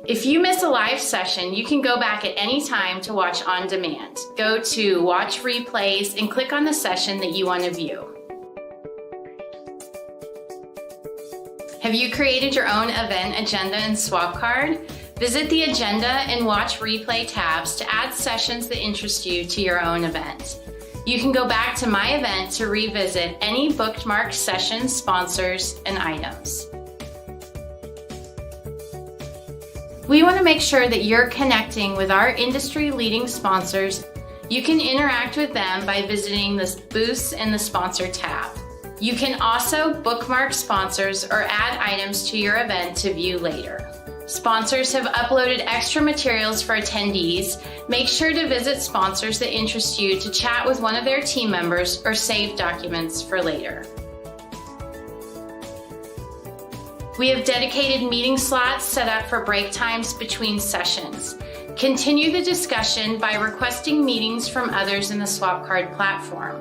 If you miss a live session, you can go back at any time to watch on demand. Go to Watch Replays and click on the session that you want to view. Have you created your own event agenda and swap card? Visit the Agenda and Watch Replay tabs to add sessions that interest you to your own event. You can go back to My Event to revisit any bookmarked sessions, sponsors, and items. We want to make sure that you're connecting with our industry-leading sponsors. You can interact with them by visiting the Booths and the Sponsor tab. You can also bookmark sponsors or add items to your event to view later. Sponsors have uploaded extra materials for attendees. Make sure to visit sponsors that interest you to chat with one of their team members or save documents for later. We have dedicated meeting slots set up for break times between sessions. Continue the discussion by requesting meetings from others in the SwapCard platform.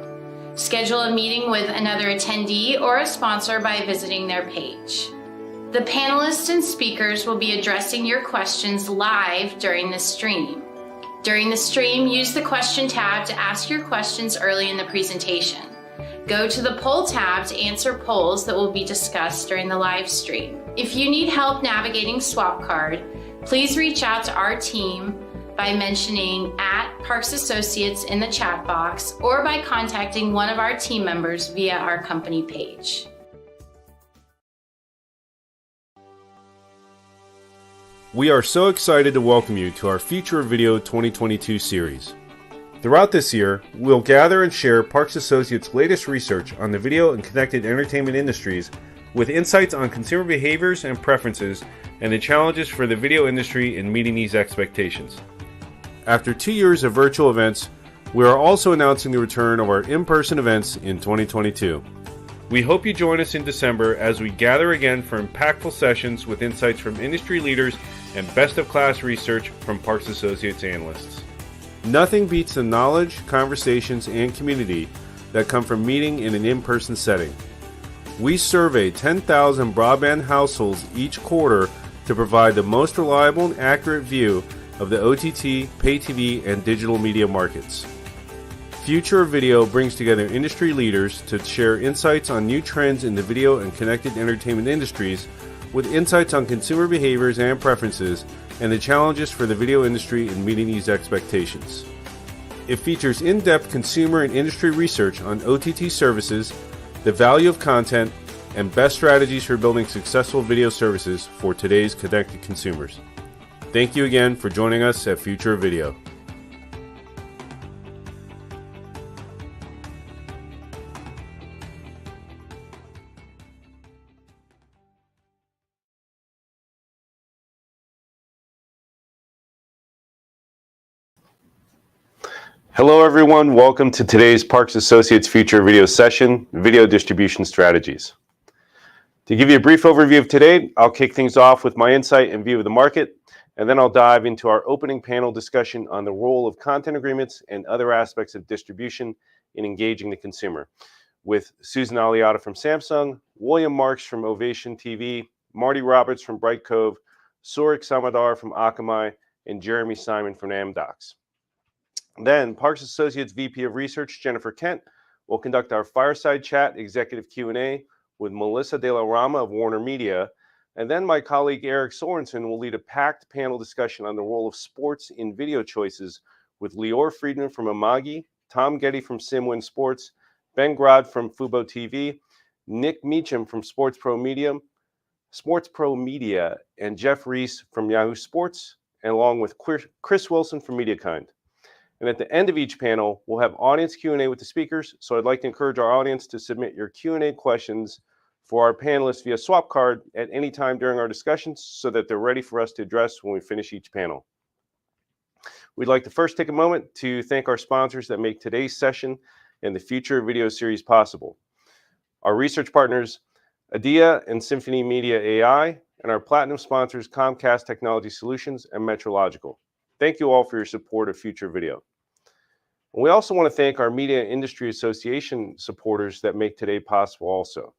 Schedule a meeting with another attendee or a sponsor by visiting their page. The panelists and speakers will be addressing your questions live during the stream. During the stream, use the question tab to ask your questions early in the presentation. Go to the poll tab to answer polls that will be discussed during the live stream. If you need help navigating SwapCard, please reach out to our team by mentioning @Parks Associates in the chat box or by contacting one of our team members via our company page. We are so excited to welcome you to our Future of Video 2022 series. Throughout this year, we'll gather and share Parks Associates' latest research on the video and connected entertainment industries with insights on consumer behaviors and preferences and the challenges for the video industry in meeting these expectations. After 2 years of virtual events, we are also announcing the return of our in-person events in 2022. We hope you join us in December as we gather again for impactful sessions with insights from industry leaders and best-of-class research from Parks Associates analysts. Nothing beats the knowledge, conversations, and community that come from meeting in an in-person setting. We survey 10,000 broadband households each quarter to provide the most reliable and accurate view of the OTT, pay TV, and digital media markets. Future of Video brings together industry leaders to share insights on new trends in the video and connected entertainment industries, with insights on consumer behaviors and preferences and the challenges for the video industry in meeting these expectations. It features in-depth consumer and industry research on OTT services, the value of content, and best strategies for building successful video services for today's connected consumers. Thank you again for joining us at Future of Video. Hello everyone, welcome to today's Parks Associates Future Video session, Video Distribution Strategies. To give you a brief overview of today, I'll kick things off with my insight and view of the market, and then I'll dive into our opening panel discussion on the role of content agreements and other aspects of distribution in engaging the consumer, with Susan Aliata from Samsung, William Marks from Ovation TV, Marty Roberts from Bright Cove, Sorik Samadar from Akamai, and Jeremy Simon from Amdocs. Then, Parks Associates VP of Research, Jennifer Kent, will conduct our fireside chat executive Q&A with Melissa De La Rama of Warner Media, and then my colleague Eric Sorensen will lead a packed panel discussion on the role of sports in video choices with Lior Friedman from Amagi, Tom Getty from SimWin Sports, Ben Grad from Fubo TV, Nick Meacham from Sports Pro Media, and Jeff Reese from Yahoo Sports, and along with Chris Wilson from MediaKind. And at the end of each panel, we'll have audience Q&A with the speakers. So I'd like to encourage our audience to submit your Q&A questions for our panelists via swap card at any time during our discussions so that they're ready for us to address when we finish each panel. We'd like to first take a moment to thank our sponsors that make today's session and the Future Video series possible. Our research partners, Adia and Symphony Media AI, and our platinum sponsors, Comcast Technology Solutions and Metrological. Thank you all for your support of Future Video. We also want to thank our Media Industry Association supporters that make today possible also.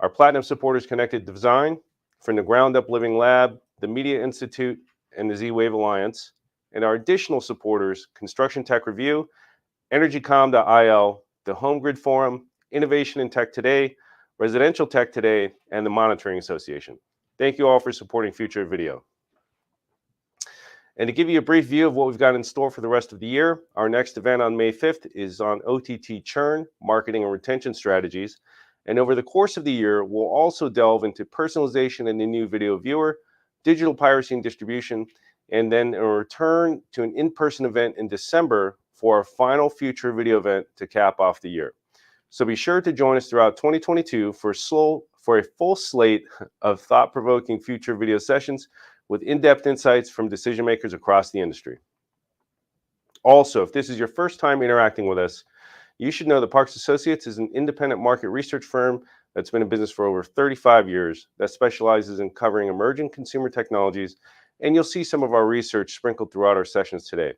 Our Platinum supporters Connected Design, from the Ground Up Living Lab, the Media Institute, and the Z-Wave Alliance, and our additional supporters, Construction Tech Review, EnergyCom.il, the Home Grid Forum, Innovation in Tech Today, Residential Tech Today, and the Monitoring Association. Thank you all for supporting Future Video. And to give you a brief view of what we've got in store for the rest of the year, our next event on May 5th is on OTT churn, marketing, and retention strategies. And over the course of the year, we'll also delve into personalization in the new video viewer, digital piracy and distribution, and then a return to an in-person event in December for our final Future Video event to cap off the year. So be sure to join us throughout 2022 for a full slate of thought-provoking Future Video sessions with in-depth insights from decision makers across the industry. Also, if this is your first time interacting with us, you should know that Parks Associates is an independent market research firm that's been in business for over 35 years that specializes in covering emerging consumer technologies, and you'll see some of our research sprinkled throughout our sessions today.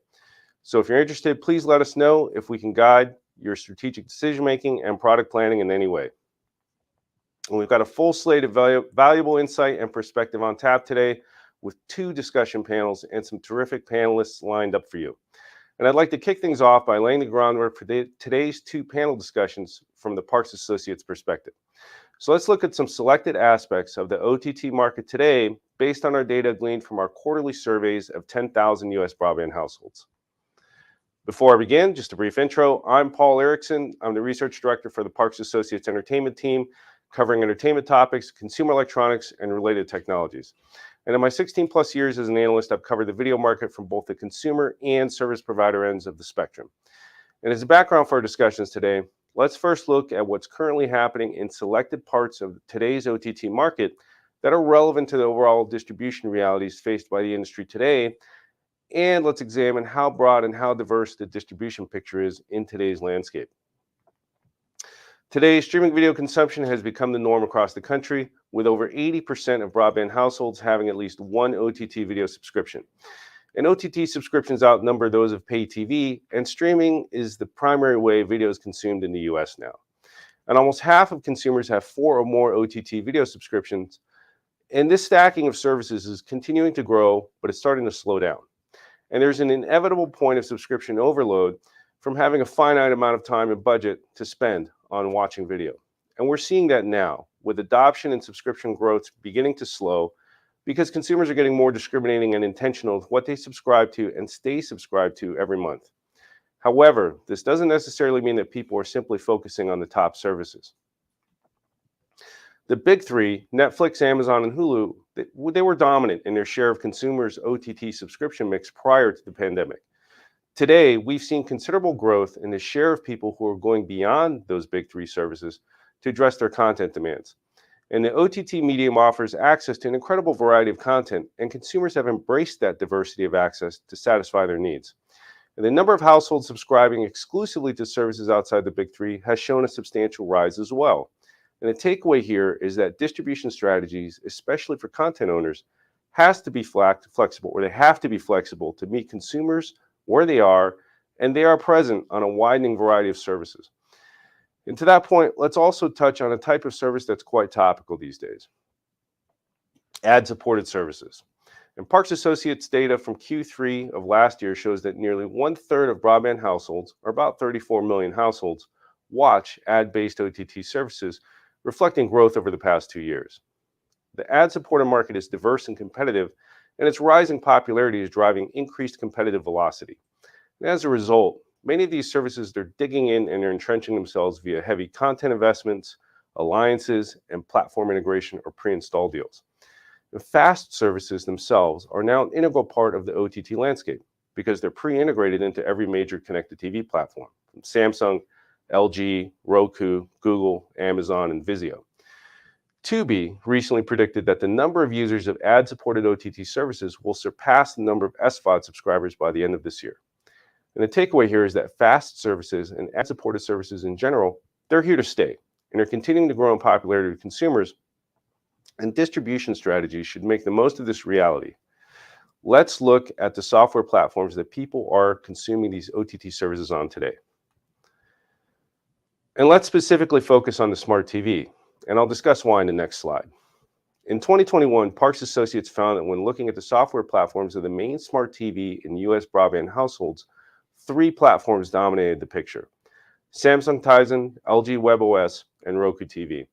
So if you're interested, please let us know if we can guide your strategic decision-making and product planning in any way. And we've got a full slate of valuable insight and perspective on tap today, with 2 discussion panels and some terrific panelists lined up for you. And I'd like to kick things off by laying the groundwork for today's 2 panel discussions from the Parks Associates perspective. So let's look at some selected aspects of the OTT market today based on our data gleaned from our quarterly surveys of 10,000 US broadband households. Before I begin, just a brief intro. I'm Paul Erickson. I'm the research director for the Parks Associates entertainment team, covering entertainment topics, consumer electronics, and related technologies. And in my 16 plus years as an analyst, I've covered the video market from both the consumer and service provider ends of the spectrum. And as a background for our discussions today, let's first look at what's currently happening in selected parts of today's OTT market that are relevant to the overall distribution realities faced by the industry today. And let's examine how broad and how diverse the distribution picture is in today's landscape. Today, streaming video consumption has become the norm across the country, with over 80% of broadband households having at least one OTT video subscription. And OTT subscriptions outnumber those of pay TV, and streaming is the primary way video is consumed in the US now. And almost half of consumers have 4 or more OTT video subscriptions, and this stacking of services is continuing to grow, but it's starting to slow down. And there's an inevitable point of subscription overload from having a finite amount of time and budget to spend on watching video. And we're seeing that now, with adoption and subscription growth beginning to slow because consumers are getting more discriminating and intentional with what they subscribe to and stay subscribed to every month. However, this doesn't necessarily mean that people are simply focusing on the top services. The big three, Netflix, Amazon, and Hulu, they were dominant in their share of consumers' OTT subscription mix prior to the pandemic. Today, we've seen considerable growth in the share of people who are going beyond those big three services to address their content demands. And the OTT medium offers access to an incredible variety of content, and consumers have embraced that diversity of access to satisfy their needs. And the number of households subscribing exclusively to services outside the big three has shown a substantial rise as well. And the takeaway here is that distribution strategies, especially for content owners, has to be flexible, or they have to be flexible to meet consumers where they are, and they are present on a widening variety of services. And to that point, let's also touch on a type of service that's quite topical these days: ad-supported services. And Parks Associates data from Q3 of last year shows that nearly 1/3 of broadband households, or about 34 million households, watch ad-based OTT services, reflecting growth over the past 2 years. The ad-supported market is diverse and competitive, and its rising popularity is driving increased competitive velocity. And as a result, many of these services, they're digging in and they're entrenching themselves via heavy content investments, alliances, and platform integration or pre-install deals. The FAST services themselves are now an integral part of the OTT landscape because they're pre-integrated into every major connected TV platform, from Samsung, LG, Roku, Google, Amazon, and Vizio. Tubi recently predicted that the number of users of ad-supported OTT services will surpass the number of SVOD subscribers by the end of this year. And the takeaway here is that FAST services and ad-supported services in general, they're here to stay, and they're continuing to grow in popularity with consumers, and distribution strategies should make the most of this reality. Let's look at the software platforms that people are consuming these OTT services on today. And let's specifically focus on the smart TV, and I'll discuss why in the next slide. In 2021, Parks Associates found that when looking at the software platforms of the main smart TV in US broadband households, 3 platforms dominated the picture: Samsung Tizen, LG WebOS, and Roku TV.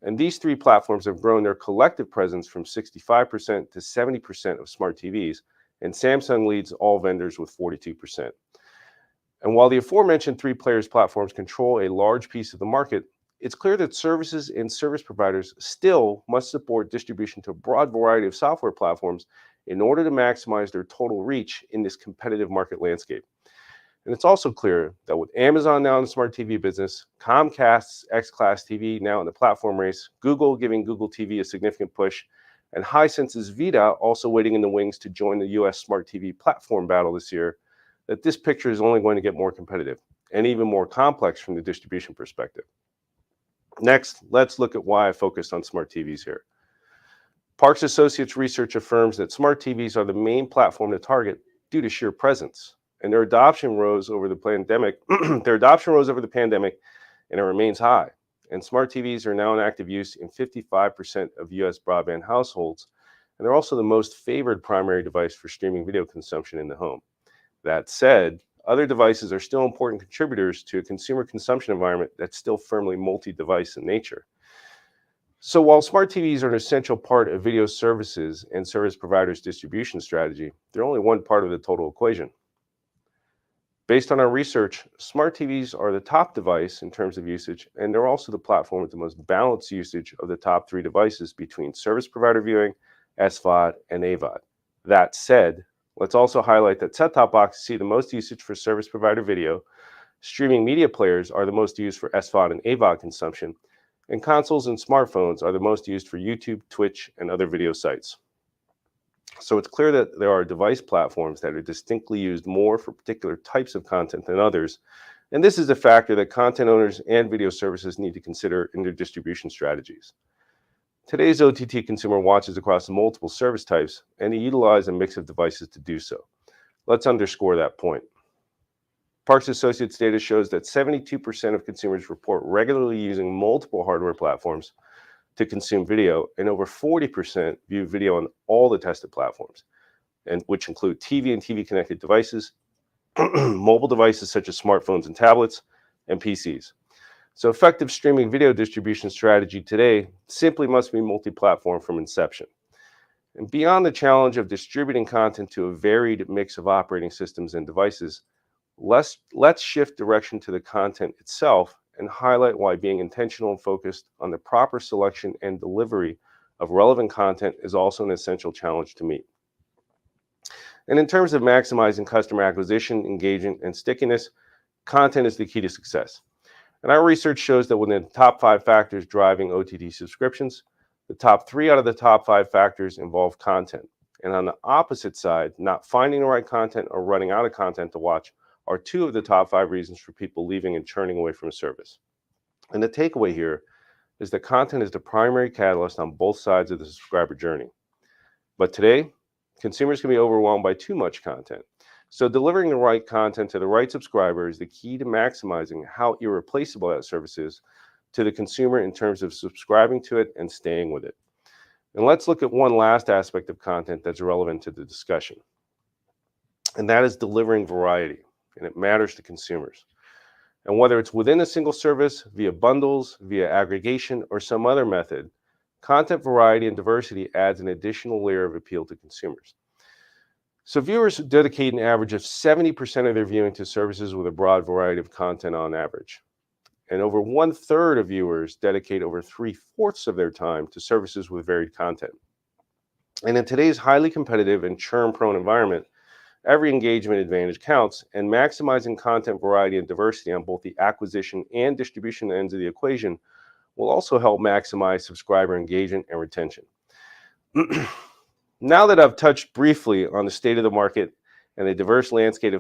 And these 3 platforms have grown their collective presence from 65% to 70% of smart TVs, and Samsung leads all vendors with 42%. And while the aforementioned 3 players' platforms control a large piece of the market, it's clear that services and service providers still must support distribution to a broad variety of software platforms in order to maximize their total reach in this competitive market landscape. And it's also clear that with Amazon now in the smart TV business, Comcast's X-Class TV now in the platform race, Google giving Google TV a significant push, and Hisense's Vita also waiting in the wings to join the US smart TV platform battle this year, that this picture is only going to get more competitive and even more complex from the distribution perspective. Next, let's look at why I focused on smart TVs here. Parks Associates research affirms that smart TVs are the main platform to target due to sheer presence, and their adoption rose over the pandemic. And it remains high. And smart TVs are now in active use in 55% of US broadband households, and they're also the most favored primary device for streaming video consumption in the home. That said, other devices are still important contributors to a consumer consumption environment that's still firmly multi-device in nature. So while smart TVs are an essential part of video services and service providers' distribution strategy, they're only one part of the total equation. Based on our research, smart TVs are the top device in terms of usage, and they're also the platform with the most balanced usage of the top 3 devices between service provider viewing, SVOD, and AVOD. That said, let's also highlight that set-top boxes see the most usage for service provider video, streaming media players are the most used for SVOD and AVOD consumption, and consoles and smartphones are the most used for YouTube, Twitch, and other video sites. So it's clear that there are device platforms that are distinctly used more for particular types of content than others, And this is a factor that content owners and video services need to consider in their distribution strategies. Today's OTT consumer watches across multiple service types, and they utilize a mix of devices to do so. Let's underscore that point. Parks Associates data shows that 72% of consumers report regularly using multiple hardware platforms to consume video, and over 40% view video on all the tested platforms, and which include TV and TV-connected devices, mobile devices such as smartphones and tablets, and PCs. So effective streaming video distribution strategy today simply must be multi-platform from inception. And beyond the challenge of distributing content to a varied mix of operating systems and devices, let's shift direction to the content itself and highlight why being intentional and focused on the proper selection and delivery of relevant content is also an essential challenge to meet. And in terms of maximizing customer acquisition, engagement, and stickiness, content is the key to success. And our research shows that within the top 5 factors driving OTT subscriptions, the top 3 out of the top 5 factors involve content. And on the opposite side, not finding the right content or running out of content to watch are 2 of the top 5 reasons for people leaving and churning away from a service. And the takeaway here is that content is the primary catalyst on both sides of the subscriber journey. But today, consumers can be overwhelmed by too much content. So delivering the right content to the right subscriber is the key to maximizing how irreplaceable that service is to the consumer in terms of subscribing to it and staying with it. And let's look at one last aspect of content that's relevant to the discussion. And that is delivering variety, and it matters to consumers. And whether it's within a single service, via bundles, via aggregation, or some other method, content variety and diversity adds an additional layer of appeal to consumers. So viewers dedicate an average of 70% of their viewing to services with a broad variety of content on average. And over 1/3 of viewers dedicate over 3/4 of their time to services with varied content. And in today's highly competitive and churn-prone environment, every engagement advantage counts, and maximizing content variety and diversity on both the acquisition and distribution ends of the equation will also help maximize subscriber engagement and retention. Now that I've touched briefly on the state of the market and the diverse landscape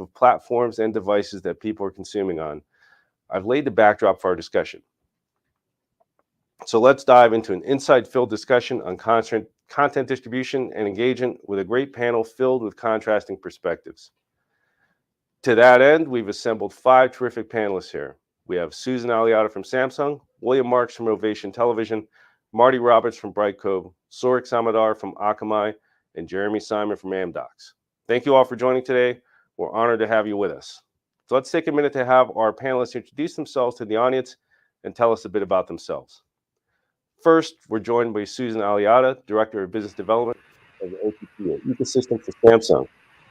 of platforms and devices that people are consuming on, I've laid the backdrop for our discussion. So let's dive into an insight-filled discussion on content distribution and engagement with a great panel filled with contrasting perspectives. To that end, we've assembled 5 terrific panelists here. We have Susan Aliata from Samsung, William Marks from Ovation Television, Marty Roberts from Brightcove, Sorik Samadar from Akamai, and Jeremy Simon from Amdocs. Thank you all for joining today. We're honored to have you with us. So let's take a minute to have our panelists introduce themselves to the audience and tell us a bit about themselves. First, we're joined by Susan Aliata, Director of Business Development of the OTT ecosystem for Samsung.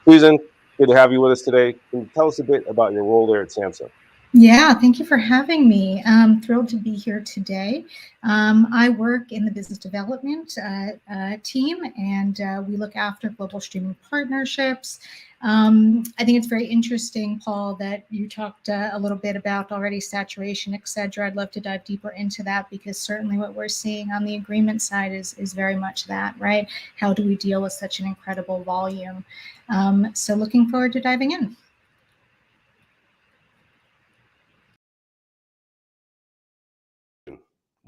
Susan, good to have you with us today. Can you tell us a bit about your role there at Samsung? Yeah, thank you for having me. I'm thrilled to be here today. I work in the business development team, and we look after global streaming partnerships. I think it's very interesting, Paul, that you talked a little bit about already saturation, et cetera. I'd love to dive deeper into that, because certainly what we're seeing on the agreement side is very much that, right? How do we deal with such an incredible volume? So looking forward to diving in.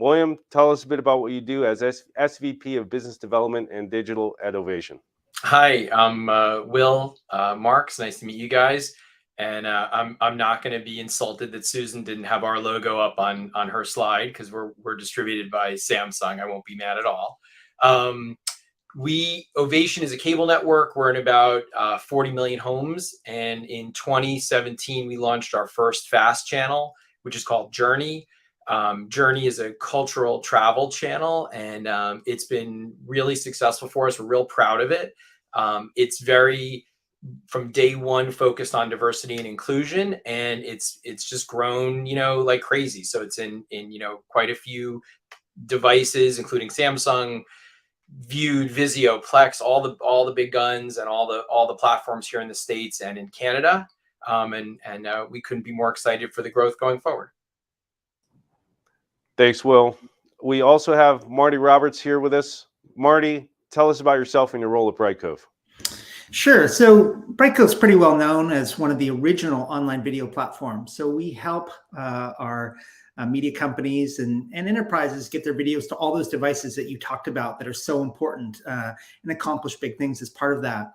William, tell us a bit about what you do as SVP of Business Development and Digital at Ovation. Hi, I'm Will Marks. Nice to meet you guys. And I'm not going to be insulted that Susan didn't have our logo up on her slide, because we're distributed by Samsung. I won't be mad at all. Ovation is a cable network. We're in about 40 million homes. And in 2017, we launched our first FAST channel, which is called Journey. Journey is a cultural travel channel, and it's been really successful for us. We're real proud of it. It's very, from day one, focused on diversity and inclusion, and it's just grown, like crazy. So it's in quite a few devices, including Samsung, Viewed, Vizio, Plex, all the big guns, and all the platforms here in the States and in Canada. And we couldn't be more excited for the growth going forward. Thanks, Will. We also have Marty Roberts here with us. Marty, tell us about yourself and your role at Brightcove. Sure. So Brightcove is pretty well known as one of the original online video platforms. So we help our media companies and enterprises get their videos to all those devices that you talked about that are so important and accomplish big things as part of that.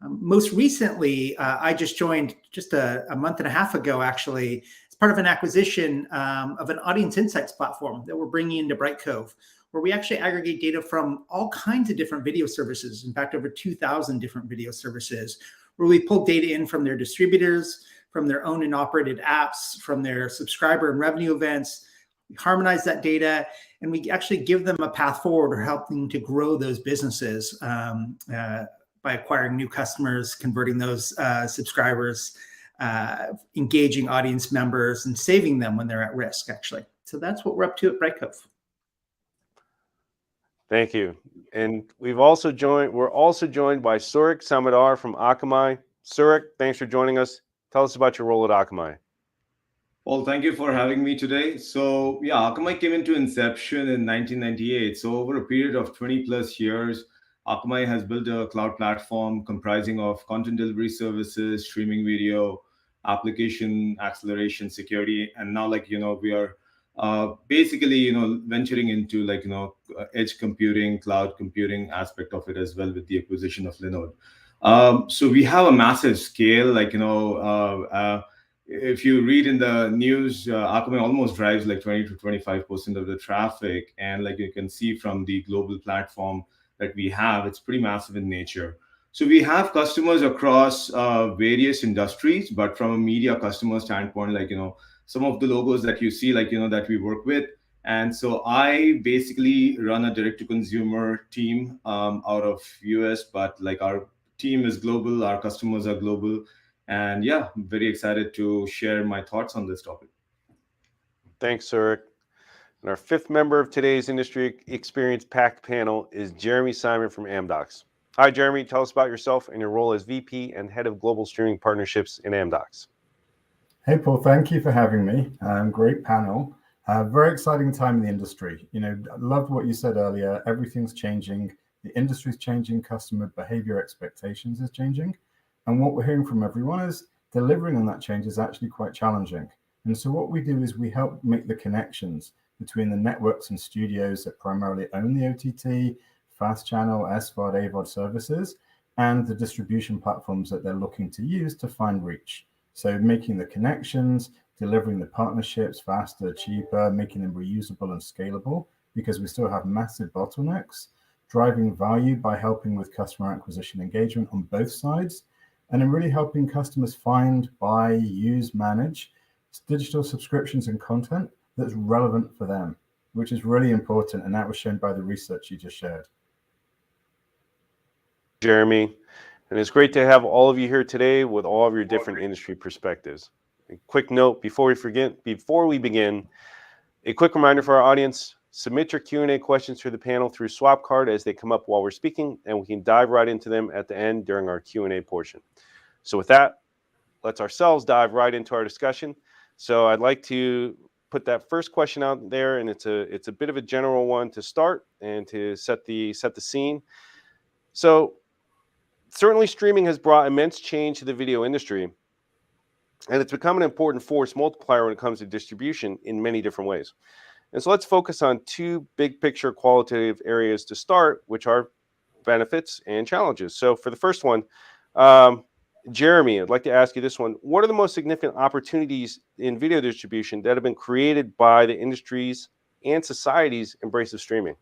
Most recently, I just joined just a month and a half ago, actually, as part of an acquisition of an audience insights platform that we're bringing into Brightcove, where we actually aggregate data from all kinds of different video services. In fact, over 2,000 different video services, where we pull data in from their distributors, from their owned and operated apps, from their subscriber and revenue events. We harmonize that data, and we actually give them a path forward or help them to grow those businesses by acquiring new customers, converting those subscribers, engaging audience members, and saving them when they're at risk, actually. So that's what we're up to at Brightcove. Thank you. And we're also joined by Surik Samadar from Akamai. Surik, thanks for joining us. Tell us about your role at Akamai. Well, thank you for having me today. So yeah, Akamai came into inception in 1998. So over a period of 20 plus years, Akamai has built a cloud platform comprising of content delivery services, streaming video, application acceleration, security, and now we are basically venturing into edge computing, cloud computing aspect of it as well with the acquisition of Linode. So we have a massive scale. If you read in the news, Akamai almost drives 20 to 25% of the traffic, and you can see from the global platform that we have, it's pretty massive in nature. So we have customers across various industries, but from a media customer standpoint, some of the logos that you see, that we work with. And so I basically run a direct-to-consumer team out of US, but our team is global, our customers are global. And yeah, I'm very excited to share my thoughts on this topic. Thanks, Surik. And our fifth member of today's Industry Experience Packed panel is Jeremy Simon from Amdocs. Hi, Jeremy. Tell us about yourself and your role as VP and Head of Global Streaming Partnerships in Amdocs. Hey, Paul. Thank you for having me. Great panel. Very exciting time in the industry. I loved what you said earlier. Everything's changing. The industry's changing. Customer behavior expectations is changing. And what we're hearing from everyone is delivering on that change is actually quite challenging. And so what we do is we help make the connections between the networks and studios that primarily own the OTT, fast channel, SVOD, AVOD services, and the distribution platforms that they're looking to use to find reach. So making the connections, delivering the partnerships faster, cheaper, making them reusable and scalable, because we still have massive bottlenecks, driving value by helping with customer acquisition engagement on both sides, and then really helping customers find, buy, use, manage digital subscriptions and content that's relevant for them, which is really important. And that was shown by the research you just shared. Jeremy, and it's great to have all of you here today with all of your different industry perspectives. A quick note before we begin, a quick reminder for our audience: submit your Q&A questions to the panel through Swapcard as they come up while we're speaking, and we can dive right into them at the end during our Q&A portion. So with that, let's ourselves dive right into our discussion. So I'd like to put that first question out there, and it's a bit of a general one to start and to set the scene. So certainly streaming has brought immense change to the video industry, and it's become an important force multiplier when it comes to distribution in many different ways. And so let's focus on two big picture qualitative areas to start, which are benefits and challenges. So for the first one, Jeremy, I'd like to ask you this one. What are the most significant opportunities in video distribution that have been created by the industries and society's embrace of streaming?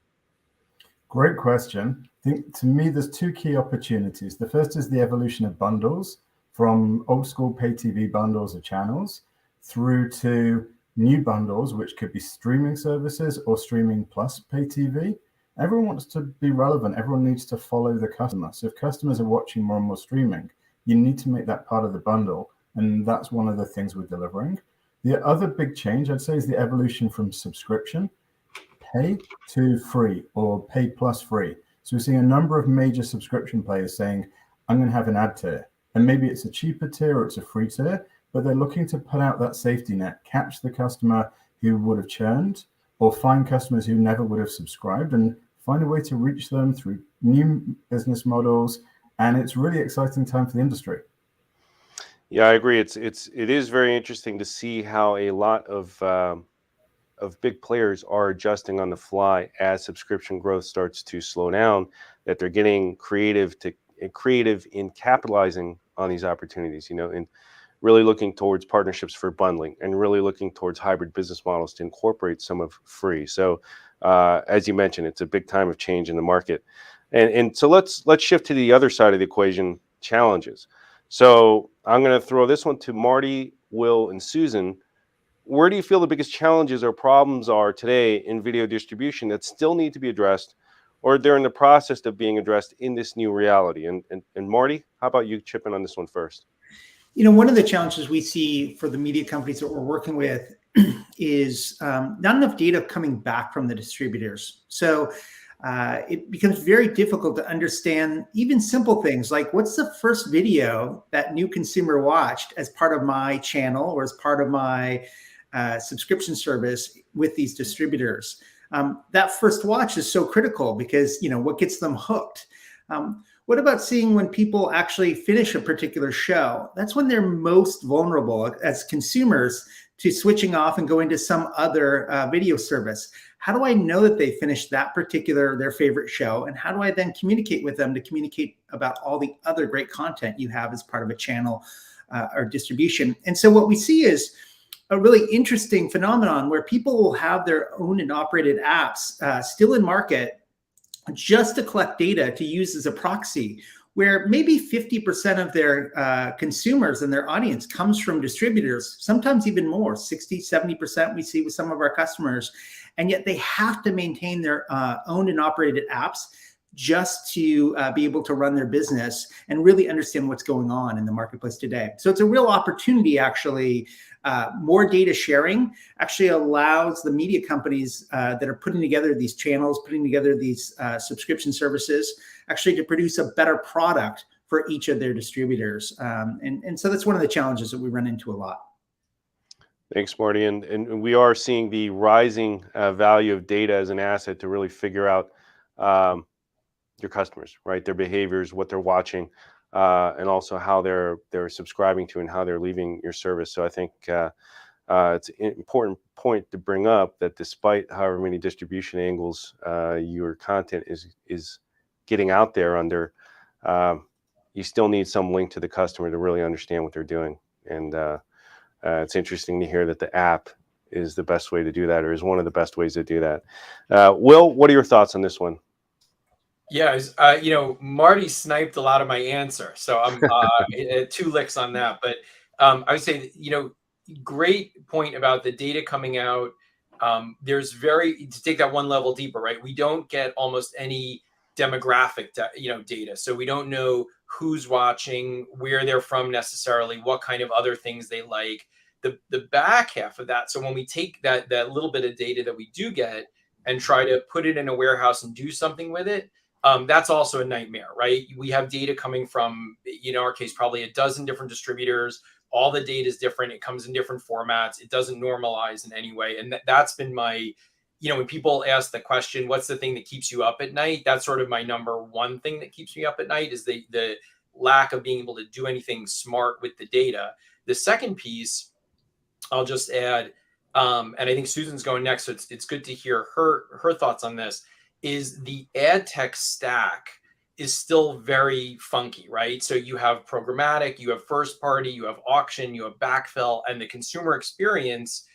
Great question. I think to me, there's two key opportunities. The first is the evolution of bundles, from old school pay TV bundles or channels through to new bundles, which could be streaming services or streaming plus pay TV. Everyone wants to be relevant. Everyone needs to follow the customer. So if customers are watching more and more streaming, you need to make that part of the bundle. And that's one of the things we're delivering. The other big change, I'd say, is the evolution from subscription, pay, to free or pay plus free. So we're seeing a number of major subscription players saying, I'm going to have an ad tier. And maybe it's a cheaper tier or it's a free tier, but they're looking to put out that safety net, catch the customer who would have churned, or find customers who never would have subscribed and find a way to reach them through new business models, and it's really exciting time for the industry. Yeah, I agree. It is very interesting to see how a lot of big players are adjusting on the fly as subscription growth starts to slow down, that they're getting creative in capitalizing on these opportunities, and really looking towards partnerships for bundling and really looking towards hybrid business models to incorporate some of free. So as you mentioned, it's a big time of change in the market. And so let's shift to the other side of the equation, challenges. So I'm going to throw this one to Marty, Will, and Susan. Where do you feel the biggest challenges or problems are today in video distribution that still need to be addressed, or they're in the process of being addressed in this new reality? And Marty, how about you chip in on this one first? One of the challenges we see for the media companies that we're working with is not enough data coming back from the distributors. So it becomes very difficult to understand even simple things like, what's the first video that new consumer watched as part of my channel or as part of my subscription service with these distributors? That first watch is so critical because, what gets them hooked? What about seeing when people actually finish a particular show? That's when they're most vulnerable as consumers to switching off and going to some other video service. How do I know that they finished that particular, their favorite show? And how do I then communicate with them to communicate about all the other great content you have as part of a channel or distribution? And so what we see is a really interesting phenomenon where people will have their owned and operated apps still in market just to collect data to use as a proxy, where maybe 50% of their consumers and their audience comes from distributors, sometimes even more, 60, 70% we see with some of our customers. And yet they have to maintain their owned and operated apps just to be able to run their business and really understand what's going on in the marketplace today. So it's a real opportunity, actually. More data sharing actually allows the media companies that are putting together these channels, putting together these subscription services, actually to produce a better product for each of their distributors. And so that's one of the challenges that we run into a lot. Thanks, Marty. And we are seeing the rising value of data as an asset to really figure out your customers, right? Their behaviors, what they're watching, and also how they're subscribing to and how they're leaving your service. So I think it's an important point to bring up that despite however many distribution angles your content is getting out there under, you still need some link to the customer to really understand what they're doing. And it's interesting to hear that the app is the best way to do that, or is one of the best ways to do that. Will, what are your thoughts on this one? Yeah, Marty sniped a lot of my answer, so I'm 2 licks on that. But I would say, great point about the data coming out. There's to take that one level deeper, right? We don't get almost any demographic, data, so we don't know who's watching, where they're from necessarily, what kind of other things they like. The back half of that. So when we take that little bit of data that we do get and try to put it in a warehouse and do something with it. That's also a nightmare, right? We have data coming from, in our case, probably a dozen different distributors. All the data is different. It comes in different formats. It doesn't normalize in any way. And that's been my, when people ask the question, what's the thing that keeps you up at night? That's sort of my number one thing that keeps me up at night, is the lack of being able to do anything smart with the data. The second piece, I'll just add, and I think Susan's going next, so it's good to hear her thoughts on this, is the ad tech stack is still very funky, right? So you have programmatic, you have first party, you have auction, you have backfill, and the consumer experience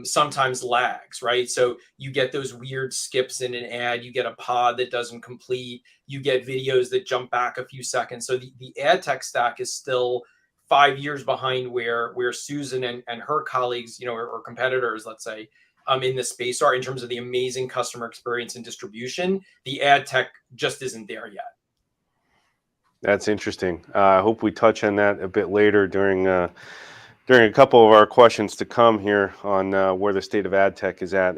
sometimes lags, right? So you get those weird skips in an ad, you get a pod that doesn't complete, you get videos that jump back a few seconds. So the ad tech stack is still 5 years behind where Susan and her colleagues, or competitors, let's say, in this space are, in terms of the amazing customer experience and distribution. The ad tech just isn't there yet. That's interesting. I hope we touch on that a bit later during a couple of our questions to come here on where the state of ad tech is at.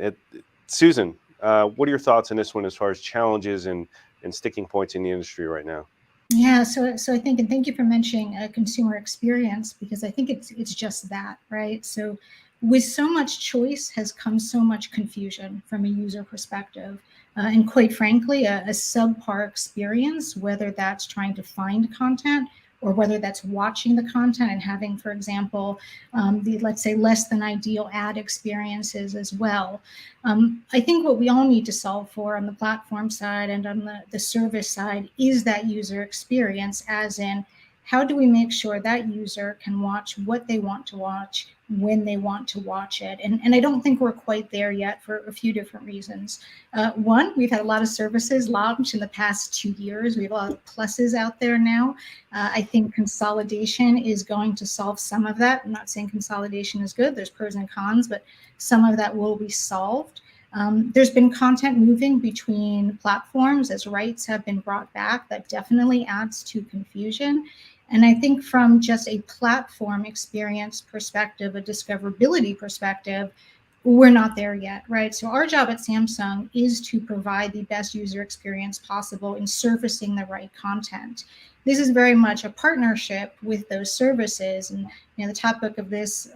Susan, what are your thoughts on this one as far as challenges and sticking points in the industry right now? Yeah, so I think, and thank you for mentioning consumer experience, because I think it's just that, right? So with so much choice has come so much confusion from a user perspective. And quite frankly, a subpar experience, whether that's trying to find content or whether that's watching the content and having, for example, let's say less than ideal ad experiences as well. I think what we all need to solve for on the platform side and on the service side is that user experience, as in, how do we make sure that user can watch what they want to watch when they want to watch it? And I don't think we're quite there yet for a few different reasons. One, we've had a lot of services launched in the past 2 years. We have a lot of pluses out there now. I think consolidation is going to solve some of that. I'm not saying consolidation is good. There's pros and cons, but some of that will be solved. There's been content moving between platforms as rights have been brought back. That definitely adds to confusion. And I think from just a platform experience perspective, a discoverability perspective, we're not there yet, right? So our job at Samsung is to provide the best user experience possible in surfacing the right content. This is very much a partnership with those services. And the topic of this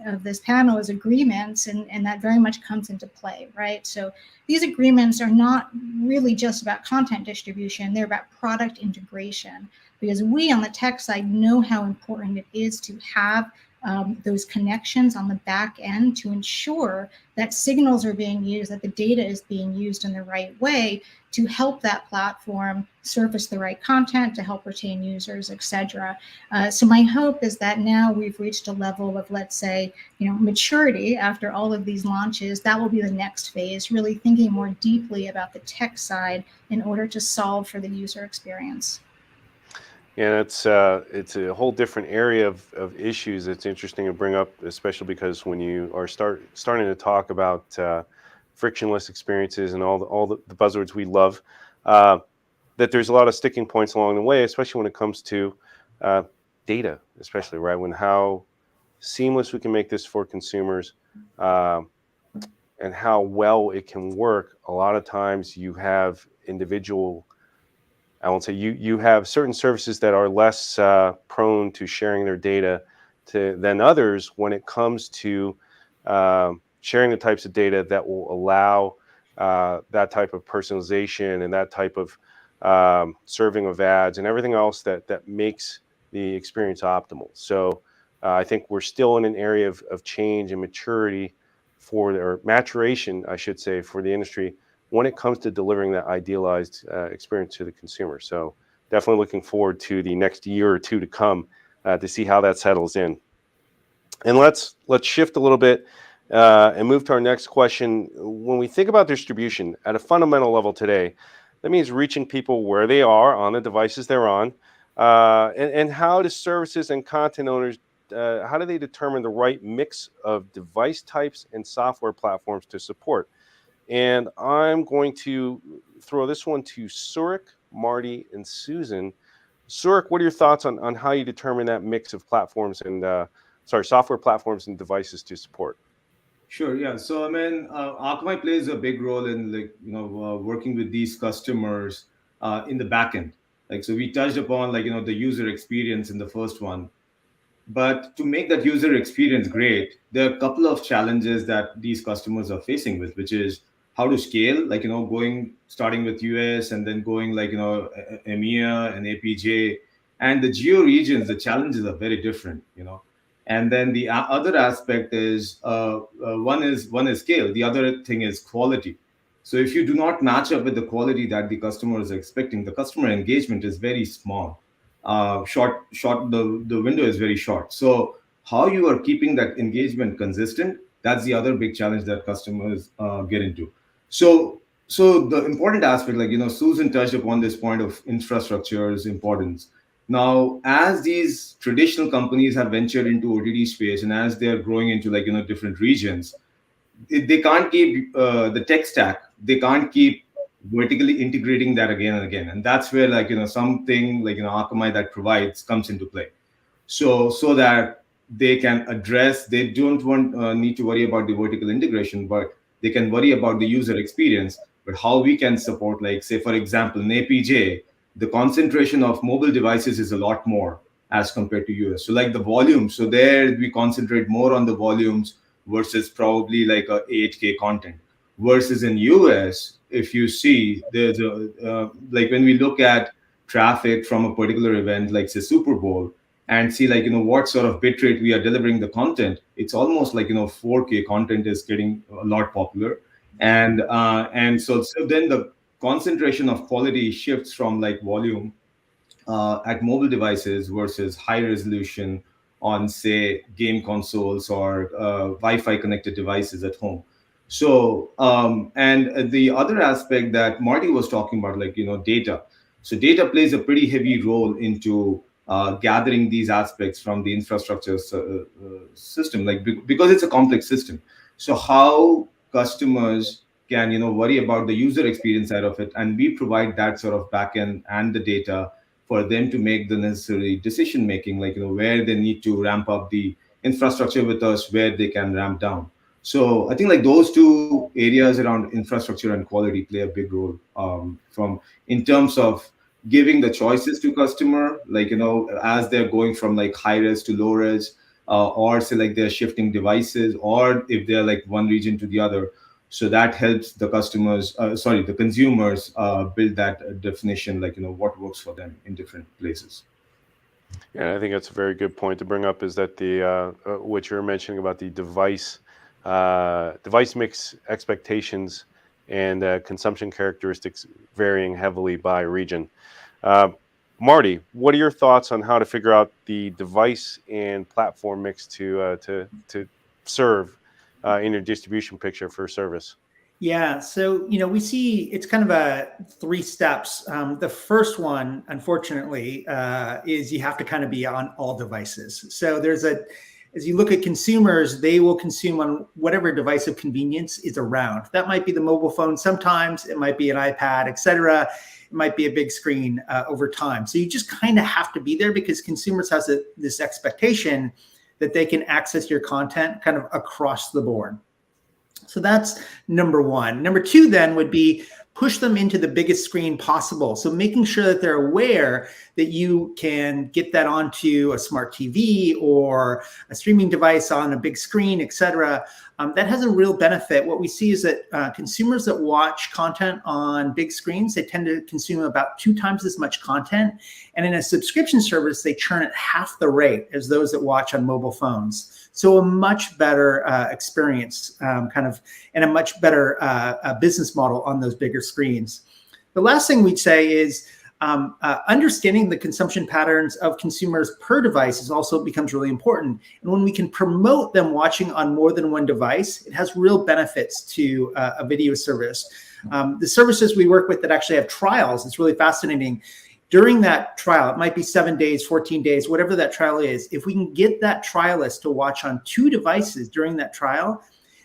panel is agreements, and that very much comes into play, right? So these agreements are not really just about content distribution, they're about product integration. Because we on the tech side know how important it is to have those connections on the back end to ensure that signals are being used, that the data is being used in the right way to help that platform surface the right content, to help retain users, etc. So my hope is that now we've reached a level of, let's say, maturity after all of these launches. That will be the next phase, really thinking more deeply about the tech side in order to solve for the user experience. Yeah, it's a whole different area of issues that's interesting to bring up, especially because when you are starting to talk about frictionless experiences and all the buzzwords we love, that there's a lot of sticking points along the way, especially when it comes to data, especially, right? When how seamless we can make this for consumers and how well it can work. A lot of times you have I won't say you have certain services that are less prone to sharing their data than others when it comes to sharing the types of data that will allow that type of personalization and that type of serving of ads and everything else that makes the experience optimal. So I think we're still in an area of change and maturity or maturation, I should say, for the industry when it comes to delivering that idealized experience to the consumer. So definitely looking forward to the next year or two to come to see how that settles in. And let's shift a little bit and move to our next question. When we think about distribution at a fundamental level today, that means reaching people where they are on the devices they're on, and how do services and content owners, how do they determine the right mix of device types and software platforms to support? And I'm going to throw this one to Surik, Marty, and Susan. Surik, what are your thoughts on how you determine that mix of platforms and software platforms and devices to support? Sure. Yeah. So I mean, Akamai plays a big role in working with these customers in the backend. So we touched upon the user experience in the first one. But to make that user experience great, there are a couple of challenges that these customers are facing with, which is how to scale, starting with US and then going EMEA and APJ, and the geo regions, the challenges are very different. And then the other aspect is one is scale. The other thing is quality. So if you do not match up with the quality that the customer is expecting, the customer engagement is very small. The window is very short. So how you are keeping that engagement consistent, that's the other big challenge that customers get into. So the important aspect, Susan touched upon this point of infrastructure's importance. Now, as these traditional companies have ventured into OTT space and as they're growing into different regions, they can't keep the tech stack. They can't keep vertically integrating that again and again, and that's where something Akamai that provides comes into play. So that they can address, they don't need to worry about the vertical integration, but they can worry about the user experience. But how we can support, say for example, in APJ, the concentration of mobile devices is a lot more as compared to US. So the volume, so there we concentrate more on the volumes versus probably like a 8K content. Versus in US, if you see, there's a like when we look at traffic from a particular event, like say Super Bowl, and see like what sort of bit rate we are delivering the content, it's almost like 4K content is getting a lot popular, and so then the concentration of quality shifts from like volume at mobile devices versus high resolution on, say, game consoles or Wi-Fi connected devices at home. So, and the other aspect that Marty was talking about, like, data. So data plays a pretty heavy role into gathering these aspects from the infrastructure system, like because it's a complex system. So how customers can, worry about the user experience side of it, and we provide that sort of backend and the data for them to make the necessary decision making, like where they need to ramp up the infrastructure with us, where they can ramp down. So I think like those two areas around infrastructure and quality play a big role, from in terms of giving the choices to customer, like as they're going from like high res to low res, or say like they're shifting devices, or if they're like one region to the other. So that helps the customers, the consumers, build that definition, like what works for them in different places. Yeah, I think that's a very good point to bring up, is that the what you were mentioning about the device mix expectations and consumption characteristics varying heavily by region. Marty, what are your thoughts on how to figure out the device and platform mix to serve in your distribution picture for service? Yeah, so we see it's kind of a 3 steps. The first one, unfortunately, is you have to kind of be on all devices. So as you look at consumers, they will consume on whatever device of convenience is around. That might be the mobile phone sometimes, it might be an iPad, etc. It might be a big screen over time. So you just kind of have to be there, because consumers has this expectation that they can access your content kind of across the board. So that's number one. Number two then would be push them into the biggest screen possible. So making sure that they're aware that you can get that onto a smart TV or a streaming device on a big screen, etc. That has a real benefit. What we see is that consumers that watch content on big screens, they tend to consume about 2 times as much content. And in a subscription service, they churn at half the rate as those that watch on mobile phones. So a much better experience, and a much better business model on those bigger screens. The last thing we'd say is understanding the consumption patterns of consumers per device also becomes really important. And when we can promote them watching on more than one device, it has real benefits to a video service. The services we work with that actually have trials, it's really fascinating. During that trial, it might be 7 days, 14 days, whatever that trial is. If we can get that trialist to watch on 2 devices during that trial,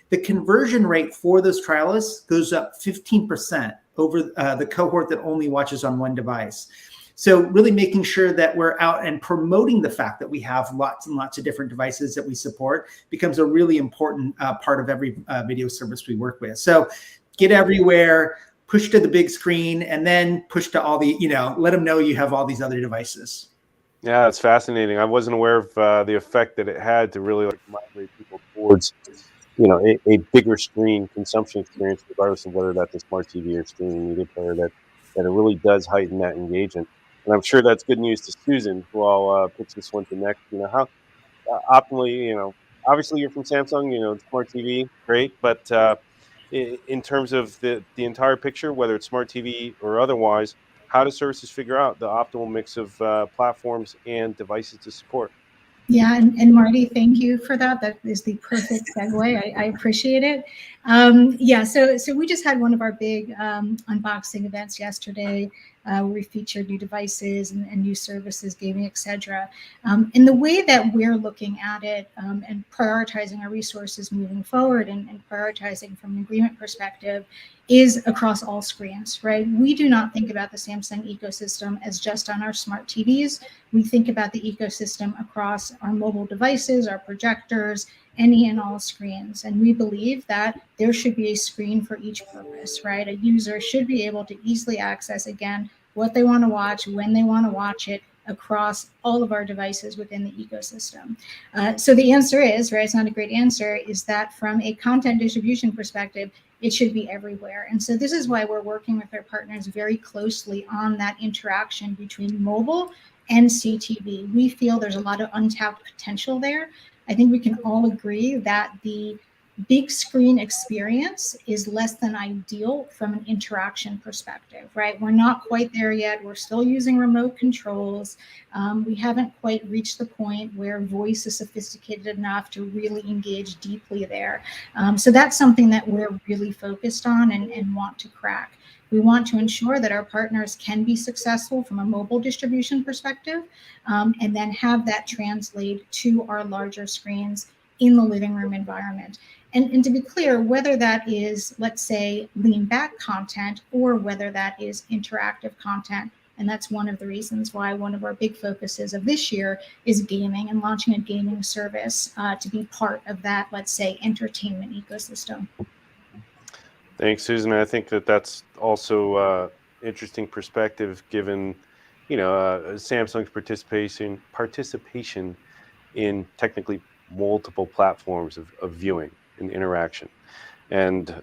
the conversion rate for those trialists goes up 15% over the cohort that only watches on 1 device. So really making sure that we're out and promoting the fact that we have lots and lots of different devices that we support becomes a really important part of every video service we work with. So get everywhere, push to the big screen, and then push to all the, let them know you have all these other devices. Yeah, it's fascinating. I wasn't aware of the effect that it had to really migrate people towards, a bigger screen consumption experience, regardless of whether that's a smart TV or streaming media player, that it really does heighten that engagement. And I'm sure that's good news to Susan, who I'll pitch this one to next. How optimally, obviously you're from Samsung, smart TV, great, but in terms of the entire picture, whether it's smart TV or otherwise, how do services figure out the optimal mix of platforms and devices to support? Yeah, and Marty, thank you for that. That is the perfect segue. I appreciate it. So we just had one of our big unboxing events yesterday, where we featured new devices and new services, gaming, etc. And the way that we're looking at it and prioritizing our resources moving forward and prioritizing from an agreement perspective is across all screens, right? We do not think about the Samsung ecosystem as just on our smart TVs. We think about the ecosystem across our mobile devices, our projectors, any and all screens. And we believe that there should be a screen for each purpose, right? A user should be able to easily access, again, what they want to watch, when they want to watch it, across all of our devices within the ecosystem. So the answer is, right, it's not a great answer, is that from a content distribution perspective, it should be everywhere. And so this is why we're working with our partners very closely on that interaction between mobile and CTV. We feel there's a lot of untapped potential there. I think we can all agree that the big screen experience is less than ideal from an interaction perspective, right? We're not quite there yet. We're still using remote controls. We haven't quite reached the point where voice is sophisticated enough to really engage deeply there. So that's something that we're really focused on and want to crack. We want to ensure that our partners can be successful from a mobile distribution perspective, and then have that translate to our larger screens in the living room environment. And to be clear, whether that is, let's say, lean back content or whether that is interactive content. And that's one of the reasons why one of our big focuses of this year is gaming and launching a gaming service to be part of that, let's say, entertainment ecosystem. Thanks, Susan. I think that that's also interesting perspective given, Samsung's participation in technically multiple platforms of viewing and interaction. And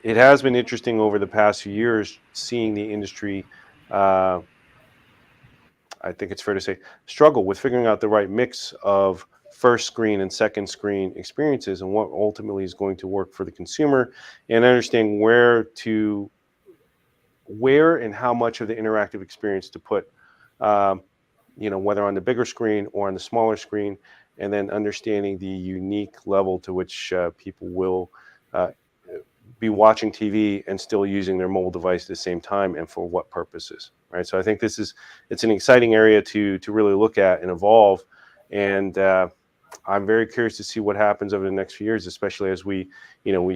it has been interesting over the past few years seeing the industry, I think it's fair to say, struggle with figuring out the right mix of first screen and second screen experiences and what ultimately is going to work for the consumer, and understanding where and how much of the interactive experience to put, whether on the bigger screen or on the smaller screen, and then understanding the unique level to which people will be watching TV and still using their mobile device at the same time, and for what purposes, right? So I think it's an exciting area to really look at and evolve, and I'm very curious to see what happens over the next few years, especially as we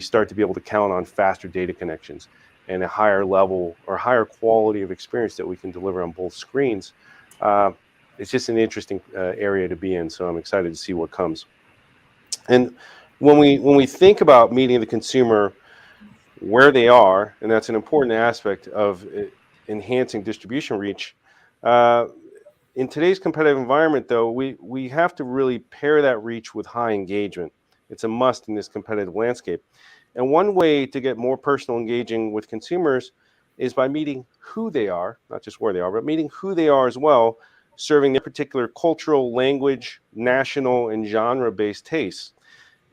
start to be able to count on faster data connections and a higher level or higher quality of experience that we can deliver on both screens. It's just an interesting area to be in, so I'm excited to see what comes. And when we think about meeting the consumer where they are, and that's an important aspect of enhancing distribution reach. In today's competitive environment, though, we have to really pair that reach with high engagement. It's a must in this competitive landscape. And one way to get more personal engaging with consumers is by meeting who they are, not just where they are, but meeting who they are as well, serving their particular cultural, language, national, and genre-based tastes.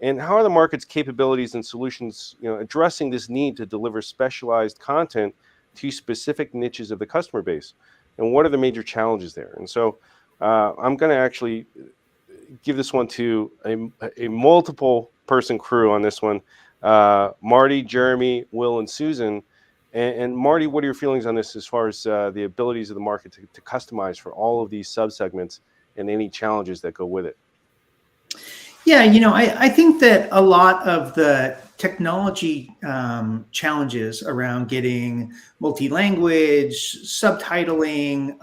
And how are the market's capabilities and solutions, addressing this need to deliver specialized content to specific niches of the customer base? And what are the major challenges there? And so I'm going to actually give this one to a multiple person crew on this one. Marty, Jeremy, Will, and Susan. And Marty, what are your feelings on this as far as the abilities of the market to customize for all of these subsegments and any challenges that go with it? Yeah, I think that a lot of the technology challenges around getting multi-language, subtitling,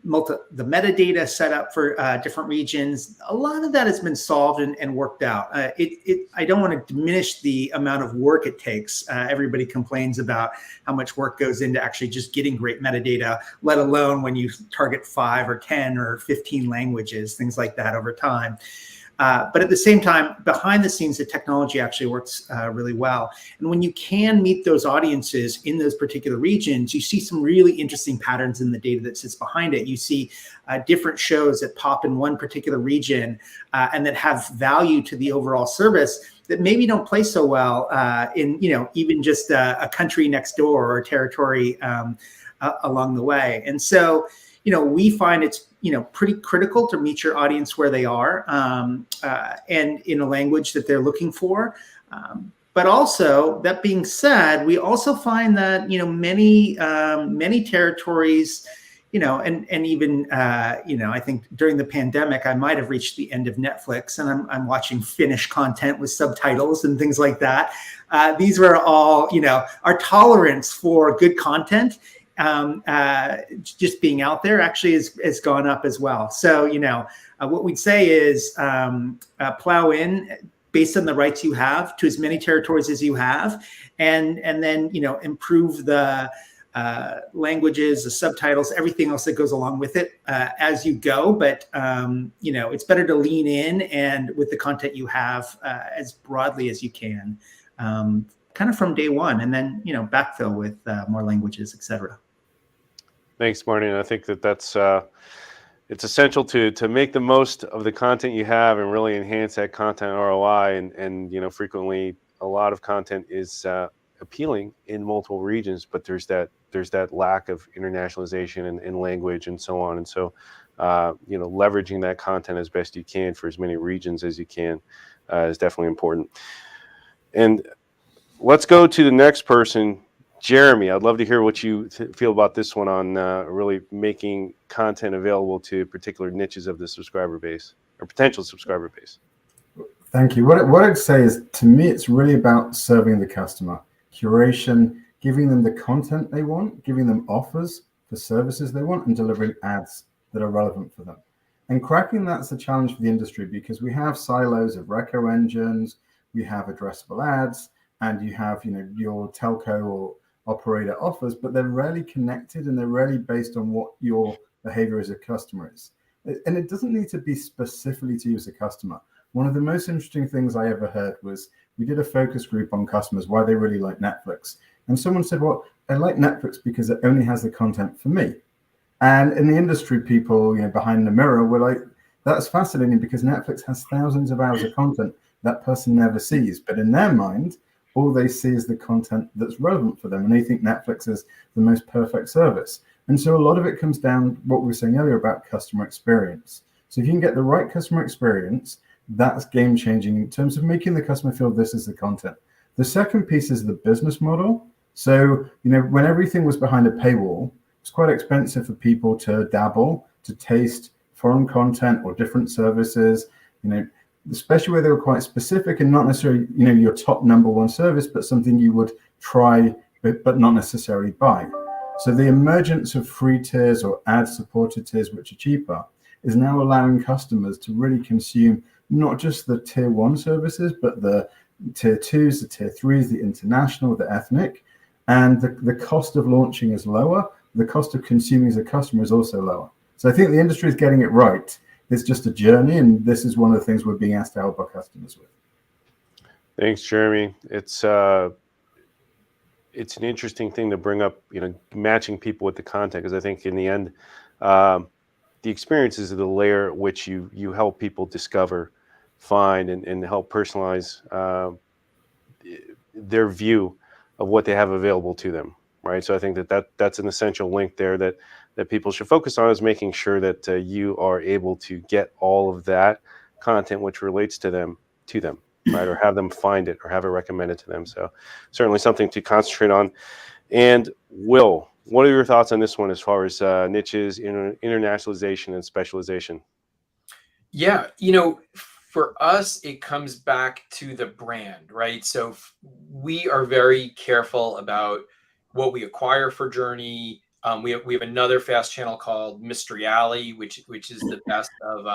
the metadata set up for different regions, a lot of that has been solved and worked out. I don't want to diminish the amount of work it takes. Everybody complains about how much work goes into actually just getting great metadata, let alone when you target 5 or 10 or 15 languages, things like that over time. But at the same time, behind the scenes, the technology actually works really well. And when you can meet those audiences in those particular regions, you see some really interesting patterns in the data that sits behind it. You see different shows that pop in one particular region and that have value to the overall service that maybe don't play so well in, even just a country next door or a territory along the way. And so, we find it's pretty critical to meet your audience where they are and in a language that they're looking for. But also, that being said, we also find that many territories, and even I think during the pandemic, I might have reached the end of Netflix, and I'm watching Finnish content with subtitles and things like that. These were all our tolerance for good content. Just being out there actually has gone up as well. So, what we'd say is plow in based on the rights you have to as many territories as you have, and then, improve the languages, the subtitles, everything else that goes along with it as you go. But it's better to lean in and with the content you have as broadly as you can, kind of from day one, and then backfill with more languages, etc. Thanks, Marty. And I think that's it's essential to make the most of the content you have and really enhance that content ROI. And frequently a lot of content is appealing in multiple regions, but there's that lack of internationalization and language and so on. And so leveraging that content as best you can for as many regions as you can is definitely important. And let's go to the next person. Jeremy, I'd love to hear what you feel about this one on really making content available to particular niches of the subscriber base or potential subscriber base. Thank you. What I'd say is, to me, it's really about serving the customer, curation, giving them the content they want, giving them offers for services they want, and delivering ads that are relevant for them. And cracking that's the challenge for the industry, because we have silos of reco engines, we have addressable ads, and you have your telco or operator offers, but they're rarely connected and they're rarely based on what your behavior as a customer is. And it doesn't need to be specifically to you as a customer. One of the most interesting things I ever heard was, we did a focus group on customers, why they really like Netflix. And someone said, well, I like Netflix because it only has the content for me. And in the industry, people behind the mirror were like, that's fascinating because Netflix has thousands of hours of content that person never sees. But in their mind, all they see is the content that's relevant for them. And they think Netflix is the most perfect service. And so a lot of it comes down to what we were saying earlier about customer experience. So if you can get the right customer experience, that's game changing in terms of making the customer feel this is the content. The second piece is the business model. So, when everything was behind a paywall, it's quite expensive for people to dabble, to taste foreign content or different services, especially where they were quite specific and not necessarily, your top number one service, but something you would try, but not necessarily buy. So the emergence of free tiers or ad-supported tiers, which are cheaper, is now allowing customers to really consume not just the tier 1 services, but the tier 2s, the tier 3s, the international, the ethnic. And the cost of launching is lower. The cost of consuming as a customer is also lower. So I think the industry is getting it right. It's just a journey, and this is one of the things we're being asked to help our customers with. Thanks, Jeremy. It's an interesting thing to bring up, matching people with the content, because I think in the end, the experience is the layer at which you help people discover, find, and help personalize their view of what they have available to them, right? So I think that's an essential link there that people should focus on, is making sure that you are able to get all of that content which relates to them, right? Or have them find it or have it recommended to them. So certainly something to concentrate on. And Will, what are your thoughts on this one as far as niches, internationalization, and specialization? Yeah, for us, it comes back to the brand, right? So we are very careful about what we acquire for Journey. We have another fast channel called Mystery Alley, which is the best of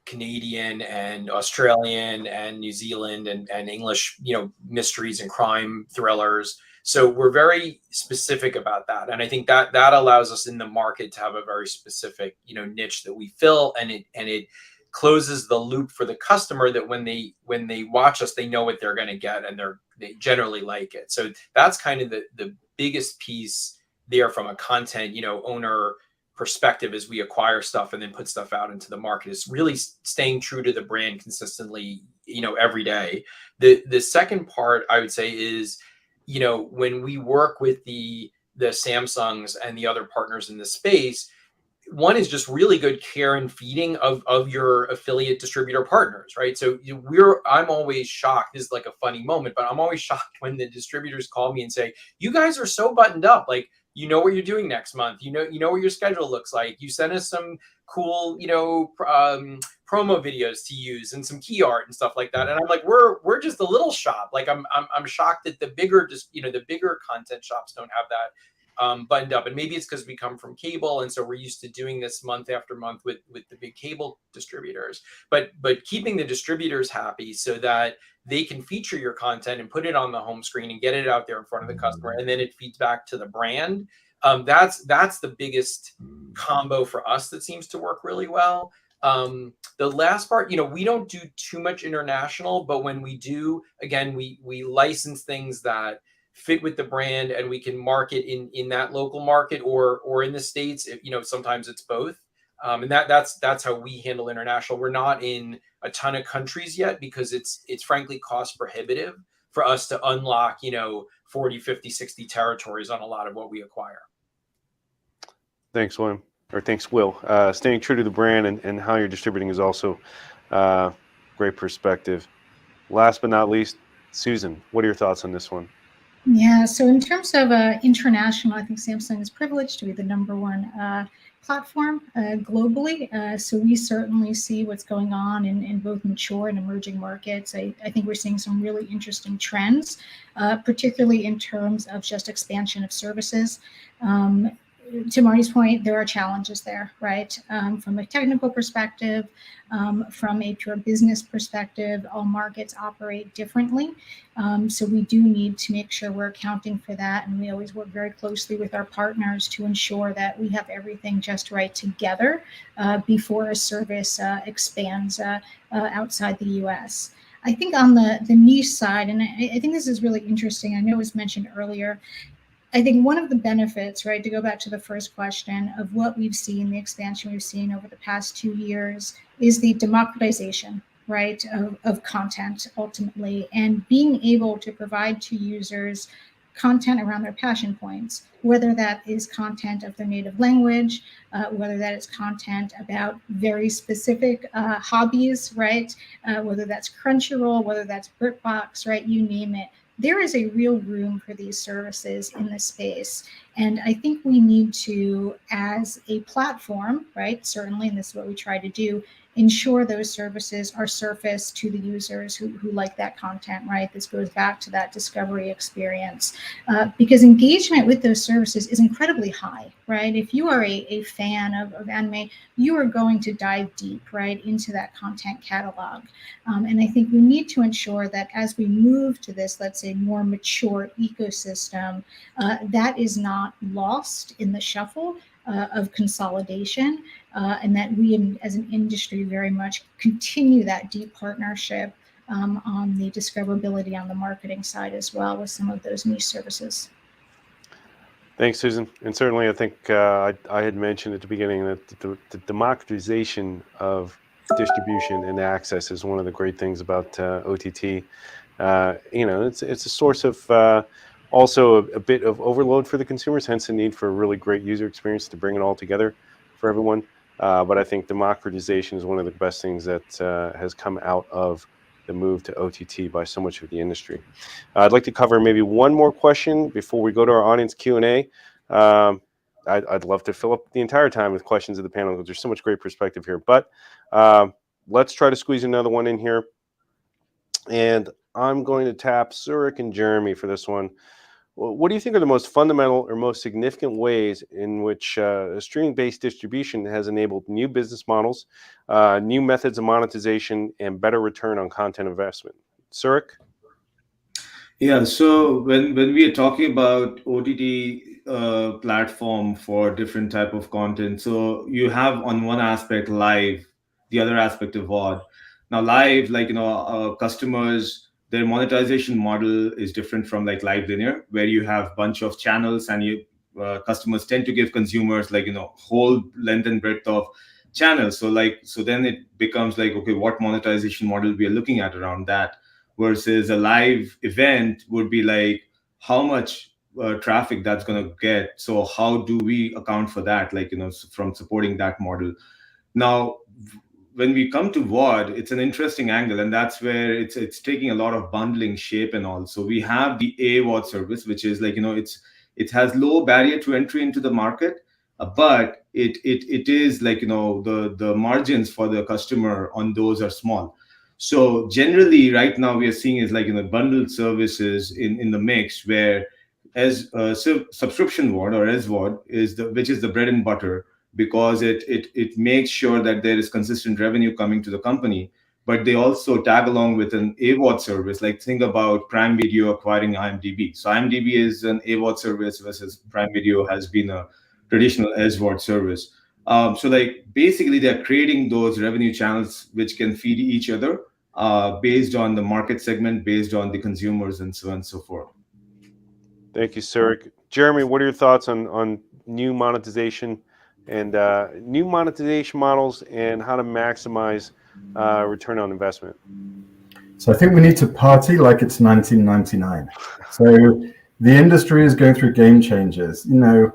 Canadian and Australian and New Zealand and English, mysteries and crime thrillers. So we're very specific about that, and I think that allows us in the market to have a very specific, niche that we fill, and it closes the loop for the customer, that when they watch us, they know what they're going to get, and they generally like it. So that's kind of the biggest piece there from a content, owner perspective, as we acquire stuff and then put stuff out into the market, is really staying true to the brand consistently, every day. The second part I would say is, when we work with the Samsungs and the other partners in the space, one is just really good care and feeding of your affiliate distributor partners, right? So I'm always shocked. This is like a funny moment, but I'm always shocked when the distributors call me and say, you guys are so buttoned up. Like, what you're doing next month. You know what your schedule looks like. You sent us some cool, promo videos to use and some key art and stuff like that. And I'm like, we're just a little shop. Like I'm shocked that the bigger content shops don't have that buttoned up. And maybe it's because we come from cable, and so we're used to doing this month after month with the big cable distributors. But keeping the distributors happy so that they can feature your content and put it on the home screen and get it out there in front of the customer, and then it feeds back to the brand. That's the biggest combo for us that seems to work really well. The last part, we don't do too much international, but when we do, again, we license things that fit with the brand, and we can market in that local market or in the States. Sometimes it's both. And that's how we handle international. We're not in a ton of countries yet because it's frankly cost prohibitive for us to unlock, 40, 50, 60 territories on a lot of what we acquire. Thanks, William. Or thanks, Will. Staying true to the brand and how you're distributing is also great perspective. Last but not least, Susan, what are your thoughts on this one? Yeah, so in terms of international, I think Samsung is privileged to be the #1 platform globally. So we certainly see what's going on in both mature and emerging markets. I think we're seeing some really interesting trends, particularly in terms of just expansion of services. To Marty's point, there are challenges there, right? From a technical perspective, from a pure business perspective, all markets operate differently. So we do need to make sure we're accounting for that. And we always work very closely with our partners to ensure that we have everything just right together before a service expands outside the US. I think on the niche side, and I think this is really interesting, I know it was mentioned earlier, I think one of the benefits, right, to go back to the first question of what we've seen, the expansion we've seen over the past 2 years, is the democratization, right, of content ultimately, and being able to provide to users content around their passion points, whether that is content of their native language, whether that is content about very specific hobbies, right, whether that's Crunchyroll, whether that's BritBox, right, you name it. There is a real room for these services in this space. And I think we need to, as a platform, right, certainly, and this is what we try to do, ensure those services are surfaced to the users who like that content, right? This goes back to that discovery experience because engagement with those services is incredibly high, right? If you are a fan of anime, you are going to dive deep, right, into that content catalog. And I think we need to ensure that as we move to this, let's say, more mature ecosystem, that is not lost in the shuffle of consolidation, and that we as an industry very much continue that deep partnership on the discoverability on the marketing side as well with some of those niche services. Thanks, Susan. And certainly I think I had mentioned at the beginning that the democratization of distribution and access is one of the great things about OTT. It's a source of also a bit of overload for the consumers, hence the need for a really great user experience to bring it all together for everyone. But I think democratization is one of the best things that has come out of the move to OTT by so much of the industry. I'd like to cover maybe one more question before we go to our audience Q&A. I'd love to fill up the entire time with questions of the panel because there's so much great perspective here. But let's try to squeeze another one in here. And I'm going to tap Zurich and Jeremy for this one. What do you think are the most fundamental or most significant ways in which streaming-based distribution has enabled new business models, new methods of monetization, and better return on content investment? Zurich? Yeah, so when we are talking about OTT platform for different type of content, so you have on one aspect live, the other aspect of VOD. Now live, customers, their monetization model is different from like live linear, where you have bunch of channels and you customers tend to give consumers whole length and breadth of channels. So then it becomes like, okay, what monetization model we are looking at around that, versus a live event would be like how much traffic that's going to get. So how do we account for that? From supporting that model. Now, when we come to VOD, it's an interesting angle, and that's where it's taking a lot of bundling shape and all. So we have the AVOD service, which is it has low barrier to entry into the market, but it is the margins for the customer on those are small. So generally, right now we are seeing is bundled services in the mix where as subscription VOD or SVOD which is the bread and butter, because it makes sure that there is consistent revenue coming to the company. But they also tag along with an AVOD service. Like, think about Prime Video acquiring IMDb. So IMDb is an AVOD service versus Prime Video has been a traditional SVOD service. So like basically they're creating those revenue channels which can feed each other based on the market segment, based on the consumers, and so on and so forth. Thank you, Surik. Jeremy, what are your thoughts on new monetization and new monetization models and how to maximize return on investment? So I think we need to party like it's 1999. So the industry is going through game changers. You know,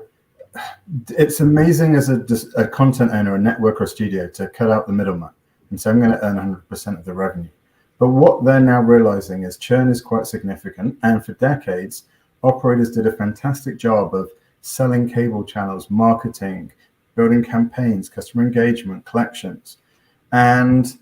it's amazing as a content owner, a network or a studio to cut out the middleman and say, I'm going to earn 100% of the revenue. But what they're now realizing is churn is quite significant. And for decades, operators did a fantastic job of selling cable channels, marketing, building campaigns, customer engagement, collections. And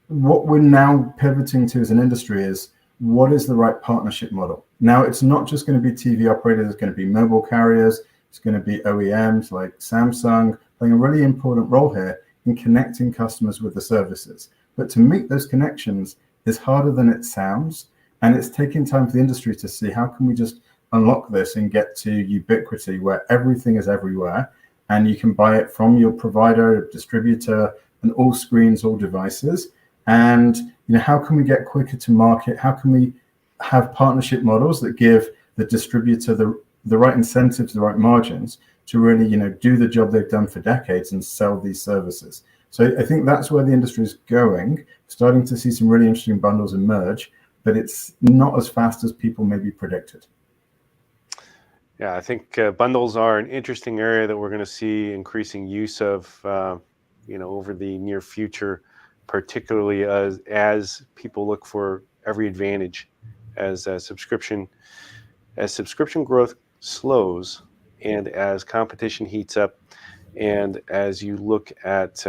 what we're now pivoting to as an industry is, what is the right partnership model? Now, it's not just going to be TV operators, it's going to be mobile carriers, it's going to be OEMs like Samsung playing a really important role here in connecting customers with the services. But to make those connections is harder than it sounds. And it's taking time for the industry to see how can we just unlock this and get to ubiquity where everything is everywhere and you can buy it from your provider, distributor, and all screens, all devices. And how can we get quicker to market? How can we have partnership models that give the distributor the right incentives, the right margins to really do the job they've done for decades and sell these services? So I think that's where the industry is going, starting to see some really interesting bundles emerge, but it's not as fast as people maybe predicted. Yeah, I think bundles are an interesting area that we're going to see increasing use of, over the near future, particularly as people look for every advantage as subscription growth slows and as competition heats up, and as you look at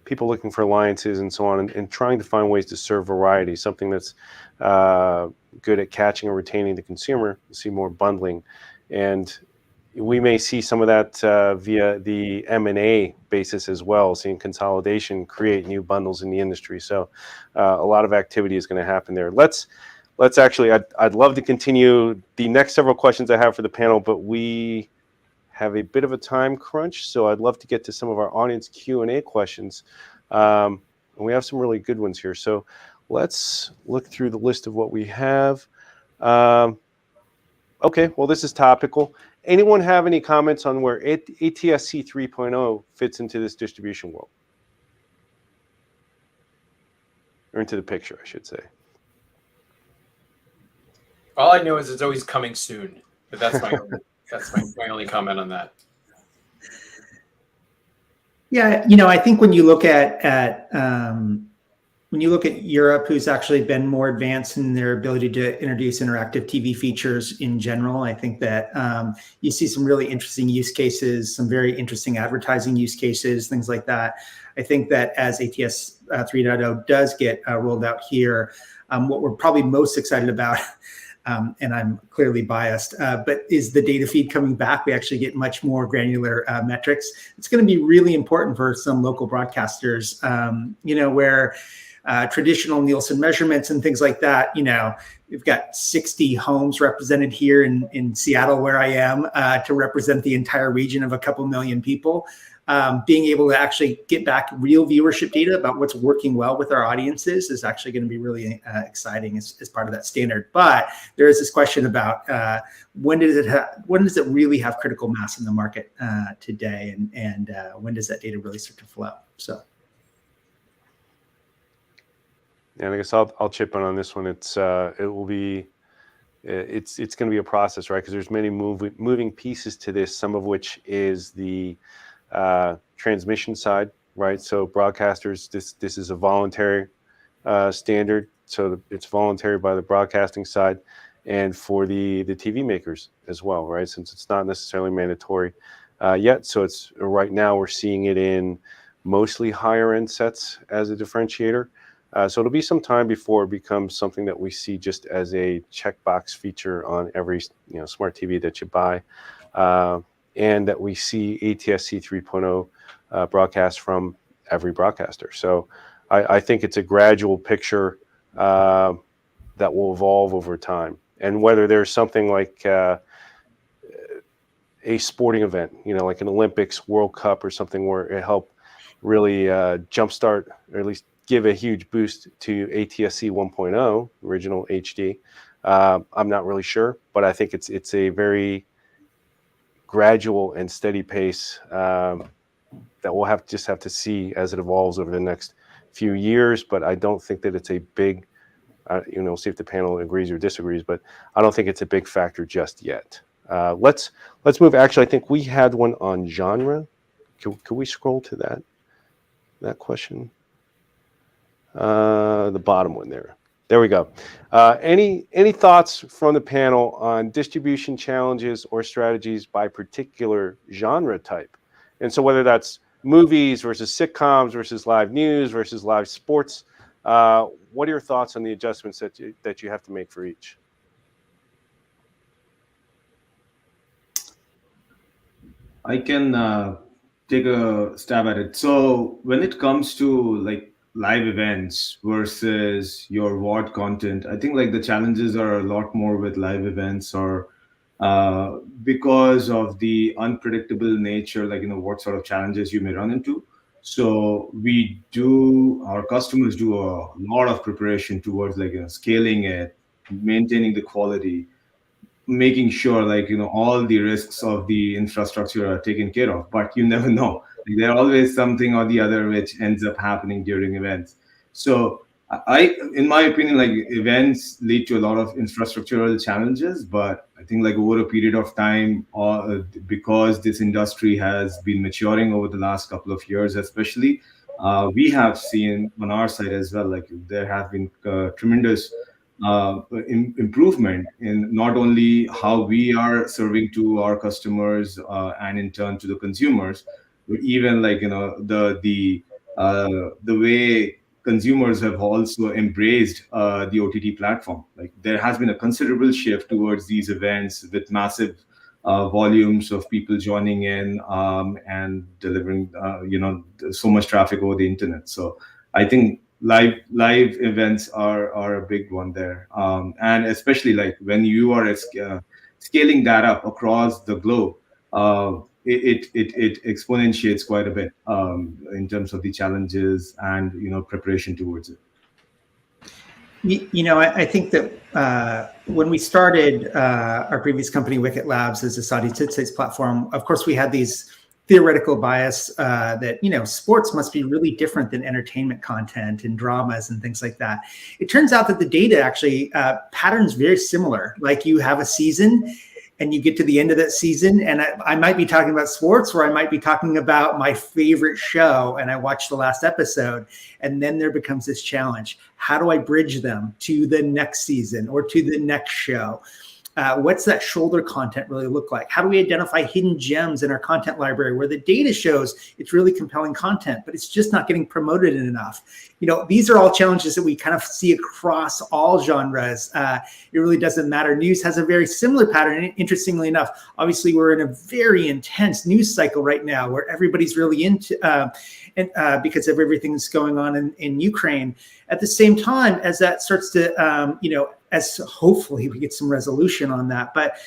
people looking for alliances and so on, and trying to find ways to serve variety, something that's good at catching or retaining the consumer. You see more bundling, and we may see some of that via the M&A basis as well, seeing consolidation create new bundles in the industry. So a lot of activity is going to happen there. Let's actually, I'd love to continue the next several questions I have for the panel, but we have a bit of a time crunch, so I'd love to get to some of our audience Q&A questions. And we have some really good ones here. So let's look through the list of what we have. Okay, well, this is topical. Anyone have any comments on where ATSC 3.0 fits into this distribution world? Or into the picture, I should say. All I know is it's always coming soon, but that's my my only comment on that. Yeah, I think when you look at Europe, who's actually been more advanced in their ability to introduce interactive TV features in general, I think that you see some really interesting use cases, some very interesting advertising use cases, things like that. I think that as ATS 3.0 does get rolled out here, what we're probably most excited about, and I'm clearly biased, but is the data feed coming back. We actually get much more granular metrics. It's going to be really important for some local broadcasters, where traditional Nielsen measurements and things like that, we've got 60 homes represented here in Seattle, where I am, to represent the entire region of a couple million people. Being able to actually get back real viewership data about what's working well with our audiences is actually going to be really exciting as part of that standard. But there is this question about when does it really have critical mass in the market today, and when does that data really start to flow? So. And I guess I'll chip in on this one. It's going to be a process, right? Because there's many moving pieces to this. Some of which is the transmission side, right? So broadcasters, this is a voluntary standard, so it's voluntary by the broadcasting side, and for the TV makers as well, right? Since it's not necessarily mandatory yet. So it's right now we're seeing it in mostly higher end sets as a differentiator. So it'll be some time before it becomes something that we see just as a checkbox feature on every smart TV that you buy, and that we see ATSC 3.0 broadcast from every broadcaster. So I think it's a gradual picture that will evolve over time. And whether there's something like a sporting event, like an Olympics, World Cup, or something where it helped really jumpstart, or at least give a huge boost to ATSC 1.0, original HD. I'm not really sure, but I think it's a very gradual and steady pace that we'll just have to see as it evolves over the next few years. But I don't think that it's a big, see if the panel agrees or disagrees, but I don't think it's a big factor just yet. Let's move. Actually, I think we had one on genre. Could we scroll to that question? The bottom one there. There we go. Any thoughts from the panel on distribution challenges or strategies by particular genre type? And so whether that's movies versus sitcoms versus live news versus live sports, what are your thoughts on the adjustments that you have to make for each? I can take a stab at it. So when it comes to like live events versus your VOD content, I think like the challenges are a lot more with live events, or because of the unpredictable nature, like what sort of challenges you may run into. So our customers do a lot of preparation towards like scaling it, maintaining the quality, making sure like all the risks of the infrastructure are taken care of. But you never know, there's always something or the other which ends up happening during events. So in my opinion, like events lead to a lot of infrastructural challenges, but I think like over a period of time, because this industry has been maturing over the last couple of years especially, we have seen on our side as well, like there have been tremendous improvement in not only how we are serving to our customers and in turn to the consumers, but even like the way consumers have also embraced the OTT platform. Like there has been a considerable shift towards these events with massive volumes of people joining in and delivering so much traffic over the internet. So I think live events are a big one there, and especially like when you are scaling that up across the globe, it exponentiates quite a bit in terms of the challenges and preparation towards it. I think that when we started our previous company, Wicket Labs, as a Saudi Insights platform, of course we had these theoretical bias that sports must be really different than entertainment content and dramas and things like that. It turns out that the data actually patterns very similar. Like you have a season and you get to the end of that season, and I might be talking about sports, or I might be talking about my favorite show, and I watched the last episode, and then there becomes this challenge. How do I bridge them to the next season or to the next show? What's that shoulder content really look like? How do we identify hidden gems in our content library where the data shows it's really compelling content, but it's just not getting promoted enough? These are all challenges that we kind of see across all genres. It really doesn't matter. News has a very similar pattern. Interestingly enough, obviously we're in a very intense news cycle right now where everybody's really into, because of everything that's going on in Ukraine. At the same time, as that starts to, as hopefully we get some resolution on that. But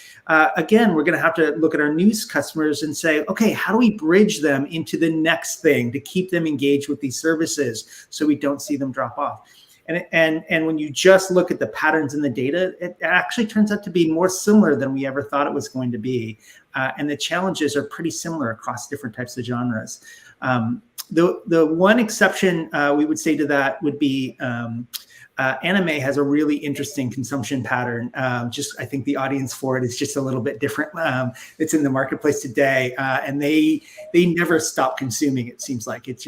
again, we're going to have to look at our news customers and say, okay, how do we bridge them into the next thing to keep them engaged with these services so we don't see them drop off? And when you just look at the patterns in the data, it actually turns out to be more similar than we ever thought it was going to be. And the challenges are pretty similar across different types of genres. The one exception we would say to that would be anime has a really interesting consumption pattern. I think the audience for it is just a little bit different. It's in the marketplace today, and they never stop consuming. It seems like it's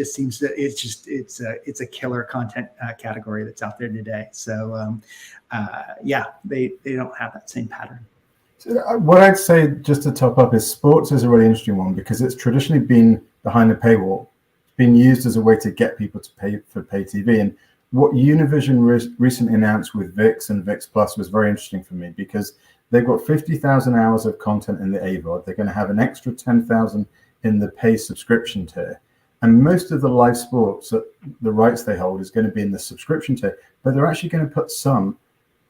a killer content category that's out there today. So they don't have that same pattern. So what I'd say, just to top up, is sports is a really interesting one because it's traditionally been behind the paywall. It's been used as a way to get people to pay for pay TV, and what Univision recently announced with VIX and VIX Plus was very interesting for me, because they've got 50,000 hours of content in the AVOD. They're going to have an extra 10,000 in the pay subscription tier. And most of the live sports, the rights they hold, is going to be in the subscription tier, but they're actually going to put some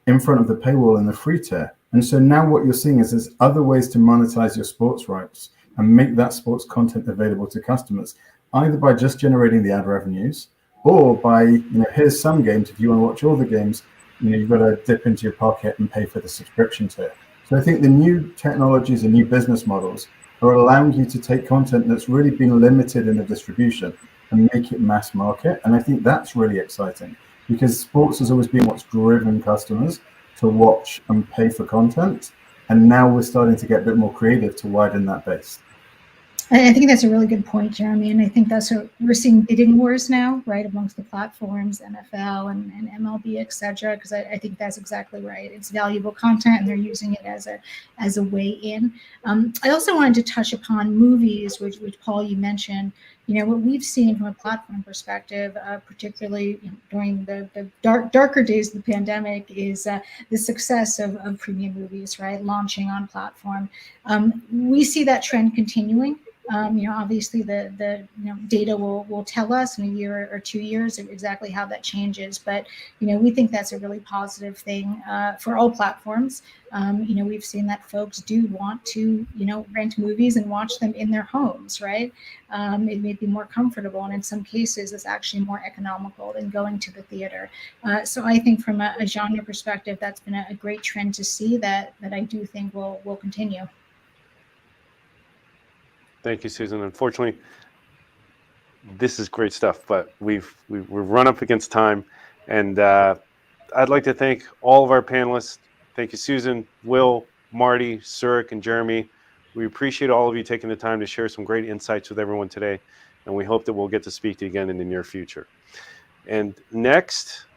in front of the paywall in the free tier. And so now what you're seeing is there's other ways to monetize your sports rights and make that sports content available to customers, either by just generating the ad revenues, or by, here's some games, if you want to watch all the games, you've got to dip into your pocket and pay for the subscription tier. So I think the new technologies and new business models are allowing you to take content that's really been limited in the distribution and make it mass market. And I think that's really exciting, because sports has always been what's driven customers to watch and pay for content. And now we're starting to get a bit more creative to widen that base. I think that's a really good point, Jeremy. And I think that's what we're seeing, bidding wars now, right, amongst the platforms, NFL and MLB, et cetera, because I think that's exactly right. It's valuable content, and they're using it as a way in. I also wanted to touch upon movies, which Paul, you mentioned. What we've seen from a platform perspective, particularly during the darker days of the pandemic, is the success of premium movies, right, launching on platform. We see that trend continuing. Obviously the data will tell us in a year or 2 years exactly how that changes, but we think that's a really positive thing for all platforms. We've seen that folks do want to rent movies and watch them in their homes, right? It may be more comfortable, and in some cases it's actually more economical than going to the theater. So I think from a genre perspective, that's been a great trend to see that I do think will continue. Thank you, Susan. Unfortunately, this is great stuff, but we've run up against time, and I'd like to thank all of our panelists. Thank you, Susan, Will, Marty, Surik, and Jeremy. We appreciate all of you taking the time to share some great insights with everyone today, and we hope that we'll get to speak to you again in the near future. And next,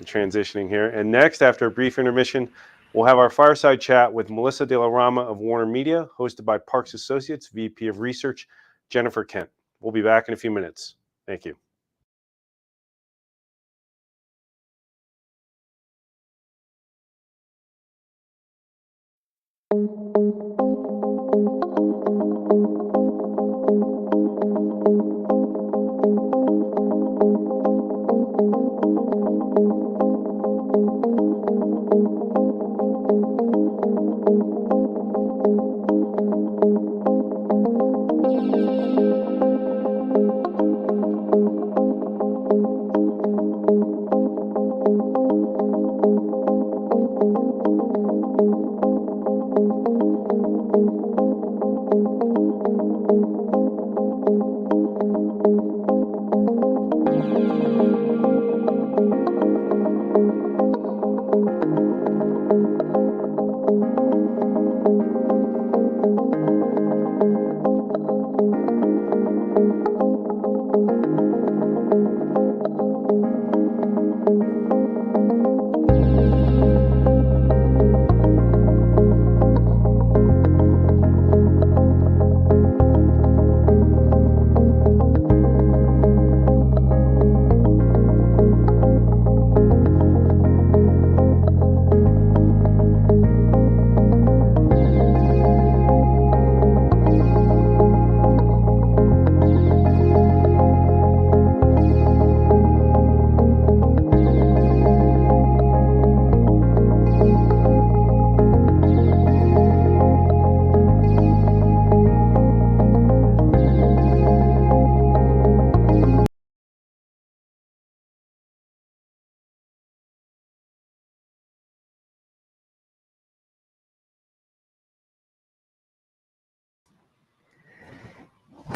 transitioning here, and next, after a brief intermission, we'll have our fireside chat with Melissa De La Rama of Warner Media, hosted by Parks Associates VP of Research, Jennifer Kent. We'll be back in a few minutes. Thank you.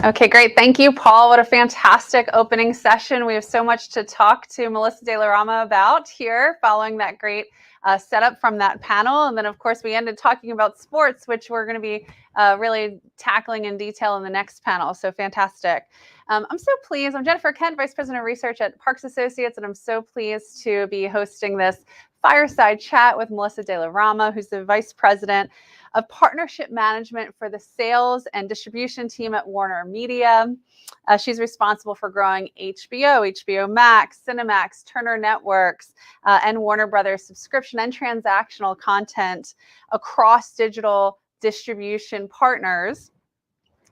Okay, great. Thank you, Paul. What a fantastic opening session. We have so much to talk to Melissa De La Rama about here following that great setup from that panel. And then, of course, we ended talking about sports, which we're going to be really tackling in detail in the next panel. So fantastic. I'm so pleased. I'm Jennifer Kent, Vice President of Research at Parks Associates, and I'm so pleased to be hosting this fireside chat with Melissa De La Rama, who's the Vice President of partnership management for the sales and distribution team at Warner Media. She's responsible for growing HBO, HBO Max, Cinemax, Turner Networks, and Warner Brothers subscription and transactional content across digital distribution partners,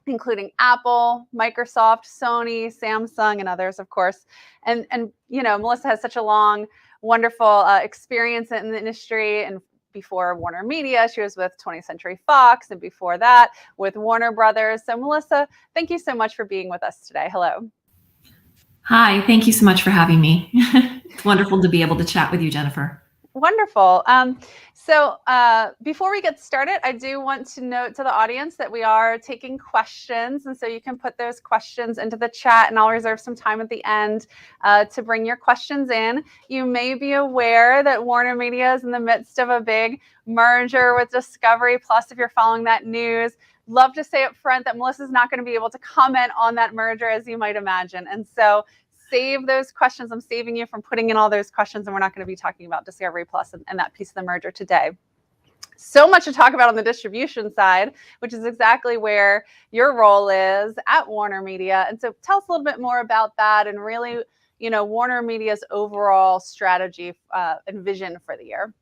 including Apple, Microsoft, Sony, Samsung, and others, of course. And you know, Melissa has such a long, wonderful experience in the industry. And before Warner Media, she was with 20th Century Fox, and before that with Warner Brothers. So Melissa, thank you so much for being with us today. Hello. Hi, thank you so much for having me. It's wonderful to be able to chat with you, Jennifer. Wonderful. So before we get started, I do want to note to the audience that we are taking questions. And so you can put those questions into the chat, and I'll reserve some time at the end to bring your questions in. You may be aware that Warner Media is in the midst of a big merger with Discovery Plus. If you're following that news, love to say up front that Melissa's not going to be able to comment on that merger, as you might imagine. And so save those questions. I'm saving you from putting in all those questions, and we're not going to be talking about Discovery Plus and that piece of the merger today. So much to talk about on the distribution side, which is exactly where your role is at Warner Media. And so tell us a little bit more about that, and really, you know, Warner Media's overall strategy and vision for the year.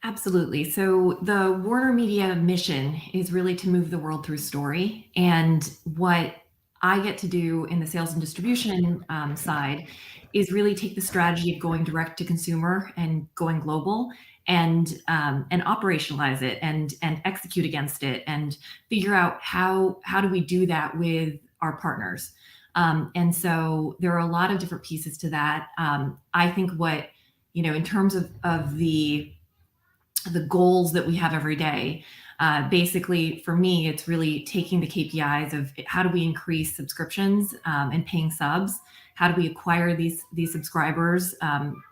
Absolutely. So the Warner Media mission is really to move the world through story. And what I get to do in the sales and distribution side is really take the strategy of going direct to consumer and going global, and operationalize it and execute against it, and figure out how do we do that with our partners. And so there are a lot of different pieces to that. I think what, you know, in terms of the goals that we have every day, basically for me, it's really taking the KPIs of how do we increase subscriptions and paying subs? How do we acquire these subscribers,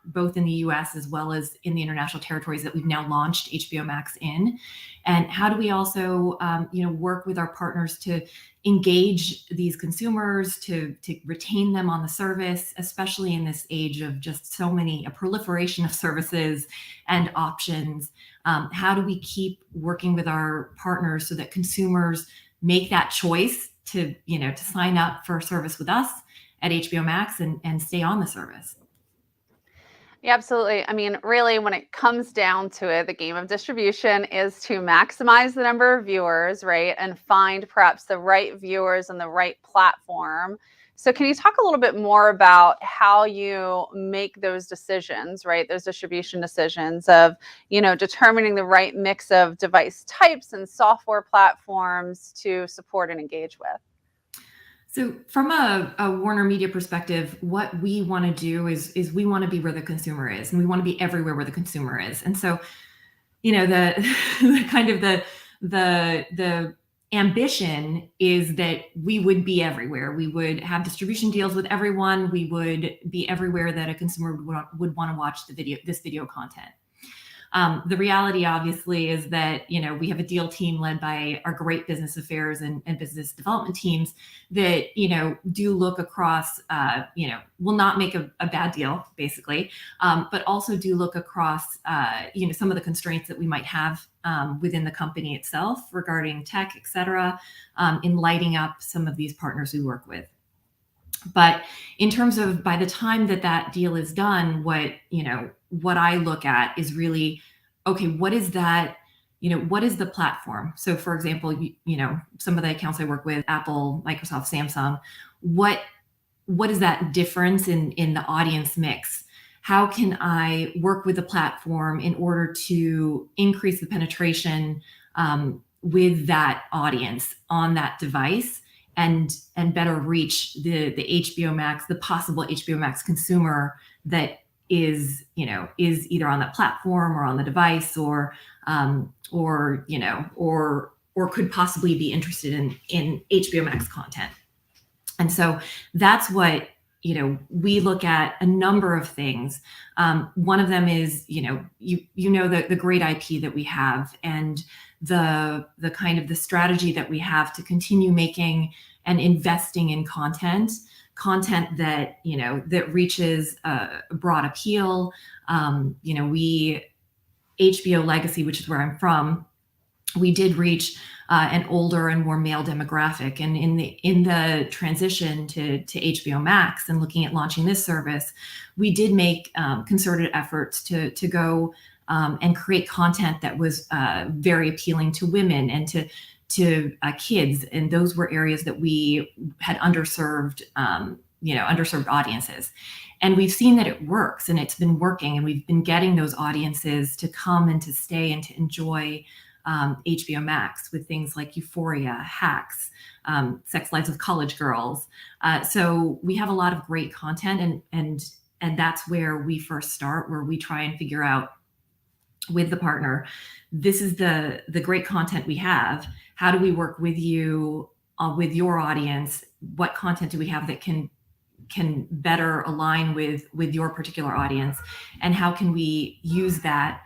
both in the US as well as in the international territories that we've now launched HBO Max in? And how do we also work with our partners to engage these consumers, to retain them on the service, especially in this age of just a proliferation of services and options? How do we keep working with our partners so that consumers make that choice to sign up for a service with us at HBO Max and stay on the service? Yeah, absolutely. I mean, really, when it comes down to it, the game of distribution is to maximize the number of viewers, right? And find perhaps the right viewers and the right platform. So can you talk a little bit more about how you make those decisions, right? Those distribution decisions of, determining the right mix of device types and software platforms to support and engage with? So from a Warner Media perspective, what we want to do is we want to be where the consumer is, and we want to be everywhere where the consumer is. And so, the kind of the ambition is that we would be everywhere. We would have distribution deals with everyone. We would be everywhere that a consumer would want to watch this video content. The reality, obviously, is that we have a deal team led by our great business affairs and business development teams that do look across, will not make a bad deal, basically, but also do look across, some of the constraints that we might have within the company itself regarding tech, et cetera, in lighting up some of these partners we work with. But in terms of, by the time that deal is done, what I look at is really, okay, what is that, what is the platform? So for example, some of the accounts I work with, Apple, Microsoft, Samsung, what is that difference in the audience mix? How can I work with the platform in order to increase the penetration with that audience on that device, and better reach the HBO Max, the possible HBO Max consumer that is either on that platform or on the device, or could possibly be interested in HBO Max content. And so that's what we look at, a number of things. One of them is the great IP that we have, and the kind of the strategy that we have to continue making and investing in content that that reaches a broad appeal. HBO Legacy, which is where I'm from, we did reach an older and more male demographic. And in the transition to HBO Max and looking at launching this service, we did make concerted efforts to go and create content that was very appealing to women and to kids. And those were areas that we had underserved, underserved audiences. And we've seen that it works, and it's been working, and we've been getting those audiences to come and to stay and to enjoy HBO Max with things like Euphoria, Hacks, Sex Lives of College Girls. So we have a lot of great content, and that's where we first start, where we try and figure out with the partner, this is the great content we have. How do we work with you, with your audience? What content do we have that can better align with your particular audience? And how can we use that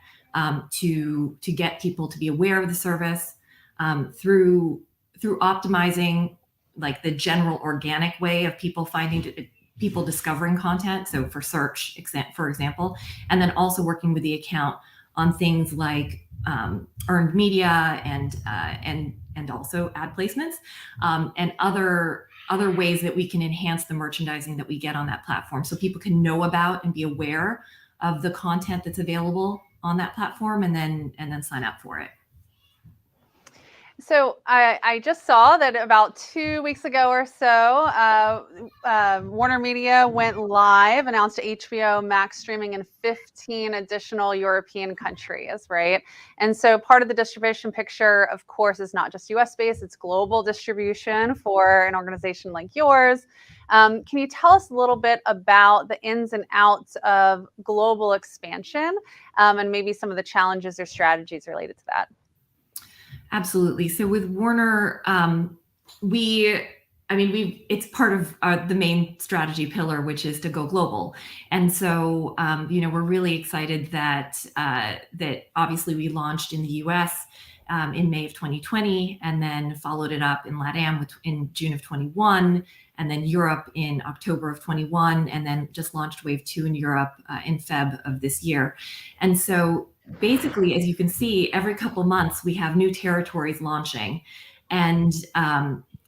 to get people to be aware of the service through optimizing like the general organic way of people discovering content. So for search, for example, and then also working with the account on things like earned media and also ad placements and other ways that we can enhance the merchandising that we get on that platform, so people can know about and be aware of the content that's available on that platform, and then sign up for it. So I just saw that about 2 weeks ago or so, Warner Media went live, announced HBO Max streaming in 15 additional European countries, right? And so part of the distribution picture, of course, is not just US based, it's global distribution for an organization like yours. Can you tell us a little bit about the ins and outs of global expansion and maybe some of the challenges or strategies related to that? Absolutely. So with Warner, it's part of the main strategy pillar, which is to go global. And so, we're really excited that obviously we launched in the US in May of 2020, and then followed it up in LATAM in June of 21, and then Europe in October of 21, and then just launched Wave 2 in Europe in Feb of this year. And so basically, as you can see, every couple months we have new territories launching, and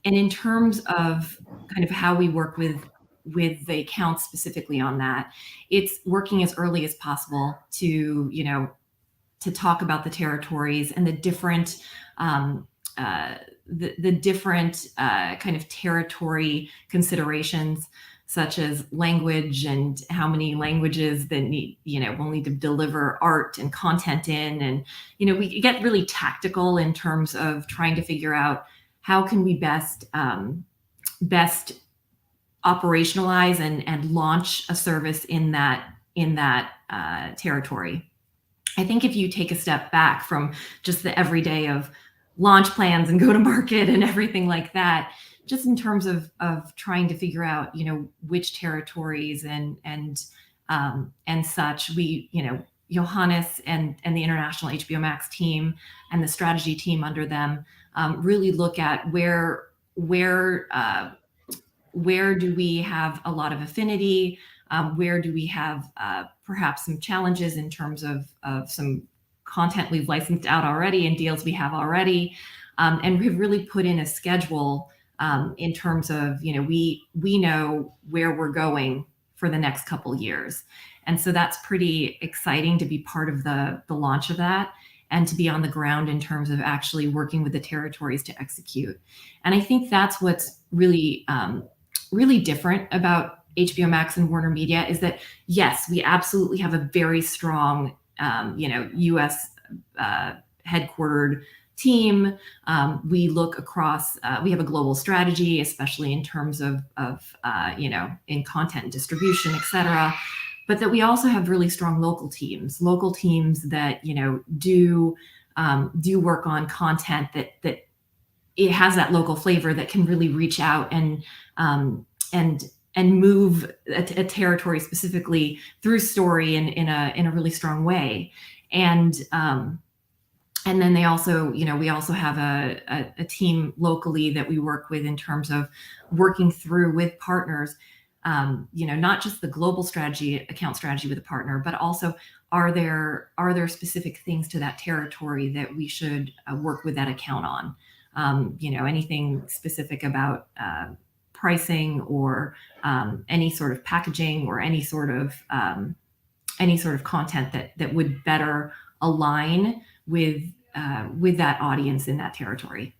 in terms of kind of how we work with the accounts specifically on that, it's working as early as possible to talk about the territories and the different different kind of territory considerations, such as language and how many languages that we'll need to deliver art and content in. And, we get really tactical in terms of trying to figure out how can we best operationalize and launch a service in that territory. I think if you take a step back from just the everyday of launch plans and go to market and everything like that, just in terms of trying to figure out, which territories and such, we, Johannes and the international HBO Max team and the strategy team under them really look at where do we have a lot of affinity, where do we have perhaps some challenges in terms of some content we've licensed out already and deals we have already, and we've really put in a schedule in terms of, we know where we're going for the next couple years. And so that's pretty exciting to be part of the launch of that and to be on the ground in terms of actually working with the territories to execute. And I think that's what's really, really different about HBO Max and Warner Media is that, yes, we absolutely have a very strong, US headquartered team. We look across, we have a global strategy, especially in terms of in content distribution, et cetera. But that we also have really strong local teams that, do work on content that it has that local flavor that can really reach out and move a territory specifically through story in a really strong way. And then they also, we also have a team locally that we work with in terms of working through with partners, not just the global strategy, account strategy with a partner, but also are there specific things to that territory that we should work with that account on? Anything specific about pricing or any sort of packaging or any sort of content that would better align with that audience in that territory.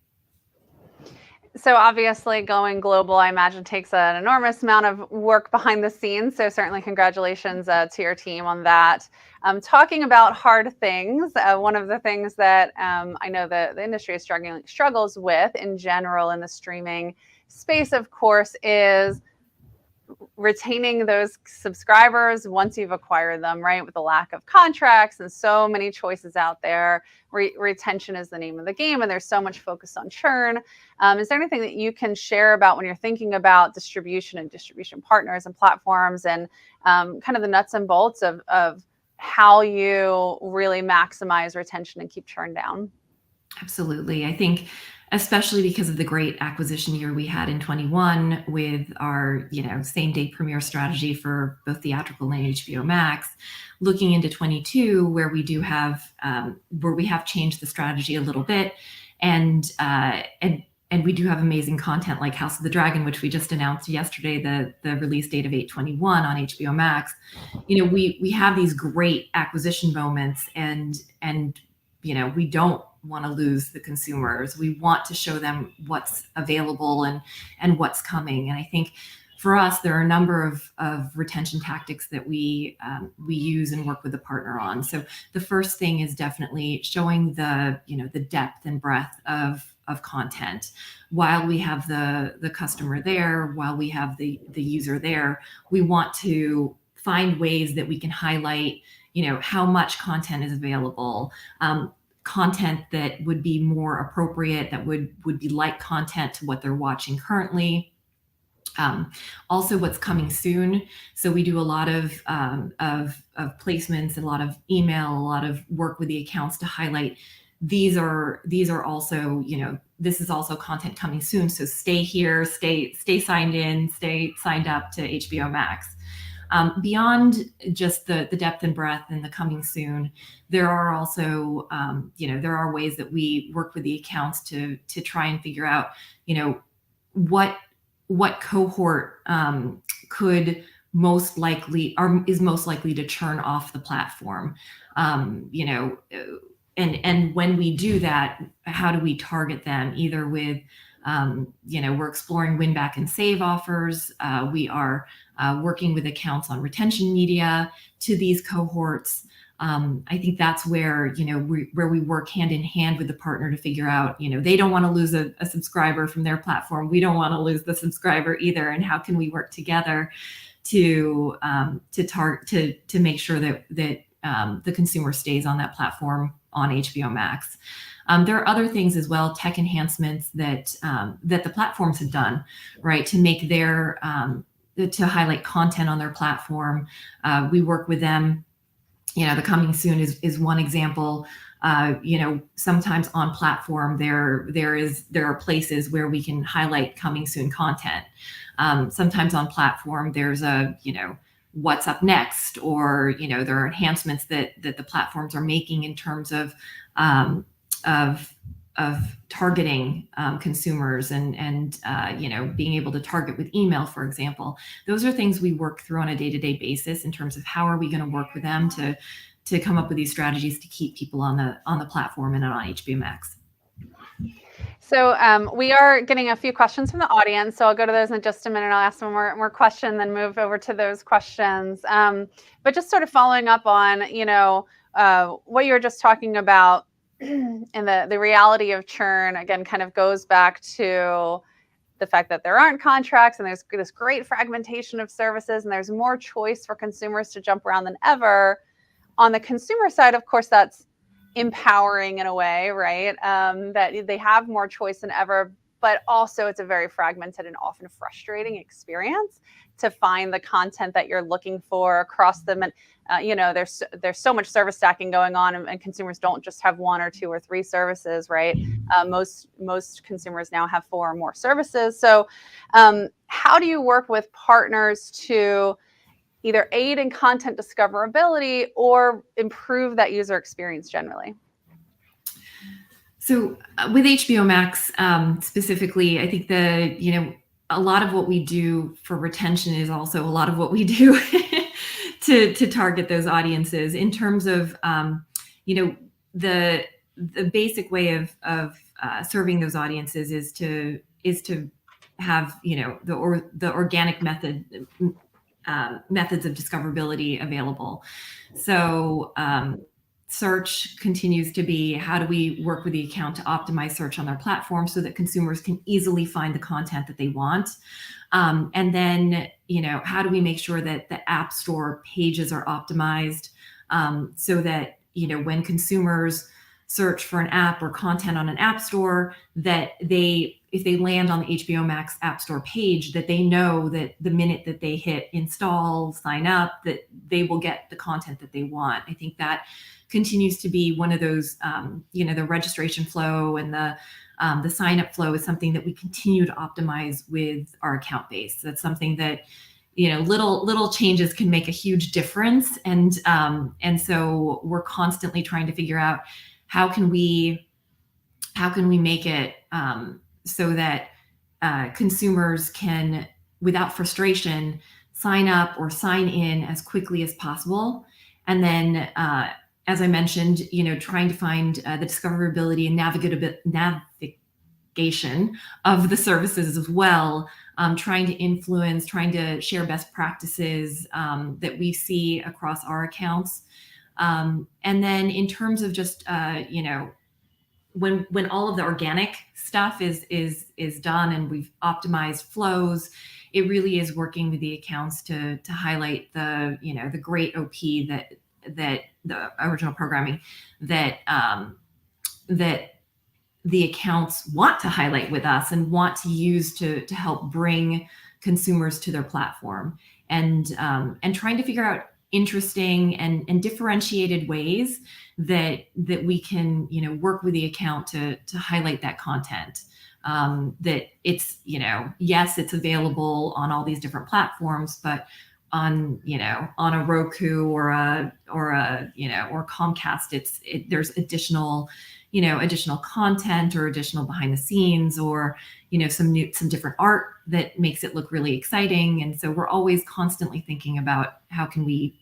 So obviously going global, I imagine, takes an enormous amount of work behind the scenes. So certainly congratulations to your team on that. Talking about hard things, one of the things that I know the industry is struggles with in general in the streaming space, of course, is retaining those subscribers once you've acquired them, right? With the lack of contracts and so many choices out there, retention is the name of the game, and there's so much focus on churn. Is there anything that you can share about when you're thinking about distribution and distribution partners and platforms, and kind of the nuts and bolts of how you really maximize retention and keep churn down? Absolutely. I think especially because of the great acquisition year we had in 21 with our, same day premiere strategy for both theatrical and HBO Max, looking into 22, where we have changed the strategy a little bit, and we do have amazing content like House of the Dragon, which we just announced yesterday, the release date of 8/21 on HBO Max. We have these great acquisition moments, and we don't want to lose the consumers. We want to show them what's available and what's coming. And I think for us, there are a number of retention tactics that we use and work with the partner on. So the first thing is definitely showing the depth and breadth of content. While we have the customer there, while we have the user there, we want to find ways that we can highlight, how much content is available, content that would be more appropriate, that would be like content to what they're watching currently. Also what's coming soon. So we do a lot of placements, a lot of email, a lot of work with the accounts to highlight these are also, this is also content coming soon. So stay here, stay signed in, stay signed up to HBO Max. Beyond just the depth and breadth and the coming soon, there are also, there are ways that we work with the accounts to try and figure out, what cohort could most likely is most likely to churn off the platform. And when we do that, how do we target them? Either with, we're exploring win back and save offers. We are working with accounts on retention media to these cohorts. I think that's where, where we work hand in hand with the partner to figure out, they don't want to lose a subscriber from their platform. We don't want to lose the subscriber either. And how can we work together to make sure that the consumer stays on that platform on HBO Max. There are other things as well, tech enhancements that the platforms have done, right, to make their to highlight content on their platform. We work with them. The coming soon is one example. Sometimes on platform there are places where we can highlight coming soon content. Sometimes on platform there's a what's up next, or there are enhancements that the platforms are making in terms of targeting consumers and being able to target with email, for example. Those are things we work through on a day-to-day basis in terms of how are we going to work with them to come up with these strategies to keep people on the platform and on HBO Max. So we are getting a few questions from the audience, so I'll go to those in just a minute. I'll ask one more question, then move over to those questions. But just sort of following up on, what you were just talking about, and the reality of churn, again, kind of goes back to the fact that there aren't contracts and there's this great fragmentation of services and there's more choice for consumers to jump around than ever. On the consumer side, of course, that's empowering in a way, right? That they have more choice than ever, but also it's a very fragmented and often frustrating experience to find the content that you're looking for across them. And there's so much service stacking going on, and consumers don't just have one or two or three services, right? Most consumers now have 4 or more services. So how do you work with partners to either aid in content discoverability or improve that user experience generally? So with HBO Max specifically, I think a lot of what we do for retention is also a lot of what we do to target those audiences in terms of the basic way of serving those audiences is to have the organic methods of discoverability available. So search continues to be, how do we work with the account to optimize search on their platform so that consumers can easily find the content that they want? And then, how do we make sure that the App Store pages are optimized so that, when consumers search for an app or content on an app store, that if they land on the HBO Max App Store page, that they know that the minute that they hit install, sign up, that they will get the content that they want. I think that continues to be one of those, the registration flow and the sign up flow is something that we continue to optimize with our account base. That's something that, little changes can make a huge difference. And so we're constantly trying to figure out how can we make it so that consumers can, without frustration, sign up or sign in as quickly as possible. And then, as I mentioned, trying to find the discoverability and navigation of the services as well, trying to share best practices that we see across our accounts. And then in terms of just, when all of the organic stuff is done and we've optimized flows, it really is working with the accounts to highlight the great OP that the original programming that the accounts want to highlight with us and want to use to help bring consumers to their platform, and trying to figure out interesting and differentiated ways that we can work with the account to highlight that content, that it's yes, it's available on all these different platforms, but on a Roku or Comcast, there's additional content or additional behind the scenes or some different art that makes it look really exciting. And so we're always constantly thinking about how can we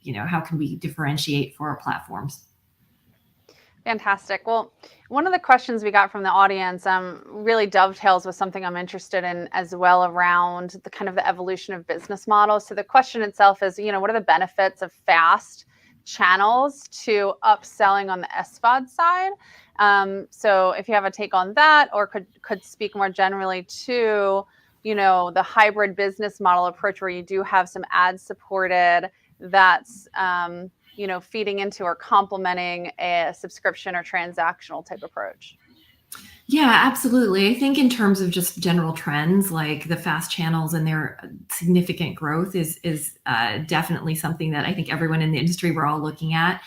differentiate for our platforms. Fantastic. Well, one of the questions we got from the audience really dovetails with something I'm interested in as well, around the kind of the evolution of business models. So the question itself is, what are the benefits of fast channels to upselling on the SVOD side? So if you have a take on that, or could speak more generally to, the hybrid business model approach where you do have some ad supported that's feeding into or complementing a subscription or transactional type approach. Yeah, absolutely. I think in terms of just general trends, like the fast channels and their significant growth is definitely something that I think everyone in the industry, we're all looking at.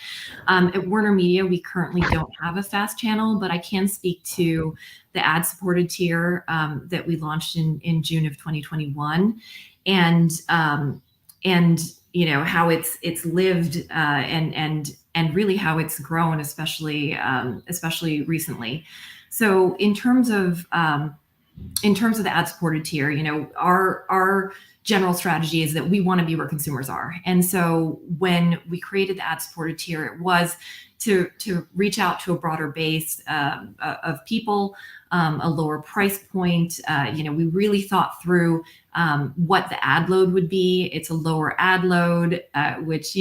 At Warner Media, we currently don't have a fast channel, but I can speak to the ad-supported tier that we launched in June of 2021, and how it's lived and really how it's grown, especially recently. So in terms of the ad-supported tier, our general strategy is that we want to be where consumers are. And so when we created the ad-supported tier, it was to reach out to a broader base of people, a lower price point. We really thought through what the ad load would be. It's a lower ad load, which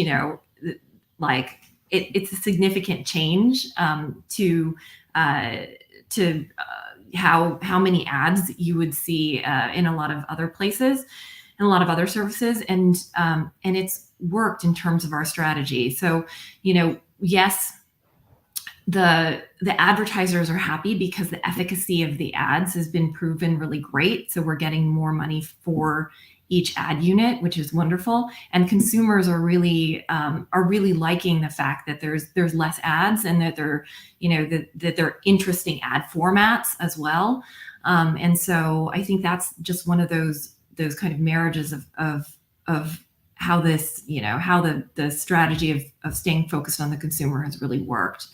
it's a significant change to how many ads you would see in a lot of other places and a lot of other services, and it's worked in terms of our strategy. So yes, the advertisers are happy because the efficacy of the ads has been proven really great. So we're getting more money for each ad unit, which is wonderful. And consumers are really liking the fact that there's less ads and that they're interesting ad formats as well. And so I think that's just one of those kind of marriages of this, how the strategy of staying focused on the consumer has really worked.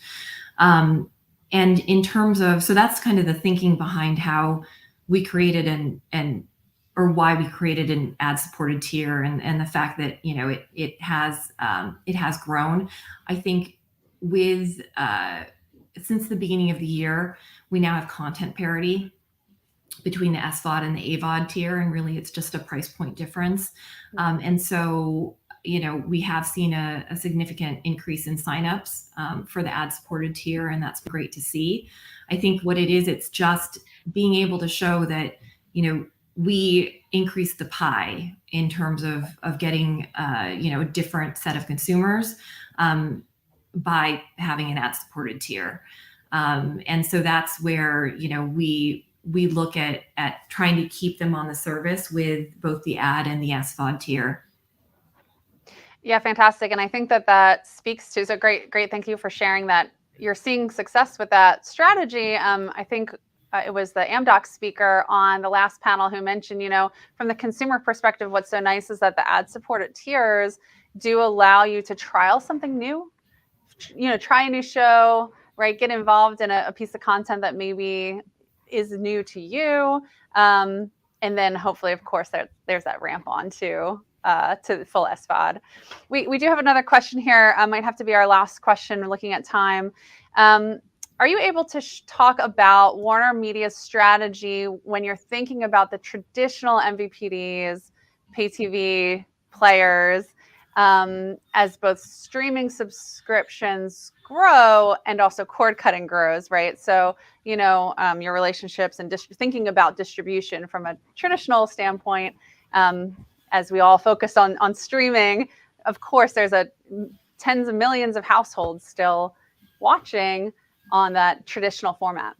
And in terms of, so that's kind of the thinking behind how we created or why we created an ad-supported tier, and the fact that it has grown. I think with since the beginning of the year, we now have content parity between the SVOD and the AVOD tier, and really it's just a price point difference. And so we have seen a significant increase in signups for the ad-supported tier, and that's great to see. I think what it is, it's just being able to show that we increase the pie in terms of getting a different set of consumers by having an ad-supported tier. And so that's where we look at trying to keep them on the service with both the ad and the SVOD tier. Yeah, fantastic. And I think that speaks to, so great. Thank you for sharing that. You're seeing success with that strategy. I think it was the AmDocs speaker on the last panel who mentioned, from the consumer perspective, what's so nice is that the ad-supported tiers do allow you to trial something new, try a new show, right? Get involved in a piece of content that maybe is new to you. And then hopefully, of course, there's that ramp on to the full SVOD. We do have another question here. Might have to be our last question. We're looking at time. Are you able to talk about Warner Media's strategy when you're thinking about the traditional MVPDs, pay TV players, as both streaming subscriptions grow and also cord cutting grows, right? So, your relationships and thinking about distribution from a traditional standpoint, as we all focus on streaming, of course, there's tens of millions of households still watching on that traditional format.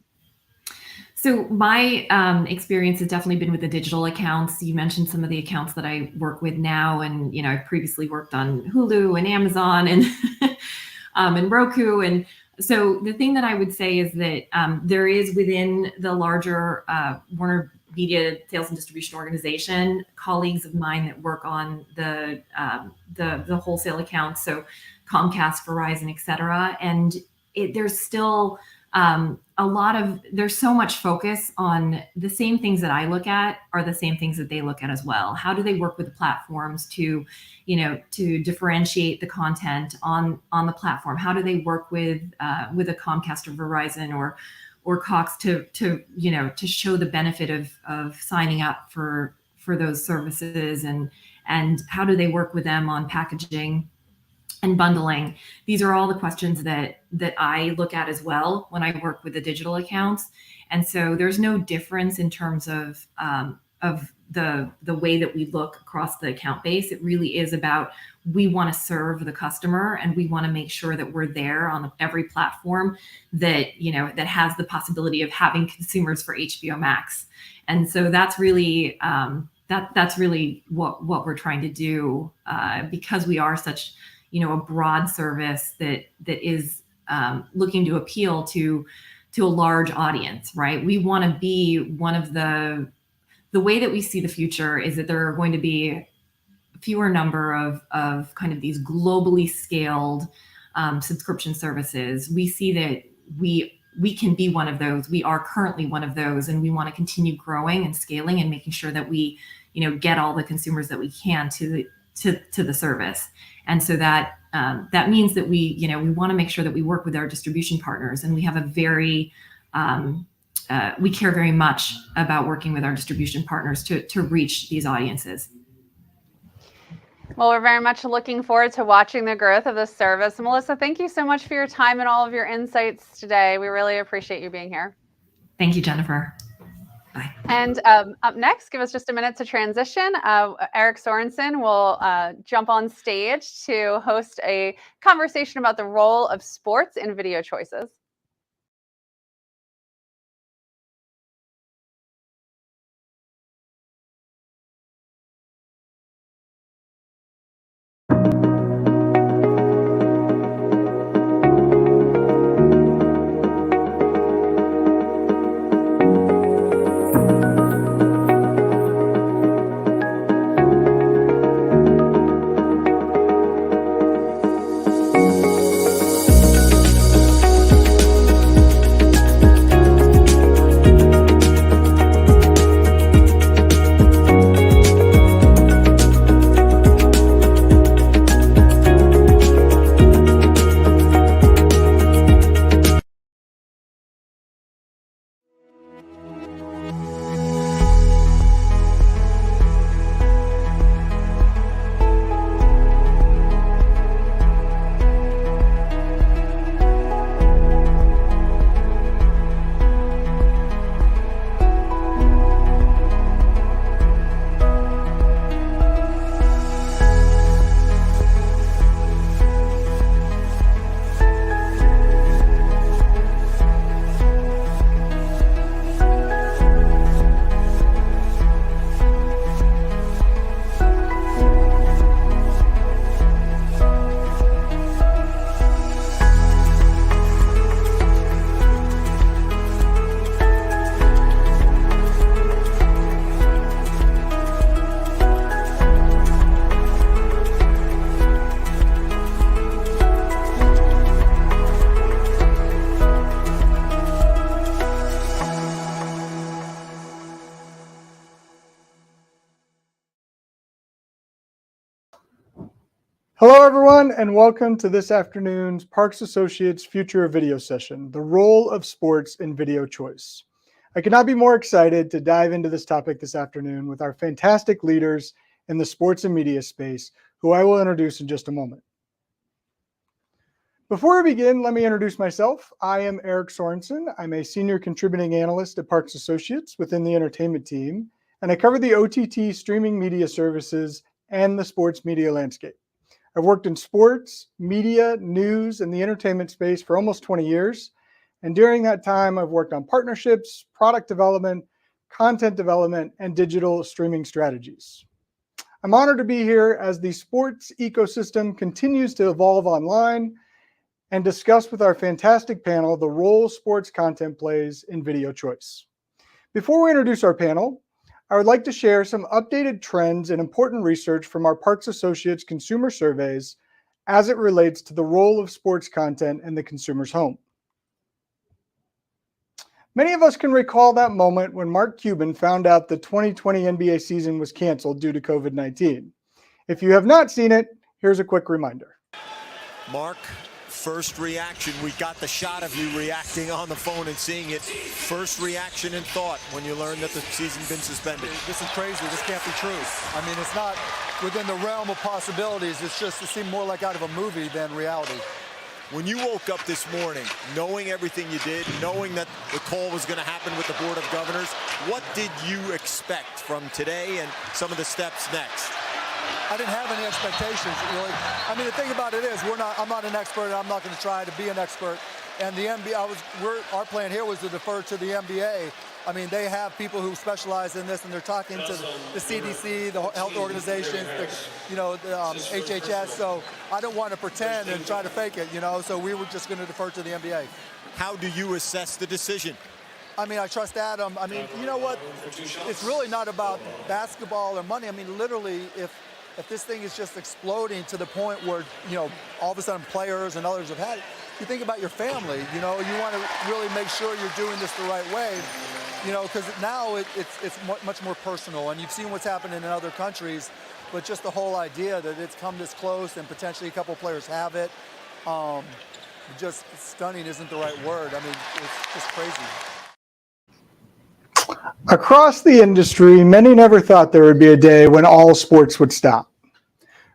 So my experience has definitely been with the digital accounts. You mentioned some of the accounts that I work with now, and I've previously worked on Hulu and Amazon and and Roku. And so the thing that I would say is that there is within the larger Warner Media sales and distribution organization, colleagues of mine that work on the wholesale accounts, so Comcast, Verizon, et cetera. And there's still there's so much focus on the same things that I look at are the same things that they look at as well. How do they work with the platforms to differentiate the content on the platform? How do they work with a Comcast or Verizon or Cox to show the benefit of signing up for those services, and how do they work with them on packaging and bundling? These are all the questions that I look at as well when I work with the digital accounts. And so there's no difference in terms of the way that we look across the account base. It really is about, we want to serve the customer, and we want to make sure that we're there on every platform that that has the possibility of having consumers for HBO Max. And so that's really that's really what we're trying to do, because we are such a broad service that is looking to appeal to a large audience, right? We want to be one of the way that we see the future is that there are going to be fewer number of kind of these globally scaled subscription services. We see that we can be one of those. We are currently one of those, and we want to continue growing and scaling and making sure that we get all the consumers that we can to the service. And so that means that we want to make sure that we work with our distribution partners, and we have a very we care very much about working with our distribution partners to reach these audiences. Well, we're very much looking forward to watching the growth of this service. Melissa, thank you so much for your time and all of your insights today. We really appreciate you being here. Thank you, Jennifer. Bye. And up next, give us just a minute to transition. Eric Sorensen will jump on stage to host a conversation about the role of sports in video choices. Hello, everyone, and welcome to this afternoon's Parks Associates Future of Video session, the role of sports in video choice. I could not be more excited to dive into this topic this afternoon with our fantastic leaders in the sports and media space, who I will introduce in just a moment. Before we begin, let me introduce myself. I am Eric Sorensen. I'm a senior contributing analyst at Parks Associates within the entertainment team, and I cover the OTT streaming media services and the sports media landscape. I've worked in sports, media, news, and the entertainment space for almost 20 years. And during that time, I've worked on partnerships, product development, content development, and digital streaming strategies. I'm honored to be here as the sports ecosystem continues to evolve online and discuss with our fantastic panel the role sports content plays in video choice. Before we introduce our panel, I would like to share some updated trends and important research from our Parks Associates consumer surveys as it relates to the role of sports content in the consumer's home. Many of us can recall that moment when Mark Cuban found out the 2020 NBA season was canceled due to COVID-19. If you have not seen it, here's a quick reminder. Mark, first reaction, we got the shot of you reacting on the phone and seeing it. First reaction and thought when you learned that the season's been suspended. This is crazy. This can't be true. I mean, it's not within the realm of possibilities. It seemed more like out of a movie than reality. When you woke up this morning, knowing everything you did, knowing that the call was going to happen with the Board of Governors, what did you expect from today and some of the steps next? I didn't have any expectations, really. I mean, the thing about it is, I'm not an expert, and I'm not going to try to be an expert. And the NBA, our plan here was to defer to the NBA. I mean, they have people who specialize in this, and they're talking to the CDC, the health organizations, the HHS. So I don't want to pretend and try to fake it, So we were just going to defer to the NBA. How do you assess the decision? I mean, I trust Adam. I mean, you know what? It's really not about basketball or money. I mean, literally, if this thing is just exploding to the point where, all of a sudden players and others have had it, you think about your family, you want to really make sure you're doing this the right way, because now it's much more personal, and you've seen what's happening in other countries, but just the whole idea that it's come this close and potentially a couple players have it, just stunning isn't the right word. I mean, it's just crazy. Across the industry, many never thought there would be a day when all sports would stop.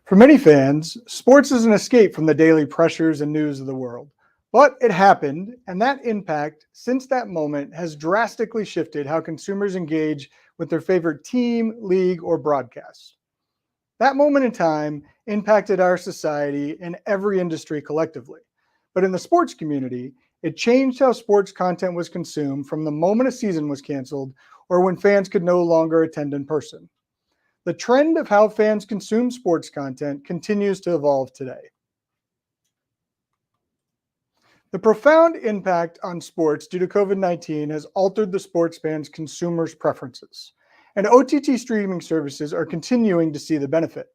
For many fans, sports is an escape from the daily pressures and news of the world. But it happened, and that impact since that moment has drastically shifted how consumers engage with their favorite team, league, or broadcast. That moment in time impacted our society and every industry collectively. But in the sports community, it changed how sports content was consumed from the moment a season was canceled or when fans could no longer attend in person. The trend of how fans consume sports content continues to evolve today. The profound impact on sports due to COVID-19 has altered the sports fans' consumers' preferences, and OTT streaming services are continuing to see the benefit.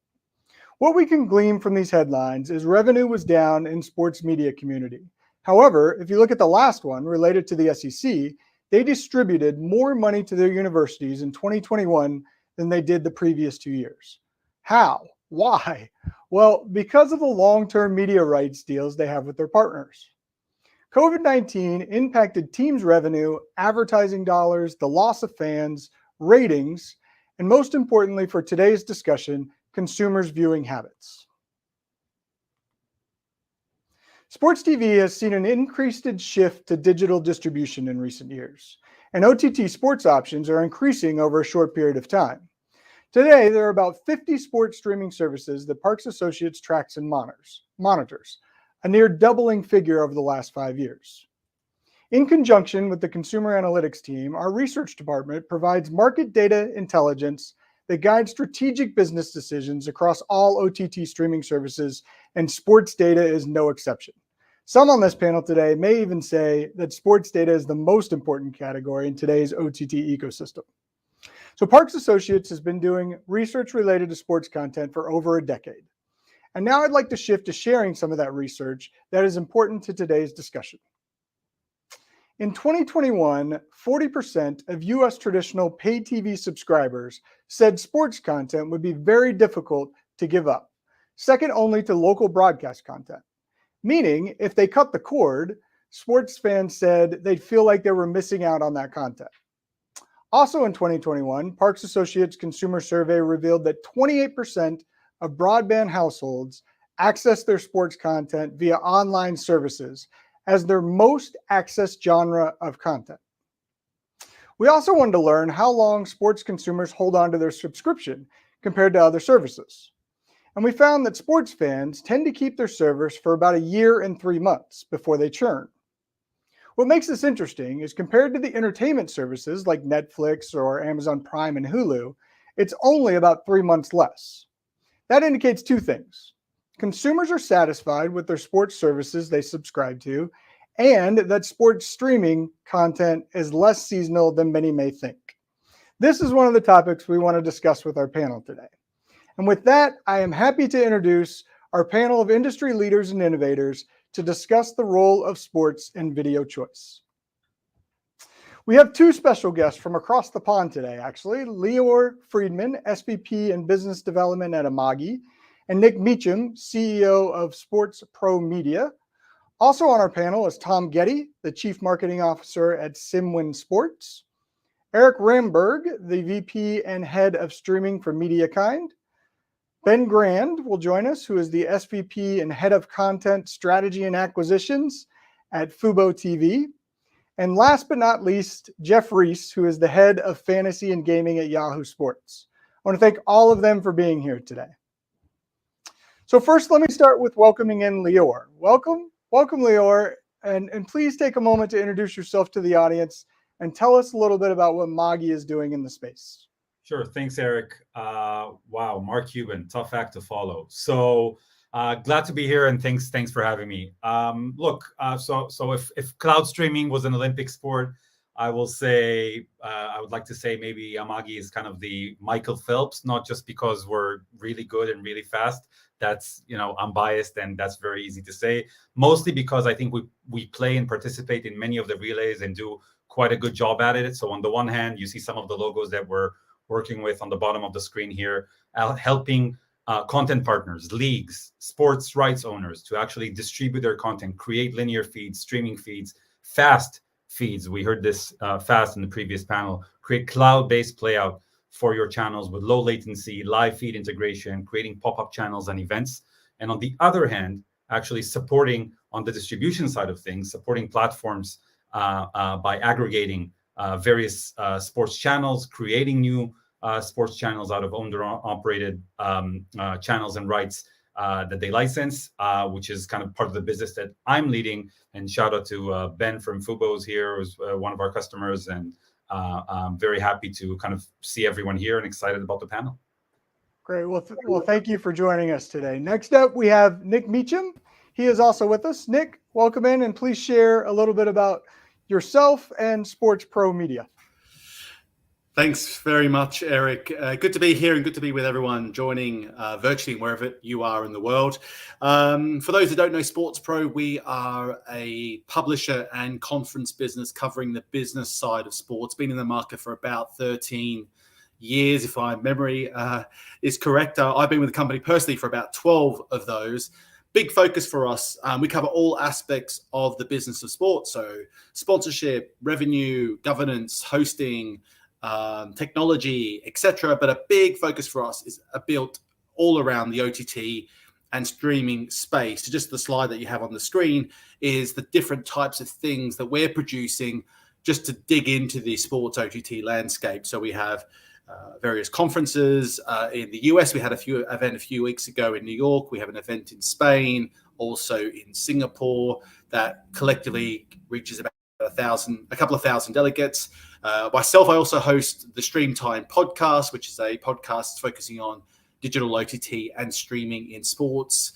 What we can glean from these headlines is revenue was down in sports media community. However, if you look at the last one related to the SEC, they distributed more money to their universities in 2021 than they did the previous 2 years. How? Why? Well, because of the long-term media rights deals they have with their partners. COVID-19 impacted teams' revenue, advertising dollars, the loss of fans, ratings, and most importantly for today's discussion, consumers' viewing habits. Sports TV has seen an increased shift to digital distribution in recent years, and OTT sports options are increasing over a short period of time. Today, there are about 50 sports streaming services that Parks Associates tracks and monitors, a near doubling figure over the last 5 years. In conjunction with the consumer analytics team, our research department provides market data intelligence that guides strategic business decisions across all OTT streaming services, and sports data is no exception. Some on this panel today may even say that sports data is the most important category in today's OTT ecosystem. So Parks Associates has been doing research related to sports content for over a decade. And now I'd like to shift to sharing some of that research that is important to today's discussion. In 2021, 40% of US traditional pay TV subscribers said sports content would be very difficult to give up. second only to local broadcast content. Meaning, if they cut the cord, sports fans said they'd feel like they were missing out on that content. Also in 2021, Parks Associates Consumer Survey revealed that 28% of broadband households access their sports content via online services as their most accessed genre of content. We also wanted to learn how long sports consumers hold on to their subscription compared to other services. And we found that sports fans tend to keep their service for about a year and 3 months before they churn. What makes this interesting is compared to the entertainment services like Netflix or Amazon Prime and Hulu, it's only about 3 months less. That indicates two things. Consumers are satisfied with their sports services they subscribe to, and that sports streaming content is less seasonal than many may think. This is one of the topics we want to discuss with our panel today. And with that, I am happy to introduce our panel of industry leaders and innovators to discuss the role of sports in video choice. We have two special guests from across the pond today, actually. Lior Friedman, SVP in Business Development at Amagi, and Nick Meacham, CEO of Sports Pro Media. Also on our panel is Tom Getty, the Chief Marketing Officer at Simwin Sports, Eric Ramberg, the VP and Head of Streaming for MediaKind, Ben Grand will join us, who is the SVP and Head of Content Strategy and Acquisitions at Fubo TV. And last but not least, Jeff Reese, who is the Head of Fantasy and Gaming at Yahoo Sports. I want to thank all of them for being here today. So first, let me start with welcoming in Lior. Welcome, Lior, and please take a moment to introduce yourself to the audience and tell us a little bit about what Amagi is doing in the space. Sure. Thanks, Eric. Wow, Mark Cuban, tough act to follow. So glad to be here, and thanks for having me. So if cloud streaming was an Olympic sport, I will say I would like to say maybe Amagi is kind of the Michael Phelps, not just because we're really good and really fast. That's, I'm biased, and that's very easy to say. Mostly because I think we play and participate in many of the relays and do quite a good job at it. So on the one hand, you see some of the logos that we're working with on the bottom of the screen here, helping content partners, leagues, sports rights owners to actually distribute their content, create linear feeds, streaming feeds, fast feeds. We heard this fast in the previous panel. Create cloud-based playout for your channels with low latency, live feed integration, creating pop-up channels and events. And on the other hand, actually supporting on the distribution side of things, supporting platforms by aggregating various sports channels, creating new sports channels out of owned or operated channels and rights that they license, which is kind of part of the business that I'm leading. And shout out to Ben from Fubo's here, who's one of our customers. And I'm very happy to kind of see everyone here and excited about the panel. Great. Well, thank you for joining us today. Next up, we have Nick Meacham. He is also with us. Nick, welcome in, and please share a little bit about yourself and Sports Pro Media. Thanks very much, Eric. Good to be here and good to be with everyone joining virtually wherever you are in the world. For those who don't know Sports Pro, we are a publisher and conference business covering the business side of sports. Been in the market for about 13 years, if my memory is correct. I've been with the company personally for about 12 of those. Big focus for us. We cover all aspects of the business of sports. So sponsorship, revenue, governance, hosting, technology, etc. But a big focus for us is built all around the OTT and streaming space. So just the slide that you have on the screen is the different types of things that we're producing just to dig into the sports OTT landscape. So we have various conferences in the US. We had a few weeks ago in New York. We have an event in Spain, also in Singapore, that collectively reaches about a couple of thousand delegates. Myself, I also host the Stream Time podcast, which is a podcast focusing on digital OTT and streaming in sports.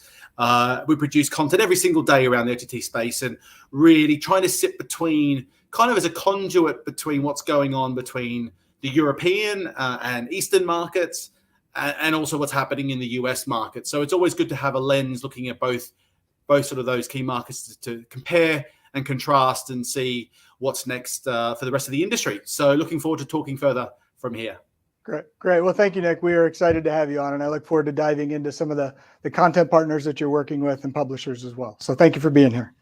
We produce content every single day around the OTT space and really trying to sit between, kind of as a conduit between what's going on between the European and Eastern markets and also what's happening in the US market. So it's always good to have a lens looking at both sort of those key markets to compare and contrast and see what's next for the rest of the industry. So looking forward to talking further from here. Great. Well, thank you, Nick. We are excited to have you on, and I look forward to diving into some of the content partners that you're working with and publishers as well. So thank you for being here.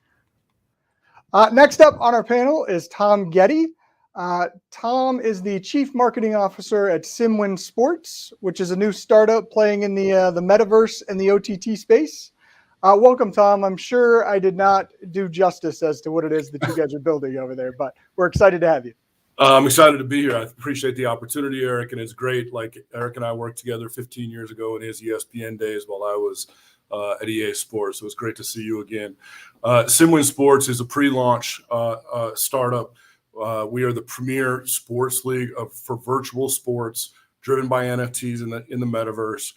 Next up on our panel is Tom Getty. Tom is the Chief Marketing Officer at SimWin Sports, which is a new startup playing in the metaverse and the OTT space. Welcome, Tom. I'm sure I did not do justice as to what it is that you guys are building over there, but we're excited to have you. I'm excited to be here. I appreciate the opportunity, Eric, and it's great. Like Eric and I worked together 15 years ago in his ESPN days while I was at EA Sports. So it's great to see you again. SimWin Sports is a pre-launch startup. We are the premier sports league for virtual sports driven by NFTs in the metaverse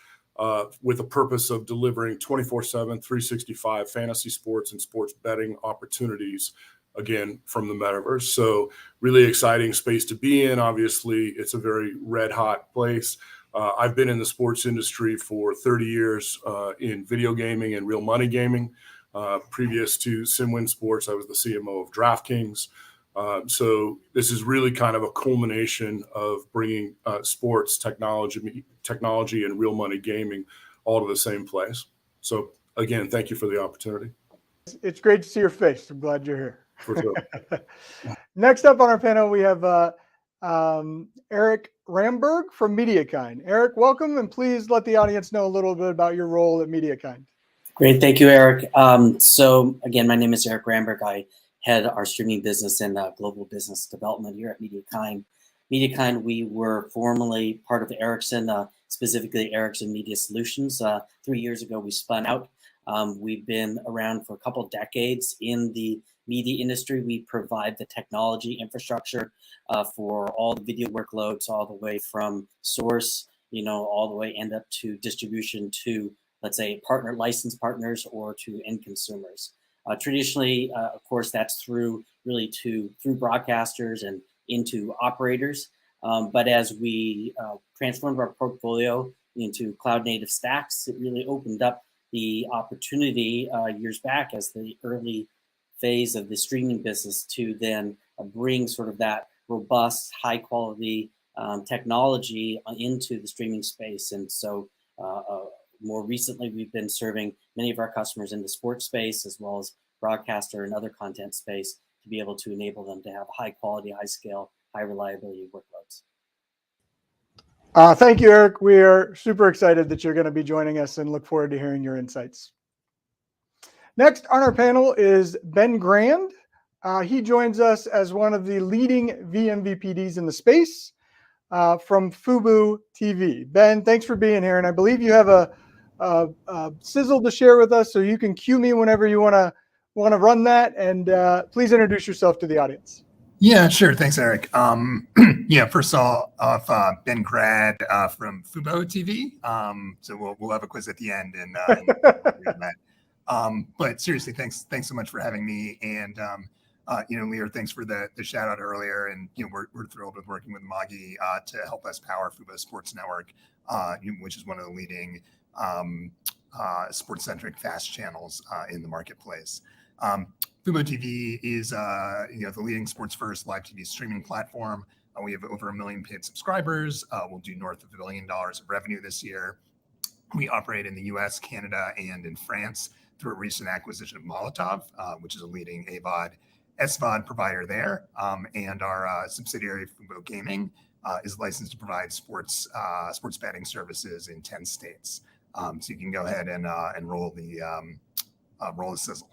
with a purpose of delivering 24/7, 365 fantasy sports and sports betting opportunities, again, from the metaverse. So really exciting space to be in. Obviously, it's a very red hot place. I've been in the sports industry for 30 years in video gaming and real money gaming. Previous to SimWin Sports, I was the CMO of DraftKings. So this is really kind of a culmination of bringing sports technology and real money gaming all to the same place. So again, thank you for the opportunity. It's great to see your face. I'm glad you're here. For sure. Next up on our panel, we have Eric Ramberg from MediaKind. Eric, welcome, and please let the audience know a little bit about your role at MediaKind. Great, thank you, Eric. So again, my name is Eric Ramberg. I head our streaming business and global business development here at MediaKind. MediaKind, we were formerly part of Ericsson, specifically Ericsson Media Solutions. 3 years ago, we spun out. We've been around for a couple of decades in the media industry. We provide the technology infrastructure for all the video workloads, all the way from source, all the way end up to distribution to, let's say, license partners or to end consumers. Traditionally, of course, that's through broadcasters and into operators. But as we transformed our portfolio into cloud native stacks, it really opened up the opportunity years back as the early phase of the streaming business to then bring sort of that robust, high quality technology into the streaming space. And so more recently, we've been serving many of our customers in the sports space as well as broadcaster and other content space to be able to enable them to have high quality, high scale, high reliability workloads. Thank you, Eric. We are super excited that you're going to be joining us and look forward to hearing your insights. Next on our panel is Ben Grand. He joins us as one of the leading vMVPDs in the space from Fubo TV. Ben, thanks for being here. And I believe you have a sizzle to share with us, so you can cue me whenever you want to run that. And please introduce yourself to the audience. Yeah, sure. Thanks, Eric. First off, Ben Grad from Fubo TV. So we'll have a quiz at the end and that. But seriously, thanks so much for having me. And Lear, thanks for the shout out earlier. And we're thrilled with working with Magi to help us power Fubo Sports Network, which is one of the leading sports centric fast channels in the marketplace. Fubo TV is the leading sports first live TV streaming platform. We have over 1 million paid subscribers. We'll do north of $1 billion of revenue this year. We operate in the US, Canada, and in France through a recent acquisition of Molotov, which is a leading AVOD, SVOD provider there. And our subsidiary Fubo Gaming is licensed to provide sports betting services in 10 states. So you can go ahead and roll the sizzle.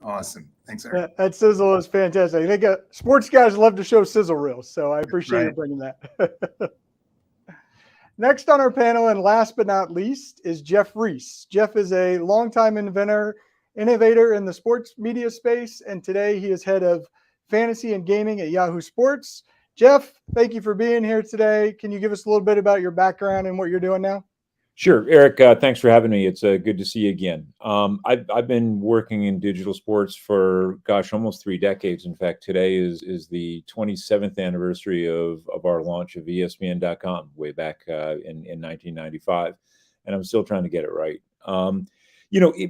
Awesome. Thanks, Eric. That sizzle is fantastic. I think sports guys love to show sizzle reels, so I appreciate you bringing that. Next on our panel, and last but not least, is Jeff Reese. Jeff is a longtime innovator in the sports media space, and today he is head of fantasy and gaming at Yahoo Sports. Jeff, thank you for being here today. Can you give us a little bit about your background and what you're doing now? Sure, Eric. Thanks for having me. It's good to see you again. I've been working in digital sports for, gosh, almost 3 decades. In fact, today is the 27th anniversary of our launch of ESPN.com way back in 1995, and I'm still trying to get it right.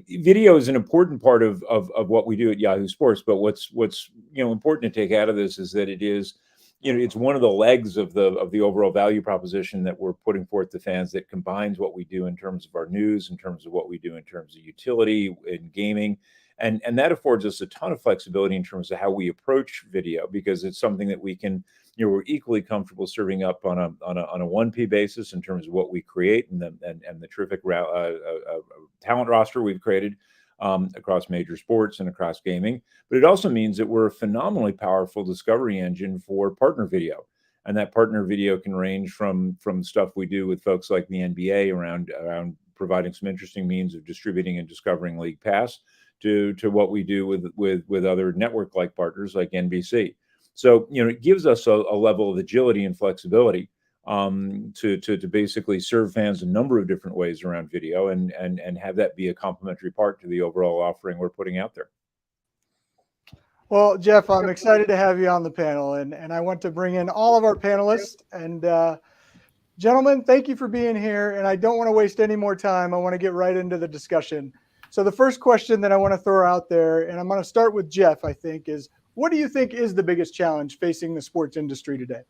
Video is an important part of what we do at Yahoo Sports. But what's important to take out of this is that it is. It's one of the legs of the overall value proposition that we're putting forth to fans that combines what we do in terms of our news, in terms of what we do in terms of utility in gaming, and that affords us a ton of flexibility in terms of how we approach video, because it's something that we can, we're equally comfortable serving up on a 1P basis in terms of what we create and the terrific talent roster we've created across major sports and across gaming. But it also means that we're a phenomenally powerful discovery engine for partner video. And that partner video can range from stuff we do with folks like the NBA around providing some interesting means of distributing and discovering League Pass to what we do with other network-like partners like NBC. So, it gives us a level of agility and flexibility to basically serve fans a number of different ways around video and have that be a complementary part to the overall offering we're putting out there. Well, Jeff, I'm excited to have you on the panel, and I want to bring in all of our panelists. And gentlemen, thank you for being here. And I don't want to waste any more time. I want to get right into the discussion. So the first question that I want to throw out there, and I'm going to start with Jeff, I think, is what do you think is the biggest challenge facing the sports industry today?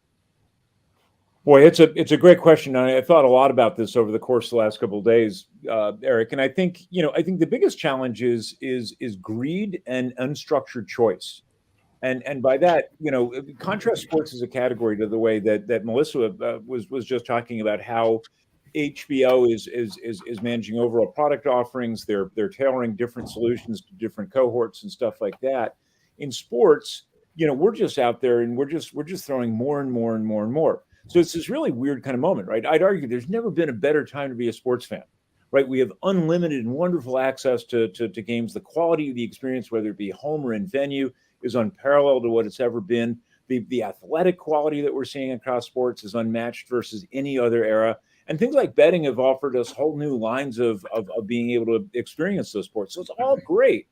Boy, it's a great question. I thought a lot about this over the course of the last couple of days, Eric. And I think the biggest challenge is greed and unstructured choice. And by that, contrast sports as a category to the way that Melissa was just talking about how HBO is managing overall product offerings. They're tailoring different solutions to different cohorts and stuff like that. In sports, we're just out there and we're just throwing more and more and more and more. So it's this really weird kind of moment, right? I'd argue there's never been a better time to be a sports fan, right? We have unlimited and wonderful access to games. The quality of the experience, whether it be home or in venue, is unparalleled to what it's ever been. The athletic quality that we're seeing across sports is unmatched versus any other era. And things like betting have offered us whole new lines of being able to experience those sports. So it's all great.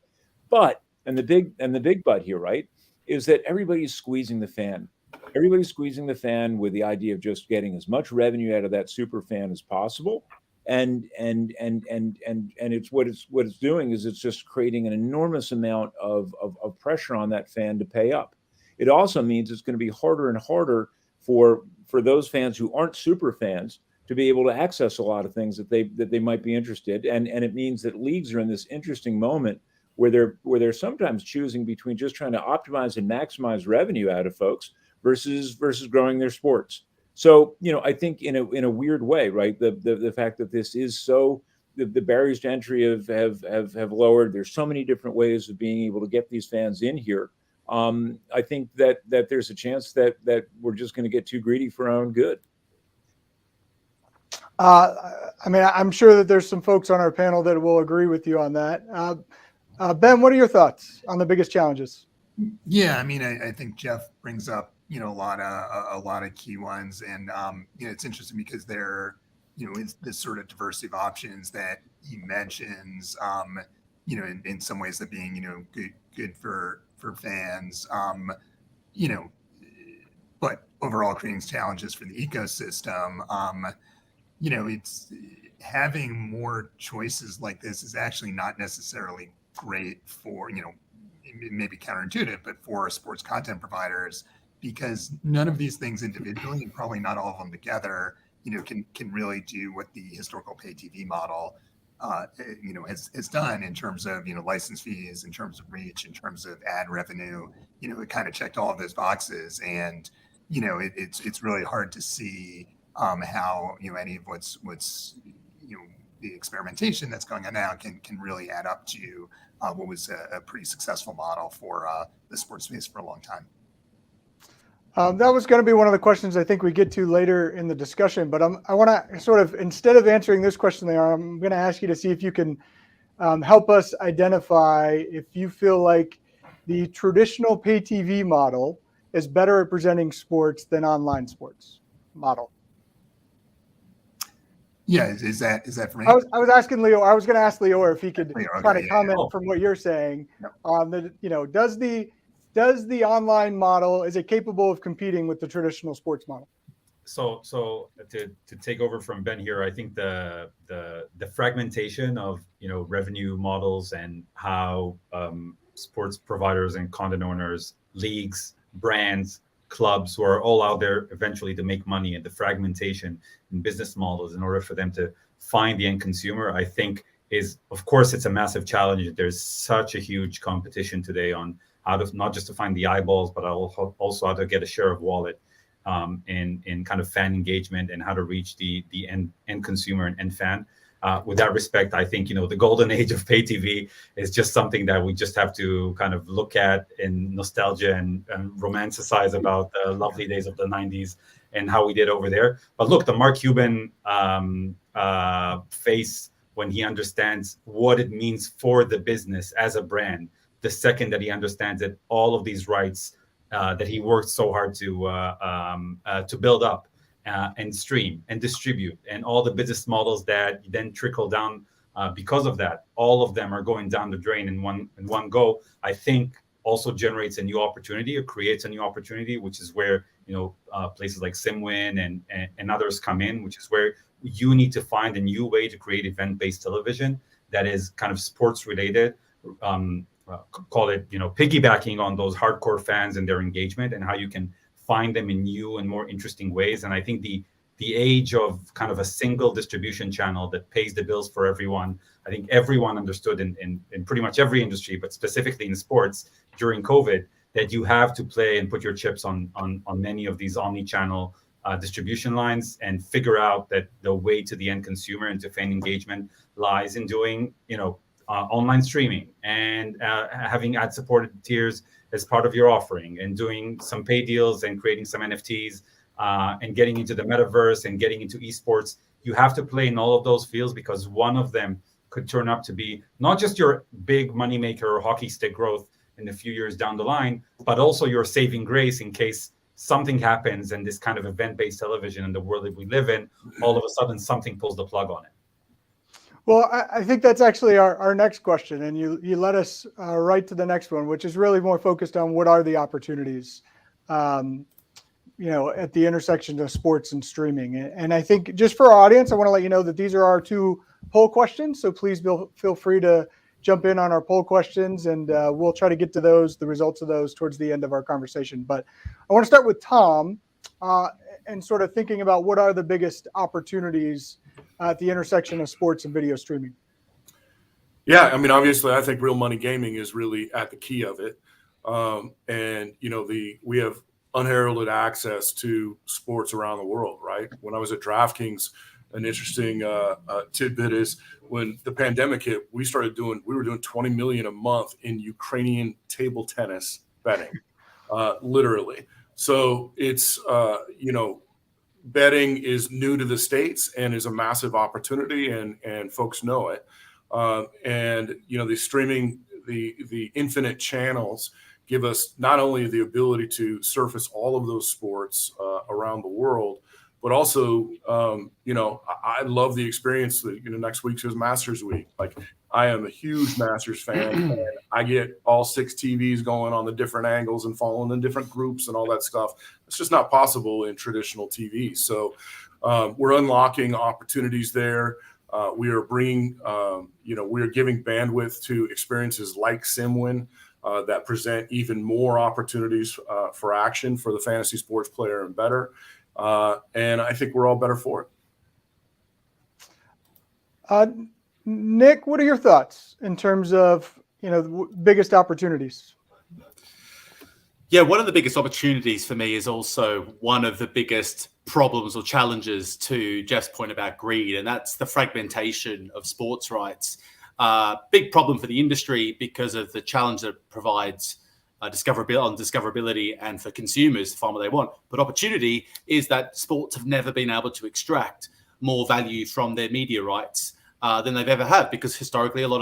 But, and the big but here, right, is that everybody's squeezing the fan. Everybody's squeezing the fan with the idea of just getting as much revenue out of that super fan as possible, and it's what it's doing is it's just creating an enormous amount of pressure on that fan to pay up. It also means it's going to be harder and harder for those fans who aren't super fans to be able to access a lot of things that they might be interested, and it means that leagues are in this interesting moment where they're sometimes choosing between just trying to optimize and maximize revenue out of folks versus growing their sports. So, I think in a weird way, right? The fact that this is so the barriers to entry have lowered. There's so many different ways of being able to get these fans in here. I think that there's a chance that we're just going to get too greedy for our own good. I'm sure that there's some folks on our panel that will agree with you on that. Ben, what are your thoughts on the biggest challenges? Yeah, I think Jeff brings up a lot of key ones, and it's interesting because there is this sort of diversity of options that he mentions. In some ways that being good for fans, but overall creating challenges for the ecosystem. It's having more choices like this is actually not necessarily great for maybe counterintuitive, but for sports content providers, because none of these things individually, and probably not all of them together, can really do what the historical pay TV model has done in terms of license fees, in terms of reach, in terms of ad revenue. It kind of checked all of those boxes, and it's really hard to see how any of what's the experimentation that's going on now can really add up to what was a pretty successful model for the sports space for a long time. That was going to be one of the questions I think we get to later in the discussion, but I want to sort of, instead of answering this question there, I'm going to ask you to see if you can help us identify if you feel like the traditional pay TV model is better at presenting sports than online sports model? Yeah, is that for me? I was asking Leo. I was going to ask Leo if he could Leo, kind okay, of comment yeah. from what you're saying on the, does the online model, is it capable of competing with the traditional sports model? So to take over from Ben here, I think the fragmentation of revenue models and how sports providers and content owners, leagues, brands, clubs who are all out there eventually to make money, and the fragmentation in business models in order for them to find the end consumer, I think is, of course, it's a massive challenge. There's such a huge competition today on how to, not just to find the eyeballs, but also how to get a share of wallet in kind of fan engagement and how to reach the end consumer and end fan. With that respect, I think the golden age of pay TV is just something that we just have to kind of look at in nostalgia and romanticize about the lovely days of the 90s and how we did over there. But look, the Mark Cuban face when he understands what it means for the business as a brand, the second that he understands that all of these rights that he worked so hard to build up and stream and distribute, and all the business models that then trickle down because of that, all of them are going down the drain in one go. I think also generates a new opportunity or creates a new opportunity, which is where places like SimWin and others come in, which is where you need to find a new way to create event-based television that is kind of sports related. Call it, piggybacking on those hardcore fans and their engagement, and how you can find them in new and more interesting ways. And I think the age of kind of a single distribution channel that pays the bills for everyone, I think everyone understood in pretty much every industry, but specifically in sports during COVID, that you have to play and put your chips on many of these omni-channel distribution lines, and figure out that the way to the end consumer and to fan engagement lies in doing, online streaming and having ad-supported tiers as part of your offering, and doing some pay deals and creating some NFTs and getting into the metaverse and getting into esports. You have to play in all of those fields, because one of them could turn up to be not just your big moneymaker or hockey stick growth in a few years down the line, but also your saving grace in case something happens and this kind of event-based television in the world that we live in, all of a sudden something pulls the plug on it. Well, I think that's actually our next question, and you led us right to the next one, which is really more focused on what are the opportunities, at the intersection of sports and streaming. And I think just for our audience, I want to let you know that these are our two poll questions. So please feel free to jump in on our poll questions, and we'll try to get to the results of those towards the end of our conversation. But I want to start with Tom and sort of thinking about what are the biggest opportunities at the intersection of sports and video streaming. Yeah, I mean, obviously, I think real money gaming is really at the key of it. And we have unheralded access to sports around the world, right? When I was at DraftKings, an interesting tidbit is when the pandemic hit, we were doing 20 million a month in Ukrainian table tennis betting, literally. So it's, betting is new to the States and is a massive opportunity, and folks know it. The streaming, the infinite channels give us not only the ability to surface all of those sports around the world, but also, I love the experience that, next week's is Masters Week. Like, I am a huge Masters fan, and I get all 6 TVs going on the different angles and following the different groups and all that stuff. It's just not possible in traditional TV. So we're unlocking opportunities there. We are bringing, we are giving bandwidth to experiences like SimWin that present even more opportunities for action for the fantasy sports player and better. And I think we're all better for it. Nick, what are your thoughts in terms of, the biggest opportunities? Yeah, one of the biggest opportunities for me is also one of the biggest problems or challenges to Jeff's point about greed, and that's the fragmentation of sports rights. Big problem for the industry because of the challenge that it provides discoverability and for consumers to find what they want. But opportunity is that sports have never been able to extract more value from their media rights than they've ever had, because historically a lot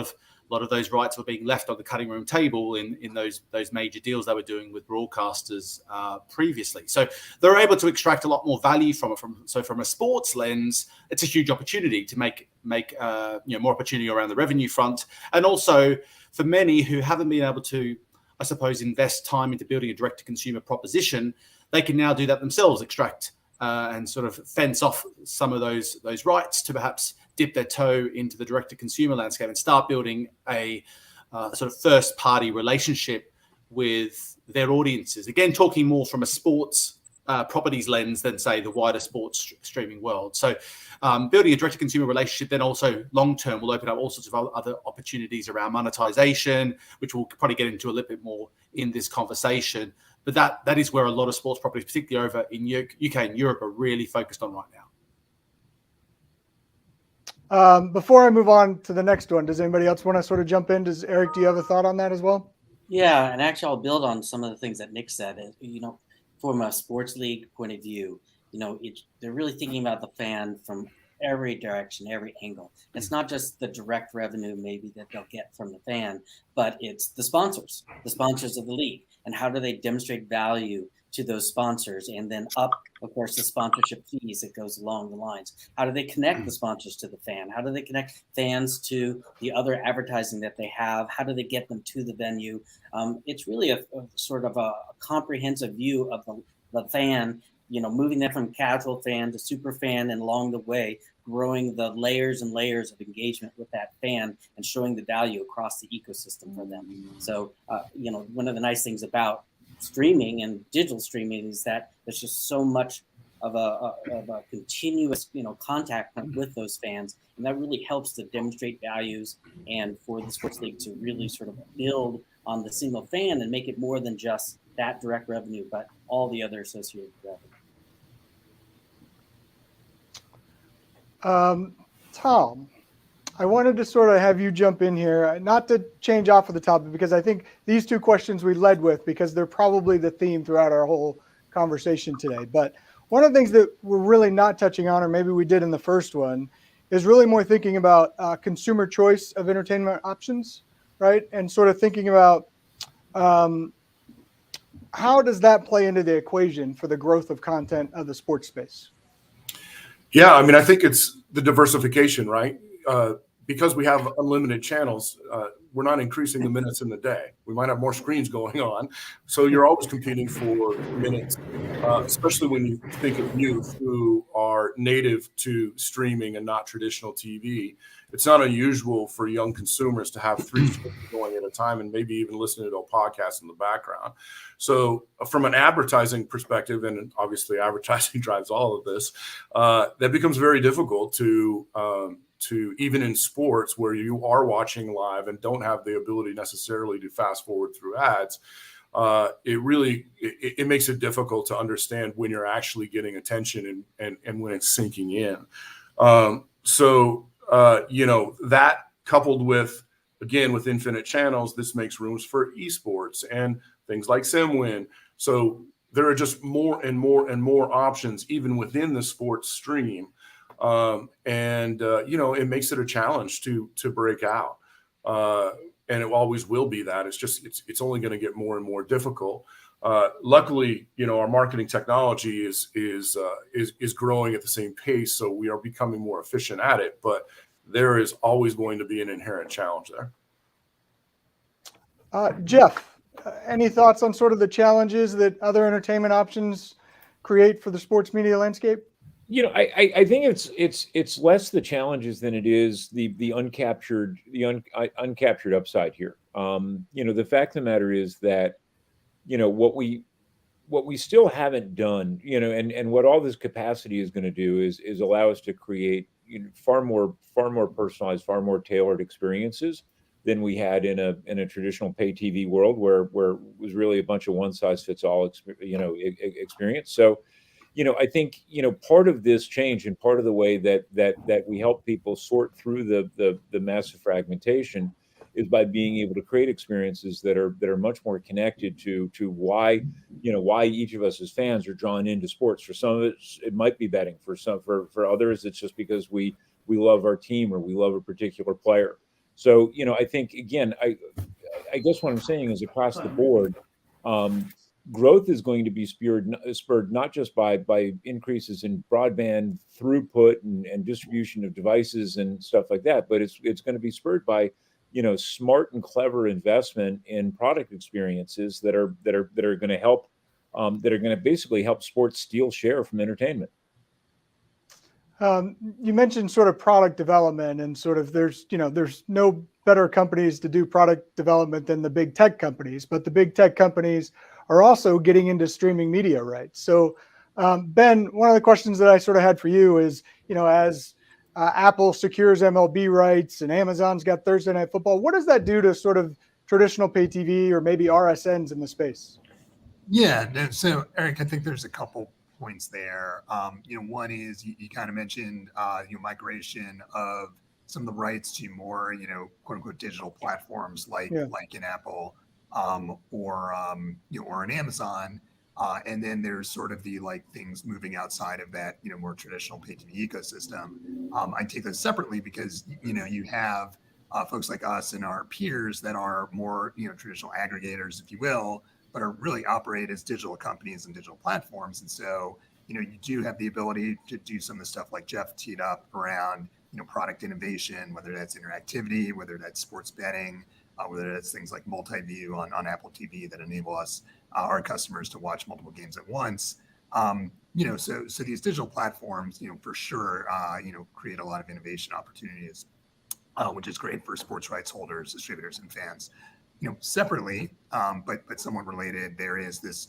a lot of those rights were being left on the cutting room table in those major deals they were doing with broadcasters previously. So they're able to extract a lot more value from it. So from a sports lens, it's a huge opportunity to make more opportunity around the revenue front, and also for many who haven't been able to, I suppose, invest time into building a direct-to-consumer proposition, they can now do that themselves, extract and sort of fence off some of those rights to perhaps dip their toe into the direct-to-consumer landscape and start building a sort of first-party relationship with their audiences. Again, talking more from a sports properties lens than, say, the wider sports streaming world. So building a direct-to-consumer relationship then also long-term will open up all sorts of other opportunities around monetization, which we'll probably get into a little bit more in this conversation. But that is where a lot of sports properties, particularly over in UK and Europe, are really focused on right now. Before I move on to the next one, does anybody else want to sort of jump in? Does Eric, do you have a thought on that as well? Yeah, and actually I'll build on some of the things that Nick said. From a sports league point of view, they're really thinking about the fan from every direction, every angle. It's not just the direct revenue maybe that they'll get from the fan, but it's the sponsors of the league, and how do they demonstrate value to those sponsors, and then up, of course, the sponsorship fees that goes along the lines. How do they connect the sponsors to the fan? How do they connect fans to the other advertising that they have? How do they get them to the venue? It's really a sort of a comprehensive view of the fan, moving them from casual fan to super fan, and along the way, growing the layers and layers of engagement with that fan and showing the value across the ecosystem for them. So, one of the nice things about streaming and digital streaming is that there's just so much of a continuous contact with those fans, and that really helps to demonstrate values and for the sports league to really sort of build on the single fan and make it more than just that direct revenue, but all the other associated revenue. Tom, I wanted to sort of have you jump in here, not to change off of the topic, because I think these two questions we led with, because they're probably the theme throughout our whole conversation today. But one of the things that we're really not touching on, or maybe we did in the first one, is really more thinking about consumer choice of entertainment options, right? And sort of thinking about how does that play into the equation for the growth of content of the sports space? Yeah, I mean, I think it's the diversification, right? Because we have unlimited channels, we're not increasing the minutes in the day. We might have more screens going on. So you're always competing for minutes, especially when you think of youth who are native to streaming and not traditional TV. It's not unusual for young consumers to have 3 shows going at a time and maybe even listening to a podcast in the background. So from an advertising perspective, and obviously advertising drives all of this, that becomes very difficult to even in sports where you are watching live and don't have the ability necessarily to fast forward through ads. It makes it difficult to understand when you're actually getting attention and when it's sinking in. That coupled with, again, with infinite channels, this makes rooms for esports and things like SimWin. So there are just more and more and more options even within the sports stream. It makes it a challenge to break out. And it always will be that. It's only going to get more and more difficult. Luckily, our marketing technology is growing at the same pace, so we are becoming more efficient at it. But there is always going to be an inherent challenge there. Jeff, any thoughts on sort of the challenges that other entertainment options create for the sports media landscape? I think it's less the challenges than it is the uncaptured upside here. The fact of the matter is that what we still haven't done, and what all this capacity is going to do is allow us to create far more personalized, far more tailored experiences than we had in a traditional pay TV world where it was really a bunch of one size fits all experience. So I think part of this change and part of the way that we help people sort through the massive fragmentation is by being able to create experiences that are much more connected to why each of us as fans are drawn into sports. For some of it might be betting. For others, it's just because we love our team or we love a particular player. So, I think, again, I guess what I'm saying is across the board, growth is going to be spurred not just by increases in broadband throughput and distribution of devices and stuff like that, but it's going to be spurred by smart and clever investment in product experiences that are going to help that are going to basically help sports steal share from entertainment. You mentioned sort of product development and sort of there's no better companies to do product development than the big tech companies, but the big tech companies are also getting into streaming media rights. So Ben, one of the questions that I sort of had for you is, as Apple secures MLB rights and Amazon's got Thursday Night Football, what does that do to sort of traditional pay TV or maybe RSNs in the space? Yeah, so Eric, I think there's a couple points there. One is you kind of mentioned migration of some of the rights to more quote unquote digital platforms like an Apple or an Amazon, and then there's sort of the things moving outside of that more traditional pay TV ecosystem. I take those separately because you have folks like us and our peers that are more traditional aggregators, if you will, but are really operate as digital companies and digital platforms. And so, you do have the ability to do some of the stuff like Jeff teed up around, product innovation, whether that's interactivity, whether that's sports betting, whether that's things like multi-view on Apple TV that enable us, our customers to watch multiple games at once. So these digital platforms, for sure, create a lot of innovation opportunities, which is great for sports rights holders, distributors, and fans. Separately, but somewhat related, there is this,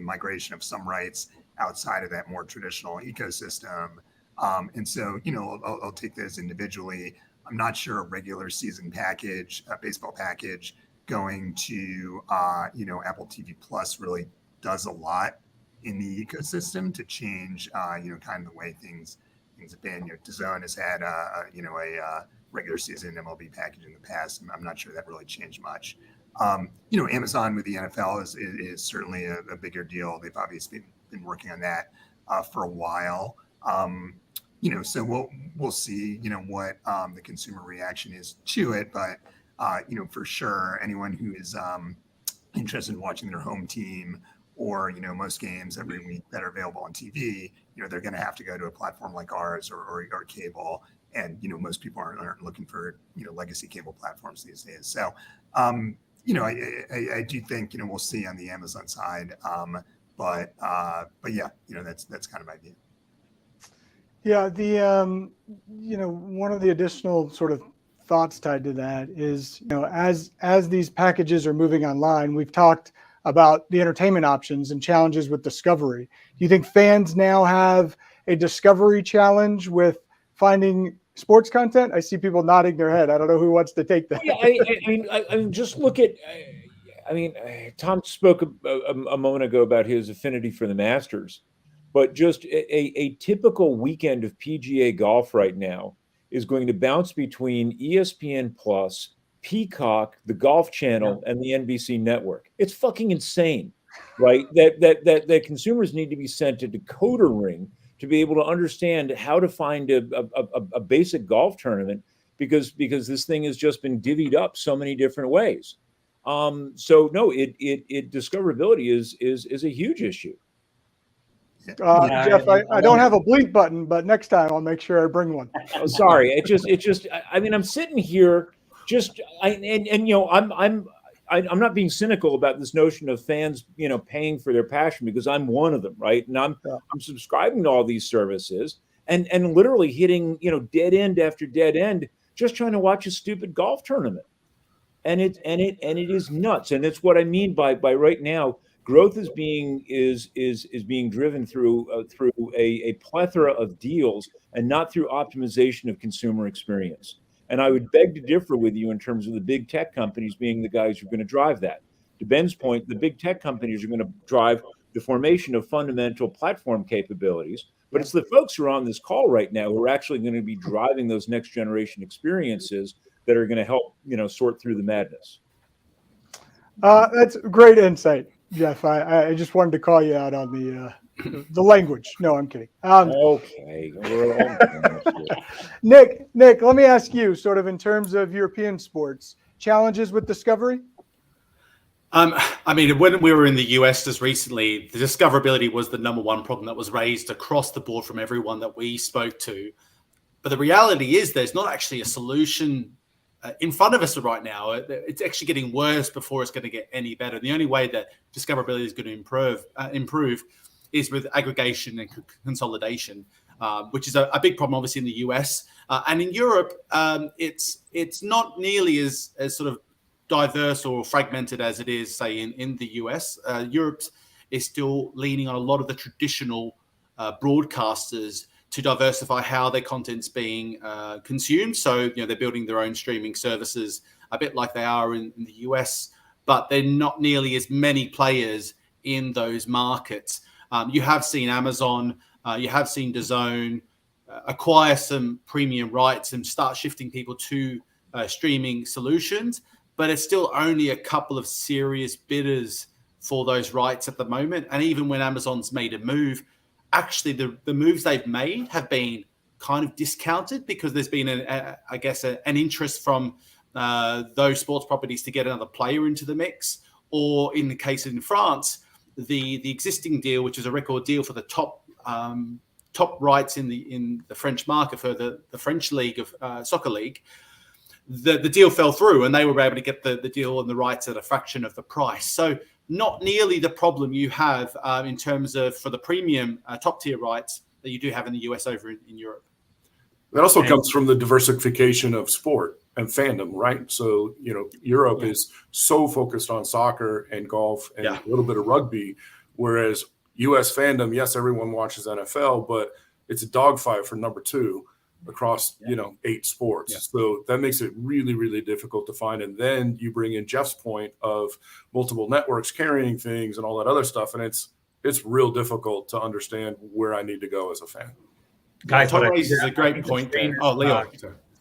migration of some rights outside of that more traditional ecosystem. And so, I'll take this individually. I'm not sure a regular season package, a baseball package going to, Apple TV Plus really does a lot in the ecosystem to change, kind of the way things have been. DAZN has had, a regular season MLB package in the past. I'm not sure that really changed much. Amazon with the NFL is certainly a bigger deal. They've obviously been working on that for a while. So we'll see, what the consumer reaction is to it. But, for sure, anyone who is interested in watching their home team or, most games every week that are available on TV, they're going to have to go to a platform like ours or cable. And, most people aren't looking for, legacy cable platforms these days. So, I do think, we'll see on the Amazon side. But yeah, that's kind of my view. Yeah, one of the additional sort of thoughts tied to that is, as these packages are moving online, we've talked about the entertainment options and challenges with discovery. Do you think fans now have a discovery challenge with finding sports content? I see people nodding their head. I don't know who wants to take that. Yeah, I mean, just look at. Tom spoke a moment ago about his affinity for the Masters, but just a typical weekend of PGA golf right now is going to bounce between ESPN Plus, Peacock, the Golf Channel, and the NBC network. It's fucking insane, right? That consumers need to be sent a decoder ring to be able to understand how to find a basic golf tournament because this thing has just been divvied up so many different ways. So no, discoverability is a huge issue. Jeff, I don't have a bleep button, but next time I'll make sure I bring one. Oh, sorry, I'm sitting here I'm not being cynical about this notion of fans, paying for their passion because I'm one of them, right? And I'm subscribing to all these services and literally hitting, dead end after dead end, just trying to watch a stupid golf tournament. And it is nuts. And it's what I mean by right now, growth is being driven through a plethora of deals and not through optimization of consumer experience. And I would beg to differ with you in terms of the big tech companies being the guys who are going to drive that. To Ben's point, the big tech companies are going to drive the formation of fundamental platform capabilities. But it's the folks who are on this call right now who are actually going to be driving those next generation experiences that are going to help, sort through the madness. That's great insight, Jeff. I just wanted to call you out on the language. No, I'm kidding. Okay. Nick, let me ask you, sort of in terms of European sports, challenges with discovery? I mean, when we were in the US just recently, the discoverability was the number one problem that was raised across the board from everyone that we spoke to. But the reality is there's not actually a solution in front of us right now. It's actually getting worse before it's going to get any better. The only way that discoverability is going to improve is with aggregation and consolidation, which is a big problem, obviously, in the US. And in Europe, it's not nearly as sort of diverse or fragmented as it is, say, in the US. Europe is still leaning on a lot of the traditional broadcasters to diversify how their content's being consumed. So, they're building their own streaming services, a bit like they are in the US, but they're not nearly as many players in those markets. You have seen Amazon, you have seen DAZN acquire some premium rights and start shifting people to streaming solutions, but it's still only a couple of serious bidders for those rights at the moment. And even when Amazon's made a move, actually the moves they've made have been kind of discounted because there's been an interest from those sports properties to get another player into the mix. Or in the case in France, the existing deal, which is a record deal for the top rights in the French market for the French league of soccer league, the deal fell through and they were able to get the deal and the rights at a fraction of the price. So not nearly the problem you have in terms of for the premium top tier rights that you do have in the US over in Europe. That also comes from the diversification of sport and fandom, right? So, Europe is so focused on soccer and golf and a little bit of rugby, whereas US fandom, yes, everyone watches NFL, but it's a dogfight for number 2 across, 8 sports. Yeah. So that makes it really, really difficult to find. And then you bring in Jeff's point of multiple networks carrying things and all that other stuff. And it's real difficult to understand where I need to go as a fan. Guys, Tom raises a great point there. Oh, Leo.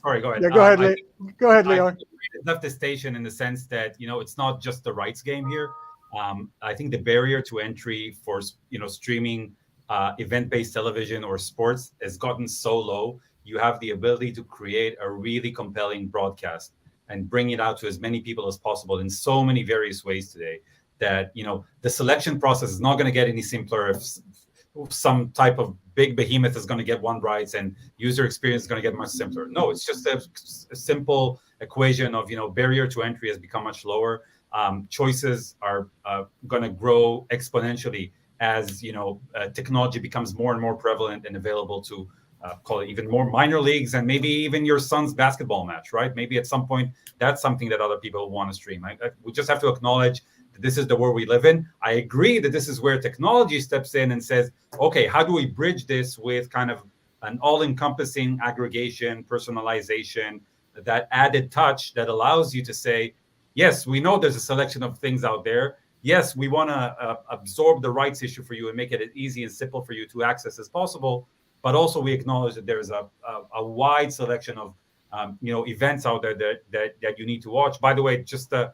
Sorry, go ahead. Yeah, go ahead, go ahead, Leo. I left the station in the sense that, it's not just the rights game here. I think the barrier to entry for, streaming event-based television or sports has gotten so low. You have the ability to create a really compelling broadcast and bring it out to as many people as possible in so many various ways today that, the selection process is not going to get any simpler if some type of big behemoth is going to get one rights and user experience is going to get much simpler. No, it's just a simple equation of, barrier to entry has become much lower. Choices are going to grow exponentially as, technology becomes more and more prevalent and available to call it even more minor leagues and maybe even your son's basketball match, right? Maybe at some point that's something that other people want to stream. We just have to acknowledge that this is the world we live in. I agree that this is where technology steps in and says, okay, how do we bridge this with kind of an all-encompassing aggregation, personalization, that added touch that allows you to say, yes, we know there's a selection of things out there. Yes, we want to absorb the rights issue for you and make it as easy and simple for you to access as possible. But also we acknowledge that there's a wide selection of events out there that you need to watch. By the way, just a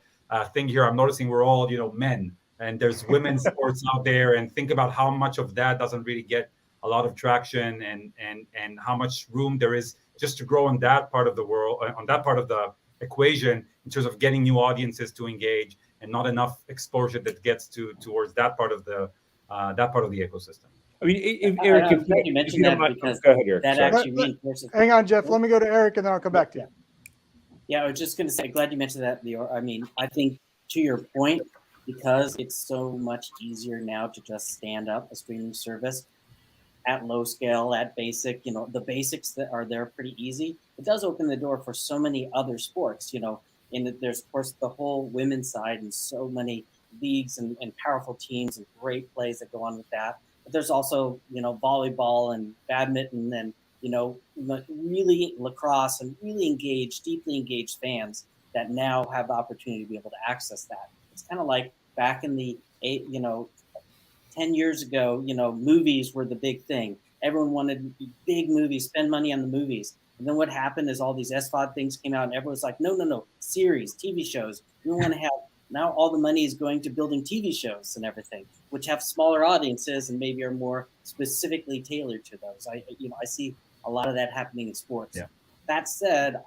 thing here, I'm noticing we're all men, and there's women's sports out there, and think about how much of that doesn't really get a lot of traction, and how much room there is just to grow on that part of the world, on that part of the equation, in terms of getting new audiences to engage, and not enough exposure that gets towards that part of the ecosystem. I mean, Eric, if you mentioned that because go ahead, Eric. that actually reinforces. Hang on, Jeff. Let me go to Eric and then I'll come back to you. Yeah, I was just going to say, glad you mentioned that, Leo. I mean, I think to your point, because it's so much easier now to just stand up a streaming service at low scale, at basic, the basics that are there pretty easy. It does open the door for so many other sports, and there's, of course, the whole women's side and so many leagues and powerful teams and great plays that go on with that. But there's also, volleyball and badminton and, really lacrosse and really deeply engaged fans that now have the opportunity to be able to access that. It's kind of like back in the 10 years ago, movies were the big thing. Everyone wanted big movies, spend money on the movies. And then what happened is all these SVOD things came out and everyone's like, no, series, TV shows. We want to have, Now all the money is going to building TV shows and everything, which have smaller audiences and maybe are more specifically tailored to those. I see a lot of that happening in sports. Yeah. That said,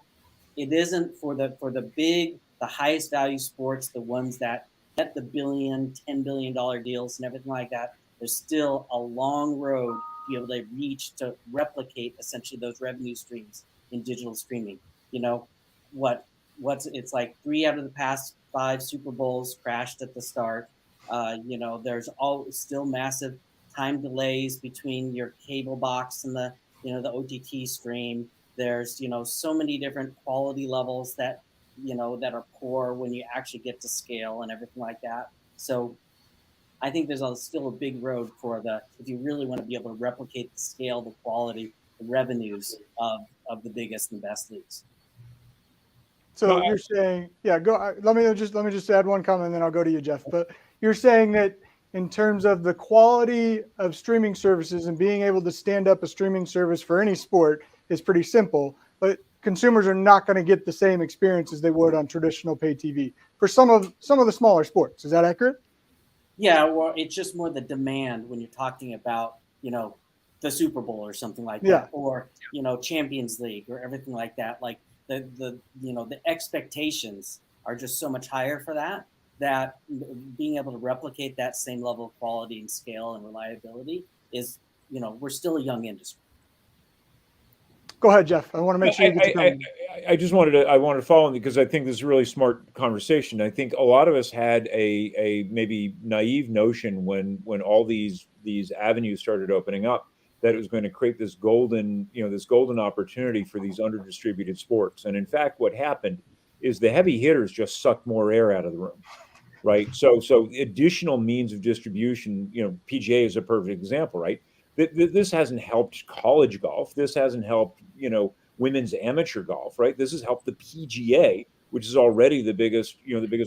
it isn't for the big, the highest value sports, the ones that get the $10 billion deals and everything like that. There's still a long road to be able to reach to replicate essentially those revenue streams in digital streaming. It's like 3 out of the past 5 Super Bowls crashed at the start. There's still massive time delays between your cable box and the OTT stream. There's so many different quality levels that that are poor when you actually get to scale and everything like that. So I think there's still a big road if you really want to be able to replicate the scale, the quality, the revenues of the biggest and best leagues. So you're saying, yeah, go. Let me just add one comment, and then I'll go to you, Jeff. But you're saying that in terms of the quality of streaming services and being able to stand up a streaming service for any sport is pretty simple, but consumers are not going to get the same experience as they would on traditional pay TV for some of the smaller sports. Is that accurate? Yeah, well, it's just more the demand when you're talking about the Super Bowl or something like that, or Champions League or everything like that. Like the expectations are just so much higher for that being able to replicate that same level of quality and scale and reliability is we're still a young industry. Go ahead, Jeff. I want to make sure you get to comment. I just wanted to follow on because I think this is a really smart conversation. I think a lot of us had a maybe naive notion when all these avenues started opening up that it was going to create this golden opportunity for these under-distributed sports. And in fact, what happened is the heavy hitters just sucked more air out of the room, right? So additional means of distribution, PGA is a perfect example, right? This hasn't helped college golf. This hasn't helped, women's amateur golf, right? This has helped the PGA, which is already the biggest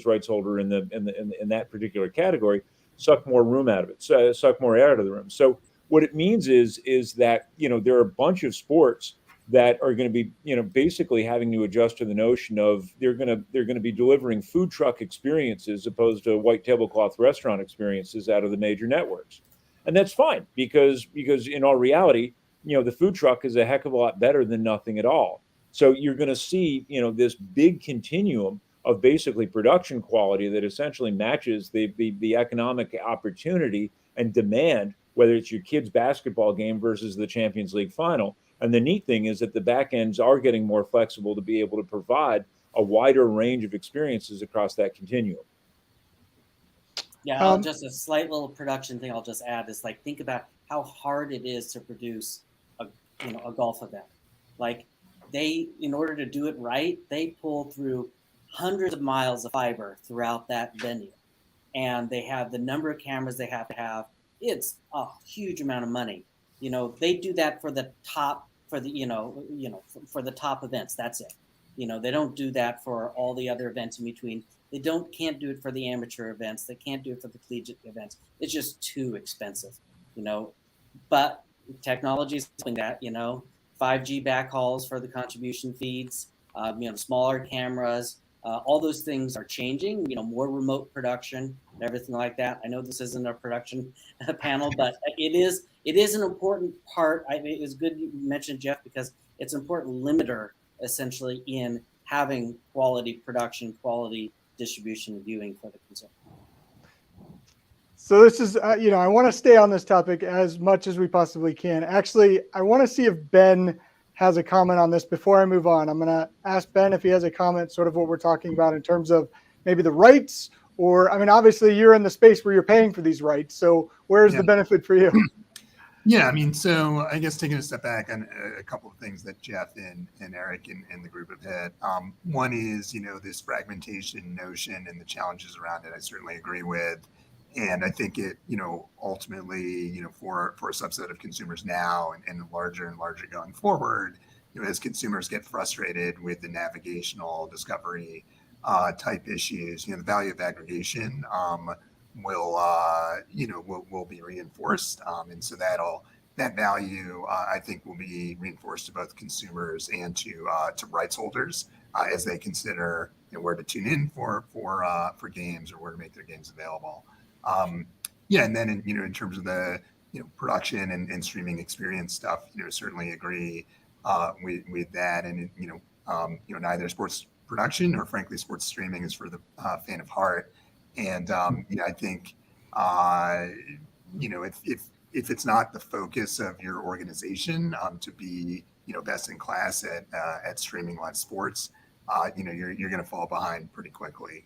rights holder in that particular category, suck more room out of it, suck more air out of the room. So what it means is that there are a bunch of sports that are going to be basically having to adjust to the notion of they're going to be delivering food truck experiences opposed to white tablecloth restaurant experiences out of the major networks. And that's fine because in all reality, the food truck is a heck of a lot better than nothing at all. So you're going to see, this big continuum of basically production quality that essentially matches the economic opportunity and demand, whether it's your kid's basketball game versus the Champions League final. And the neat thing is that the back ends are getting more flexible to be able to provide a wider range of experiences across that continuum. Yeah, just a slight little production thing I'll just add is think about how hard it is to produce a golf event. Like in order to do it right, they pull through hundreds of miles of fiber throughout that venue. And they have the number of cameras they have to have. It's a huge amount of money. They do that for the top, for the top events. That's it. They don't do that for all the other events in between. They can't do it for the amateur events. They can't do it for the collegiate events. It's just too expensive, But technology is doing that, 5G backhauls for the contribution feeds, smaller cameras, all those things are changing. More remote production and everything like that. I know this isn't a production panel, but it is an important part. It was good you mentioned, Jeff, because it's an important limiter essentially in having quality production, quality distribution and viewing for the consumer. So this is, I want to stay on this topic as much as we possibly can. Actually, I want to see if Ben has a comment on this before I move on. I'm going to ask Ben if he has a comment, sort of what we're talking about in terms of maybe the rights, or, obviously you're in the space where you're paying for these rights. So where's the benefit for you? Yeah, so I guess taking a step back on a couple of things that Jeff and Eric and the group have had. One is, this fragmentation notion and the challenges around it, I certainly agree with. And I think it, ultimately, for a subset of consumers now and larger and larger going forward, as consumers get frustrated with the navigational discovery type issues, the value of aggregation will be reinforced. And so that value, I think, will be reinforced to both consumers and to rights holders as they consider where to tune in for games or where to make their games available. Yeah, and then in terms of the production and streaming experience stuff, certainly agree with that. And neither sports production or frankly sports streaming is for the faint of heart. And I think if it's not the focus of your organization to be best in class at streaming live sports, you're going to fall behind pretty quickly.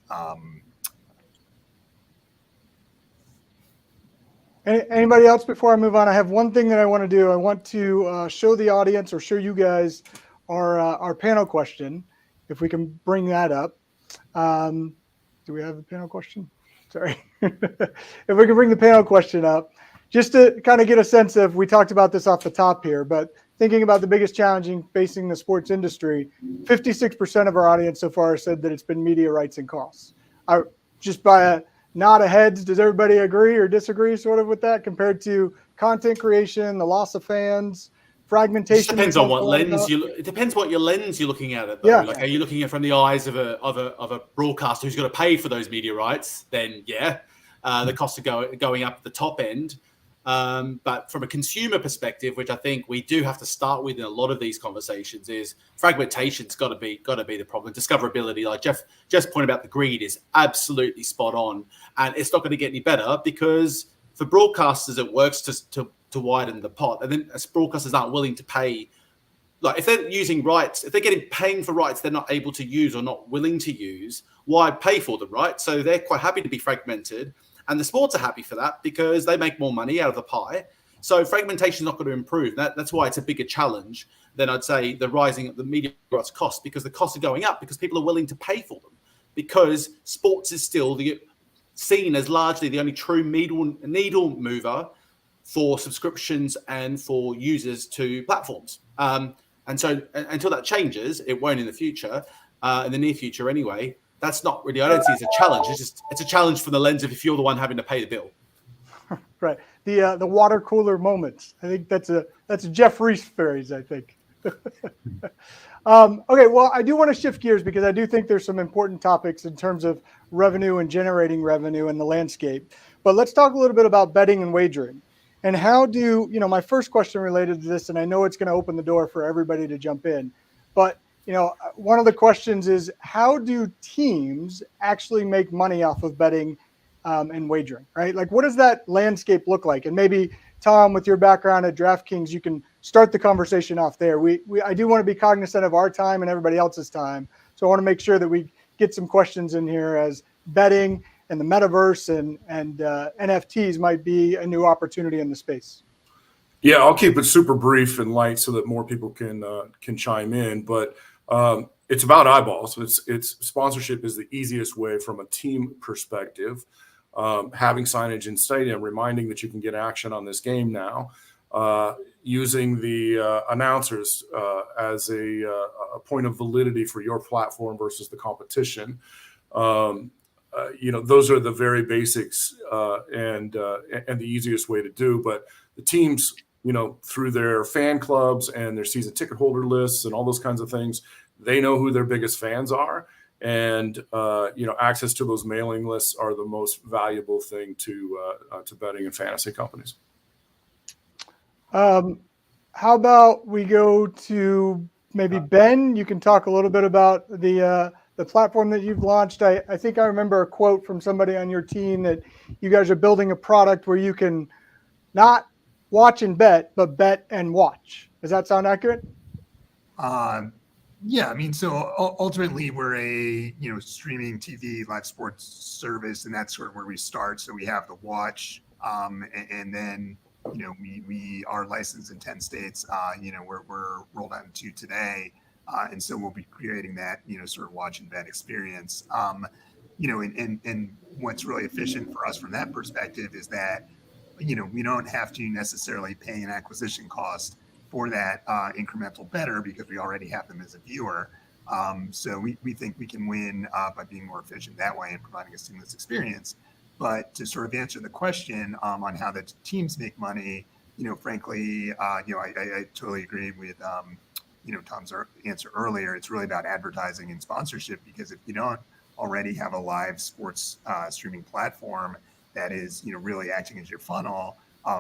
Anybody else before I move on? I have one thing that I want to do. I want to show the audience or show you guys our panel question, if we can bring that up. Do we have a panel question? Sorry. If we can bring the panel question up, just to kind of get a sense of, we talked about this off the top here, but thinking about the biggest challenge facing the sports industry, 56% of our audience so far said that it's been media rights and costs. Just by a nod of heads, does everybody agree or disagree sort of with that compared to content creation, the loss of fans, fragmentation? It depends on what lens it depends what your lens you're looking at it though. Yeah. Like, are you looking at it from the eyes of a broadcaster who's got to pay for those media rights? Then the costs are going up at the top end. But from a consumer perspective, which I think we do have to start with in a lot of these conversations, is fragmentation's got to be the problem. Discoverability, like Jeff's point about the greed, is absolutely spot on, and it's not going to get any better because for broadcasters it works to widen the pot, and then as broadcasters aren't willing to pay. Like if they're using rights, if they're paying for rights they're not able to use or not willing to use, why pay for them, right? So they're quite happy to be fragmented. And the sports are happy for that because they make more money out of the pie. So fragmentation is not going to improve. That's why it's a bigger challenge than I'd say the rising of the media rights costs, because the costs are going up because people are willing to pay for them, because sports is still seen as largely the only true needle mover for subscriptions and for users to platforms. And so until that changes, it won't in the future, in the near future anyway. That's not really, I don't see it as a challenge. It's a challenge from the lens of if you're the one having to pay the bill. Right. The water cooler moments. I think that's a Jeff Reese phrase, I think. Okay, well, I do want to shift gears because I do think there's some important topics in terms of revenue and generating revenue in the landscape. But let's talk a little bit about betting and wagering. And how do, my first question related to this, and I know it's going to open the door for everybody to jump in, but one of the questions is, how do teams actually make money off of betting and wagering, right? Like, what does that landscape look like? And maybe, Tom, with your background at DraftKings, you can start the conversation off there. I do want to be cognizant of our time and everybody else's time. So I want to make sure that we get some questions in here, as betting and the metaverse and NFTs might be a new opportunity in the space. Yeah, I'll keep it super brief and light so that more people can chime in. But it's about eyeballs. It's sponsorship is the easiest way from a team perspective. Having signage in stadium, reminding that you can get action on this game now, using the announcers as a point of validity for your platform versus the competition. Those are the very basics and the easiest way to do. But the teams, through their fan clubs and their season ticket holder lists and all those kinds of things, they know who their biggest fans are. And, access to those mailing lists are the most valuable thing to betting and fantasy companies. How about we go to maybe Ben? You can talk a little bit about the platform that you've launched. I think I remember a quote from somebody on your team that you guys are building a product where you can not watch and bet, but bet and watch. Does that sound accurate? Yeah, so ultimately we're a streaming TV live sports service, and that's sort of where we start. So we have the watch, and then we are licensed in 10 states. We're rolled out in 2 today, and so we'll be creating that sort of watch and bet experience. And what's really efficient for us from that perspective is that we don't have to necessarily pay an acquisition cost for that incremental bettor because we already have them as a viewer. So we think we can win by being more efficient that way and providing a seamless experience. But to sort of answer the question on how the teams make money, frankly, I totally agree with Tom's answer earlier, it's really about advertising and sponsorship, because if you don't already have a live sports streaming platform that is, really acting as your funnel,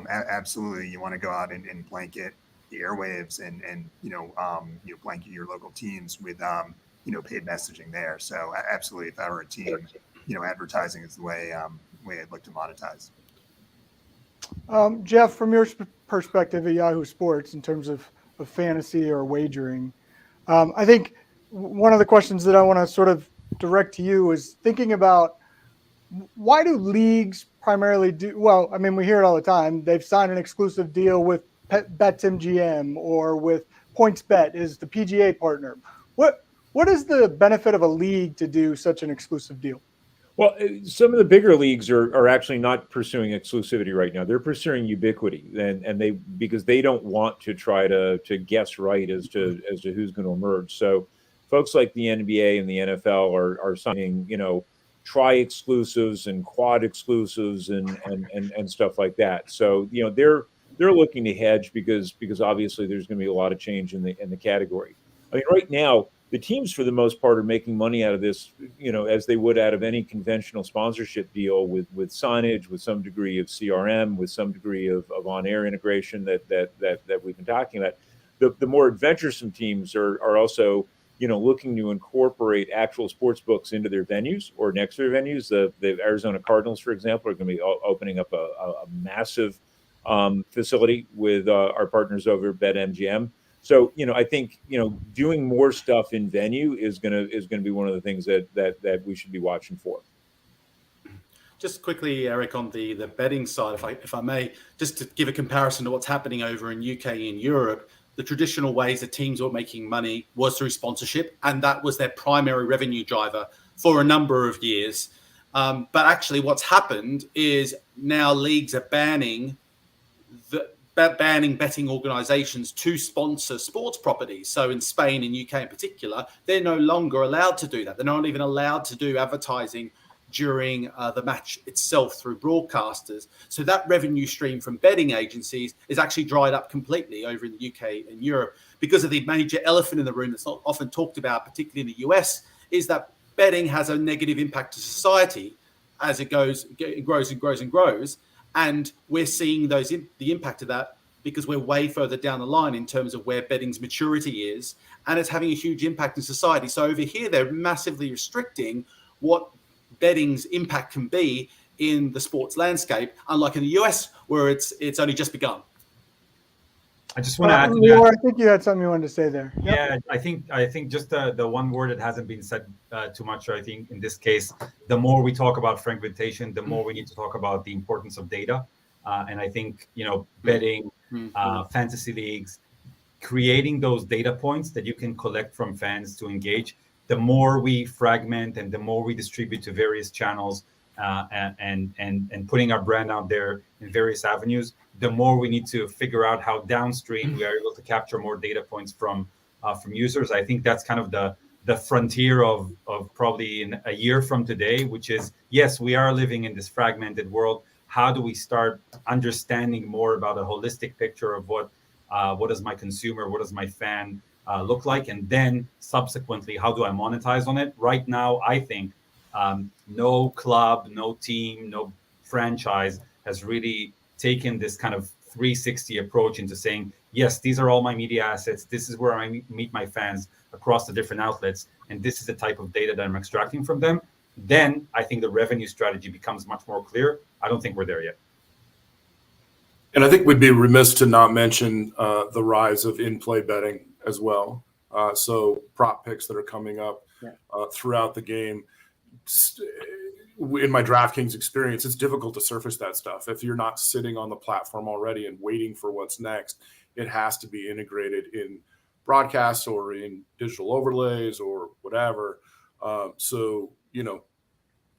absolutely, you want to go out and blanket the airwaves and blanket your local teams with paid messaging there. So absolutely, if I were a team, advertising is the way I'd look to monetize. Jeff, from your perspective at Yahoo Sports, in terms of fantasy or wagering, I think one of the questions that I want to sort of direct to you is thinking about, why do leagues primarily do well? I mean, we hear it all the time. They've signed an exclusive deal with BetMGM or with PointsBet is the PGA partner. What is the benefit of a league to do such an exclusive deal? Well, some of the bigger leagues are actually not pursuing exclusivity right now. They're pursuing ubiquity, and because they don't want to try to guess right as to who's going to emerge. So, folks like the NBA and the NFL are signing, try exclusives and quad exclusives and stuff like that. So, they're looking to hedge because obviously there's going to be a lot of change in the category. I mean, right now, the teams, for the most part, are making money out of this, as they would out of any conventional sponsorship deal with signage, with some degree of CRM, with some degree of on-air integration that we've been talking about. The more adventuresome teams are also, looking to incorporate actual sports books into their venues or next to their venues. The Arizona Cardinals, for example, are going to be opening up a massive facility with our partners over at BetMGM. So, I think, doing more stuff in venue is gonna be one of the things that we should be watching for. Just quickly, Eric, on the betting side, if I may, just to give a comparison to what's happening over in UK and Europe, the traditional ways that teams were making money was through sponsorship, and that was their primary revenue driver for a number of years. But actually, what's happened is now leagues are banning betting organizations to sponsor sports properties. So in Spain and UK in particular, they're no longer allowed to do that. They're not even allowed to do advertising during the match itself through broadcasters. So that revenue stream from betting agencies is actually dried up completely over in the UK and Europe, because of the major elephant in the room that's not often talked about, particularly in the US, is that betting has a negative impact to society as it grows and grows and grows. And we're seeing the impact of that because we're way further down the line in terms of where betting's maturity is, and it's having a huge impact in society. So over here, they're massively restricting what betting's impact can be in the sports landscape, unlike in the US, where it's only just begun. I just want to add to Lior, that. I think you had something you wanted to say there. Yeah, I think just the one word that hasn't been said too much. I think in this case, the more we talk about fragmentation, the more we need to talk about the importance of data. And I think betting, fantasy leagues, creating those data points that you can collect from fans to engage. The more we fragment and the more we distribute to various channels and putting our brand out there in various avenues, the more we need to figure out how downstream we are able to capture more data points from users. I think that's kind of the frontier of probably in a year from today, which is, yes, we are living in this fragmented world. How do we start understanding more about a holistic picture of what does my consumer, what does my fan look like? And then subsequently, how do I monetize on it? Right now, I think no club, no team, no franchise has really taken this kind of 360 approach into saying, yes, these are all my media assets. This is where I meet my fans across the different outlets. And this is the type of data that I'm extracting from them. Then I think the revenue strategy becomes much more clear. I don't think we're there yet. And I think we'd be remiss to not mention the rise of in-play betting as well. So prop picks that are coming up throughout the game. In my DraftKings experience, it's difficult to surface that stuff. If you're not sitting on the platform already and waiting for what's next, it has to be integrated in broadcasts or in digital overlays or whatever. So,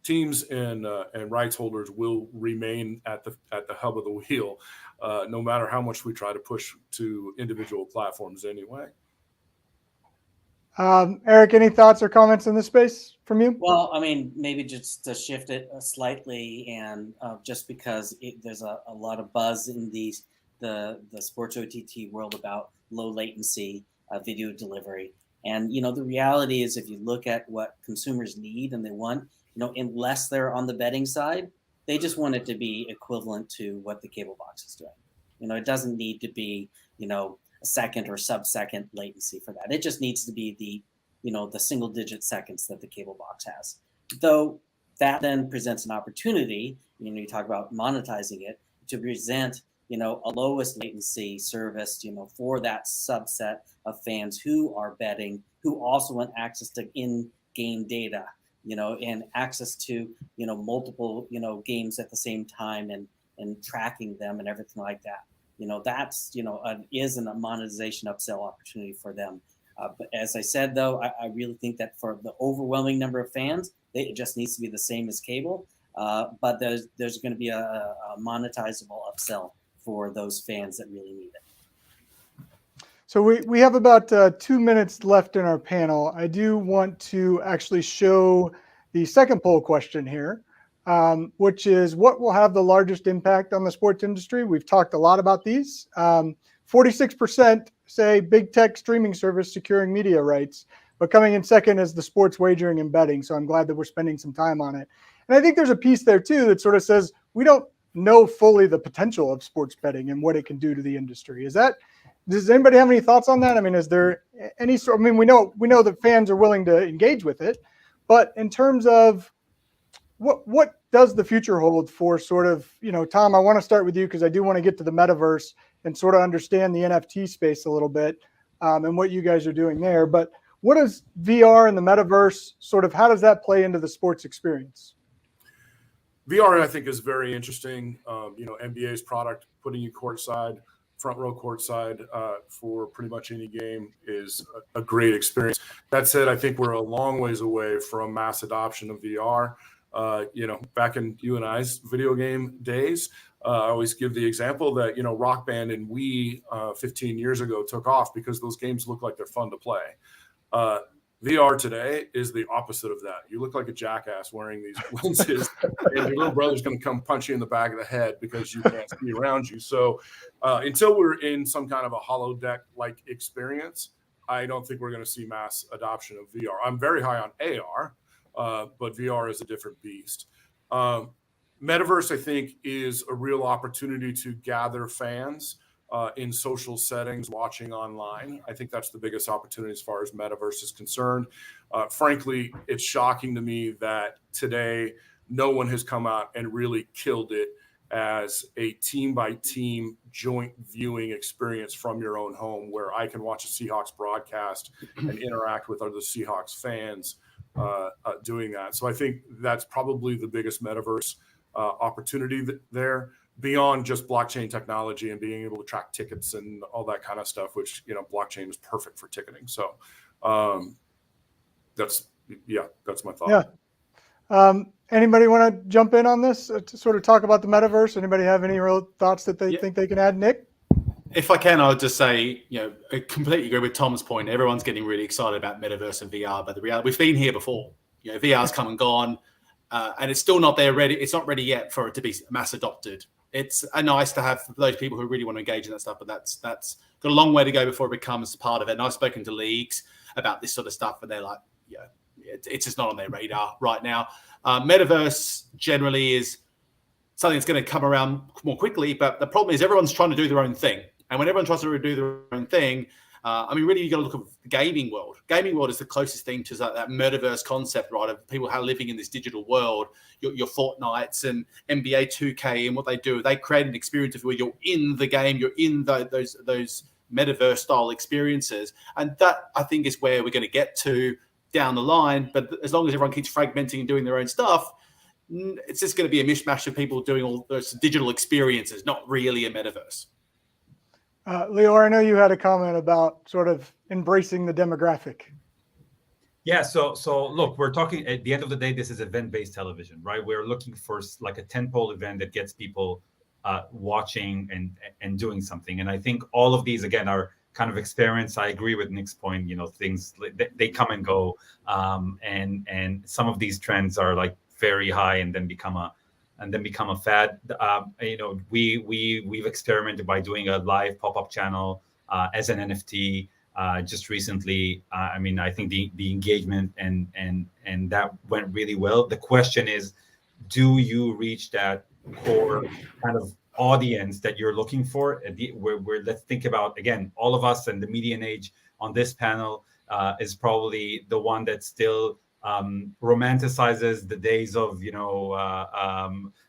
teams and rights holders will remain at the hub of the wheel, no matter how much we try to push to individual platforms anyway. Eric, any thoughts or comments in this space from you? Well, I mean, maybe just to shift it slightly, and just because there's a lot of buzz in the sports OTT world about low latency video delivery. And, the reality is if you look at what consumers need and they want, unless they're on the betting side, they just want it to be equivalent to what the cable box is doing. It doesn't need to be, a second or sub-second latency for that. It just needs to be the single digit seconds that the cable box has. Though that then presents an opportunity, you talk about monetizing it, to present, a lowest latency service, for that subset of fans who are betting, who also want access to in-game data, and access to, multiple, games at the same time and tracking them and everything like that. That's, is a monetization upsell opportunity for them. But as I said, though, I really think that for the overwhelming number of fans, it just needs to be the same as cable. But there's going to be a monetizable upsell for those fans that really need it. So we have about 2 minutes left in our panel. I do want to actually show the second poll question here, which is what will have the largest impact on the sports industry? We've talked a lot about these. 46% say big tech streaming service securing media rights, but coming in second is the sports wagering and betting. So I'm glad that we're spending some time on it. And I think there's a piece there too that sort of says we don't know fully the potential of sports betting and what it can do to the industry. Does anybody have any thoughts on that? I mean, is there any sort? I mean, we know that fans are willing to engage with it, but in terms of what does the future hold for sort of, Tom, I want to start with you because I do want to get to the metaverse and sort of understand the NFT space a little bit and what you guys are doing there. But what does VR and the metaverse how does that play into the sports experience? VR, I think, is very interesting. NBA's product, putting you courtside, front row courtside for pretty much any game is a great experience. That said, I think we're a long ways away from mass adoption of VR. Back in you and I's video game days, I always give the example that, Rock Band and Wii 15 years ago took off because those games look like they're fun to play. VR today is the opposite of that. You look like a jackass wearing these lenses, and your little brother's going to come punch you in the back of the head because you can't see around you. So until we're in some kind of a holodeck-like experience, I don't think we're going to see mass adoption of VR. I'm very high on AR, but VR is a different beast. Metaverse, I think, is a real opportunity to gather fans in social settings, watching online. I think that's the biggest opportunity as far as metaverse is concerned. Frankly, it's shocking to me that today no one has come out and really killed it as a team-by-team joint viewing experience from your own home, where I can watch a Seahawks broadcast and interact with other Seahawks fans doing that. So I think that's probably the biggest metaverse opportunity there, beyond just blockchain technology and being able to track tickets and all that kind of stuff, which, blockchain is perfect for ticketing. So that's my thought. Yeah. Anybody want to jump in on this to sort of talk about the metaverse? Anybody have any real thoughts that they think they can add? Nick? If I can, I'll just say, I completely agree with Tom's point. Everyone's getting really excited about metaverse and VR, but the reality, we've been here before. VR's come and gone, and it's still not there ready. It's not ready yet for it to be mass adopted. It's nice to have for those people who really want to engage in that stuff, but that's got a long way to go before it becomes part of it. And I've spoken to leagues about this sort of stuff, and they're like, it's just not on their radar right now. Metaverse generally is something that's going to come around more quickly, but the problem is everyone's trying to do their own thing. And when everyone tries to do their own thing, really, you got to look at the gaming world. Gaming world is the closest thing to that metaverse concept, right? Of people living in this digital world. Your Fortnites and NBA 2K and what they do, they create an experience where you're in the game, you're in those metaverse style experiences, and that I think is where we're going to get to down the line. But as long as everyone keeps fragmenting and doing their own stuff, it's just going to be a mishmash of people doing all those digital experiences, not really a metaverse. Leo, I know you had a comment about sort of embracing the demographic. Yeah, so look, we're talking at the end of the day, this is event-based television, right? We're looking for like a tentpole event that gets people watching and doing something. And I think all of these, again, are kind of experiments. I agree with Nick's point, things, they come and go. And some of these trends are like very high and then become a fad. We've experimented by doing a live pop-up channel as an NFT. just recently. I mean, I think the engagement and that went really well. The question is, do you reach that core kind of audience that you're looking for? Where let's think about, again, all of us, and the median age on this panel is probably the one that still romanticizes the days of the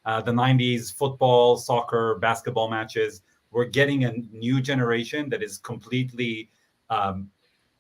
90s football, soccer, basketball matches. We're getting a new generation that is completely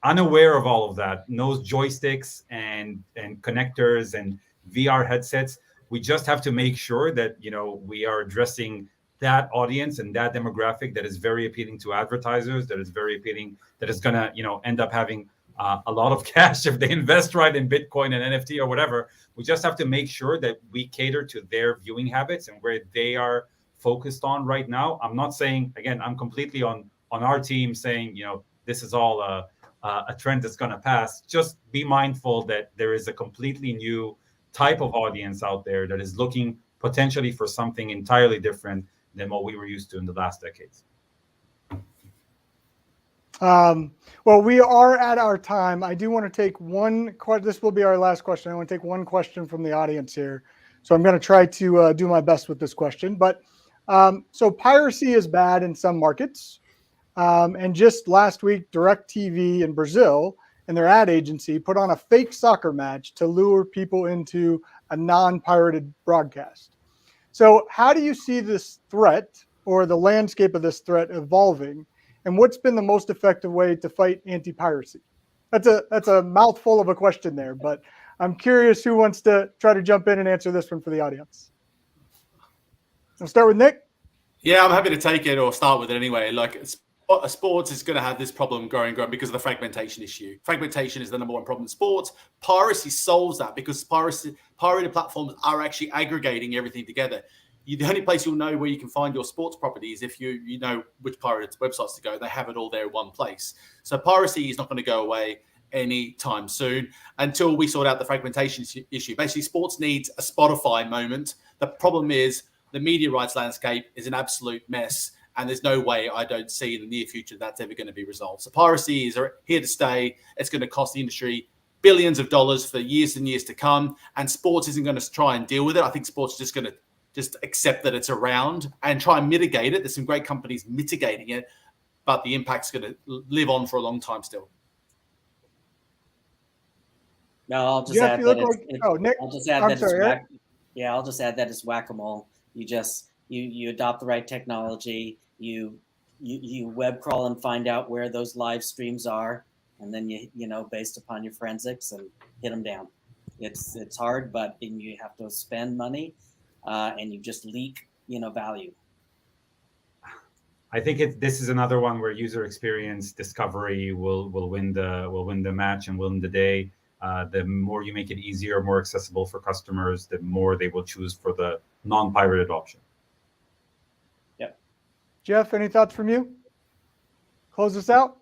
unaware of all of that, knows joysticks and connectors and VR headsets. We just have to make sure that we are addressing that audience and that demographic that is very appealing to advertisers, that is very appealing, that is going to end up having a lot of cash if they invest right in Bitcoin and NFT or whatever. We just have to make sure that we cater to their viewing habits and where they are focused on right now. I'm not saying, again, I'm completely on our team saying, this is all a trend that's going to pass. Just be mindful that there is a completely new type of audience out there that is looking potentially for something entirely different than what we were used to in the last decades. Well, we are at our time. I do want to take one question. This will be our last question. I want to take one question from the audience here. So I'm going to try to do my best with this question. But so piracy is bad in some markets. And just last week, DirecTV in Brazil and their ad agency put on a fake soccer match to lure people into a non-pirated broadcast. So how do you see this threat or the landscape of this threat evolving? And what's been the most effective way to fight anti-piracy? That's a mouthful of a question there, but I'm curious who wants to try to jump in and answer this one for the audience. I'll start with Nick. Yeah, I'm happy to take it or start with it anyway. Like sports is going to have this problem growing because of the fragmentation issue. Fragmentation is the number one problem in sports. Piracy solves that because pirated platforms are actually aggregating everything together. The only place you'll know where you can find your sports property is if you know which pirated websites to go. They have it all there in one place. So piracy is not going to go away anytime soon until we sort out the fragmentation issue. Basically, sports needs a Spotify moment. The problem is the media rights landscape is an absolute mess, and there's no way, I don't see in the near future, that's ever going to be resolved. So piracy is here to stay. It's going to cost the industry billions of dollars for years and years to come, and sports isn't going to try and deal with it. I think sports is just going to accept that it's around and try and mitigate it. There's some great companies mitigating it, but the impact's going to live on for a long time still. No, I'll just add that Nick, I'll just add that it's whack-a-mole. You adopt the right technology, you web crawl and find out where those live streams are, and then you based upon your forensics and hit them down. It's hard, but then you have to spend money. And you just leak, value. I think this is another one where user experience discovery will win the match and win the day. The more you make it easier, more accessible for customers, the more they will choose for the non-pirated option. Yep. Jeff, any thoughts from you? Close this out.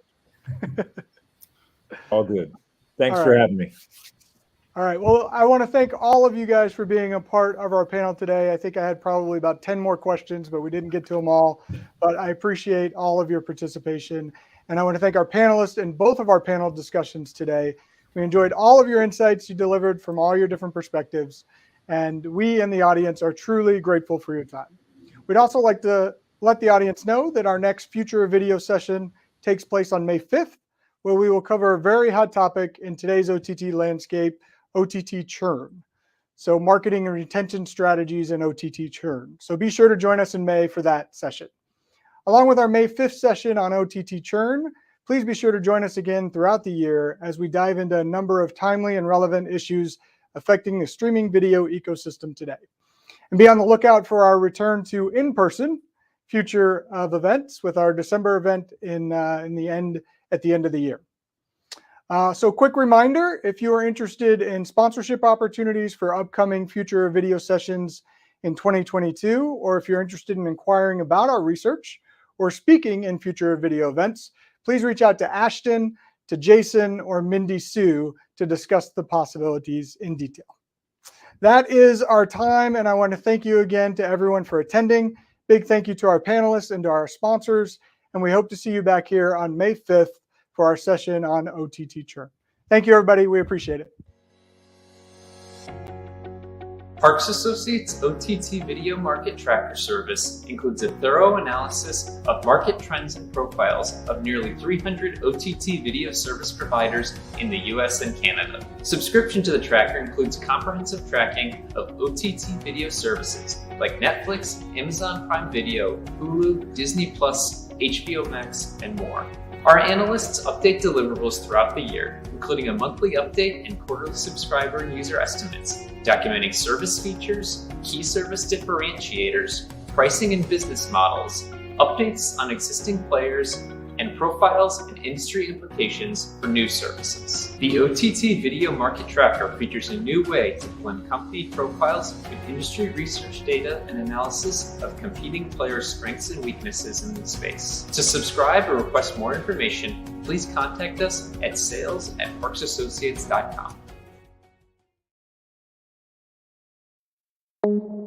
All good. Thanks for having me. All right. Well, I want to thank all of you guys for being a part of our panel today. I think I had probably about 10 more questions, but we didn't get to them all. But I appreciate all of your participation. And I want to thank our panelists in both of our panel discussions today. We enjoyed all of your insights you delivered from all your different perspectives. And we in the audience are truly grateful for your time. We'd also like to let the audience know that our next Future of Video session takes place on May 5th, where we will cover a very hot topic in today's OTT landscape, OTT churn. So marketing and retention strategies and OTT churn. So be sure to join us in May for that session. Along with our May 5th session on OTT churn, please be sure to join us again throughout the year as we dive into a number of timely and relevant issues affecting the streaming video ecosystem today. And be on the lookout for our return to in-person future of events with our December event at the end of the year. So quick reminder, if you are interested in sponsorship opportunities for upcoming Future of Video sessions in 2022, or if you're interested in inquiring about our research or speaking in Future of Video events, please reach out to Ashton, to Jason, or Mindy Sue to discuss the possibilities in detail. That is our time, and I want to thank you again to everyone for attending. Big thank you to our panelists and to our sponsors, and we hope to see you back here on May 5th for our session on OTT churn. Thank you, everybody. We appreciate it. Parks Associates OTT Video Market Tracker service includes a thorough analysis of market trends and profiles of nearly 300 OTT video service providers in the US and Canada. Subscription to the tracker includes comprehensive tracking of OTT video services like Netflix, Amazon Prime Video, Hulu, Disney+, HBO Max, and more. Our analysts update deliverables throughout the year, including a monthly update and quarterly subscriber and user estimates, documenting service features, key service differentiators, pricing and business models, updates on existing players, and profiles and industry implications for new services. The OTT Video Market Tracker features a new way to blend company profiles with industry research data and analysis of competing players' strengths and weaknesses in the space. To subscribe or request more information, please contact us at sales@parksassociates.com. Thank you.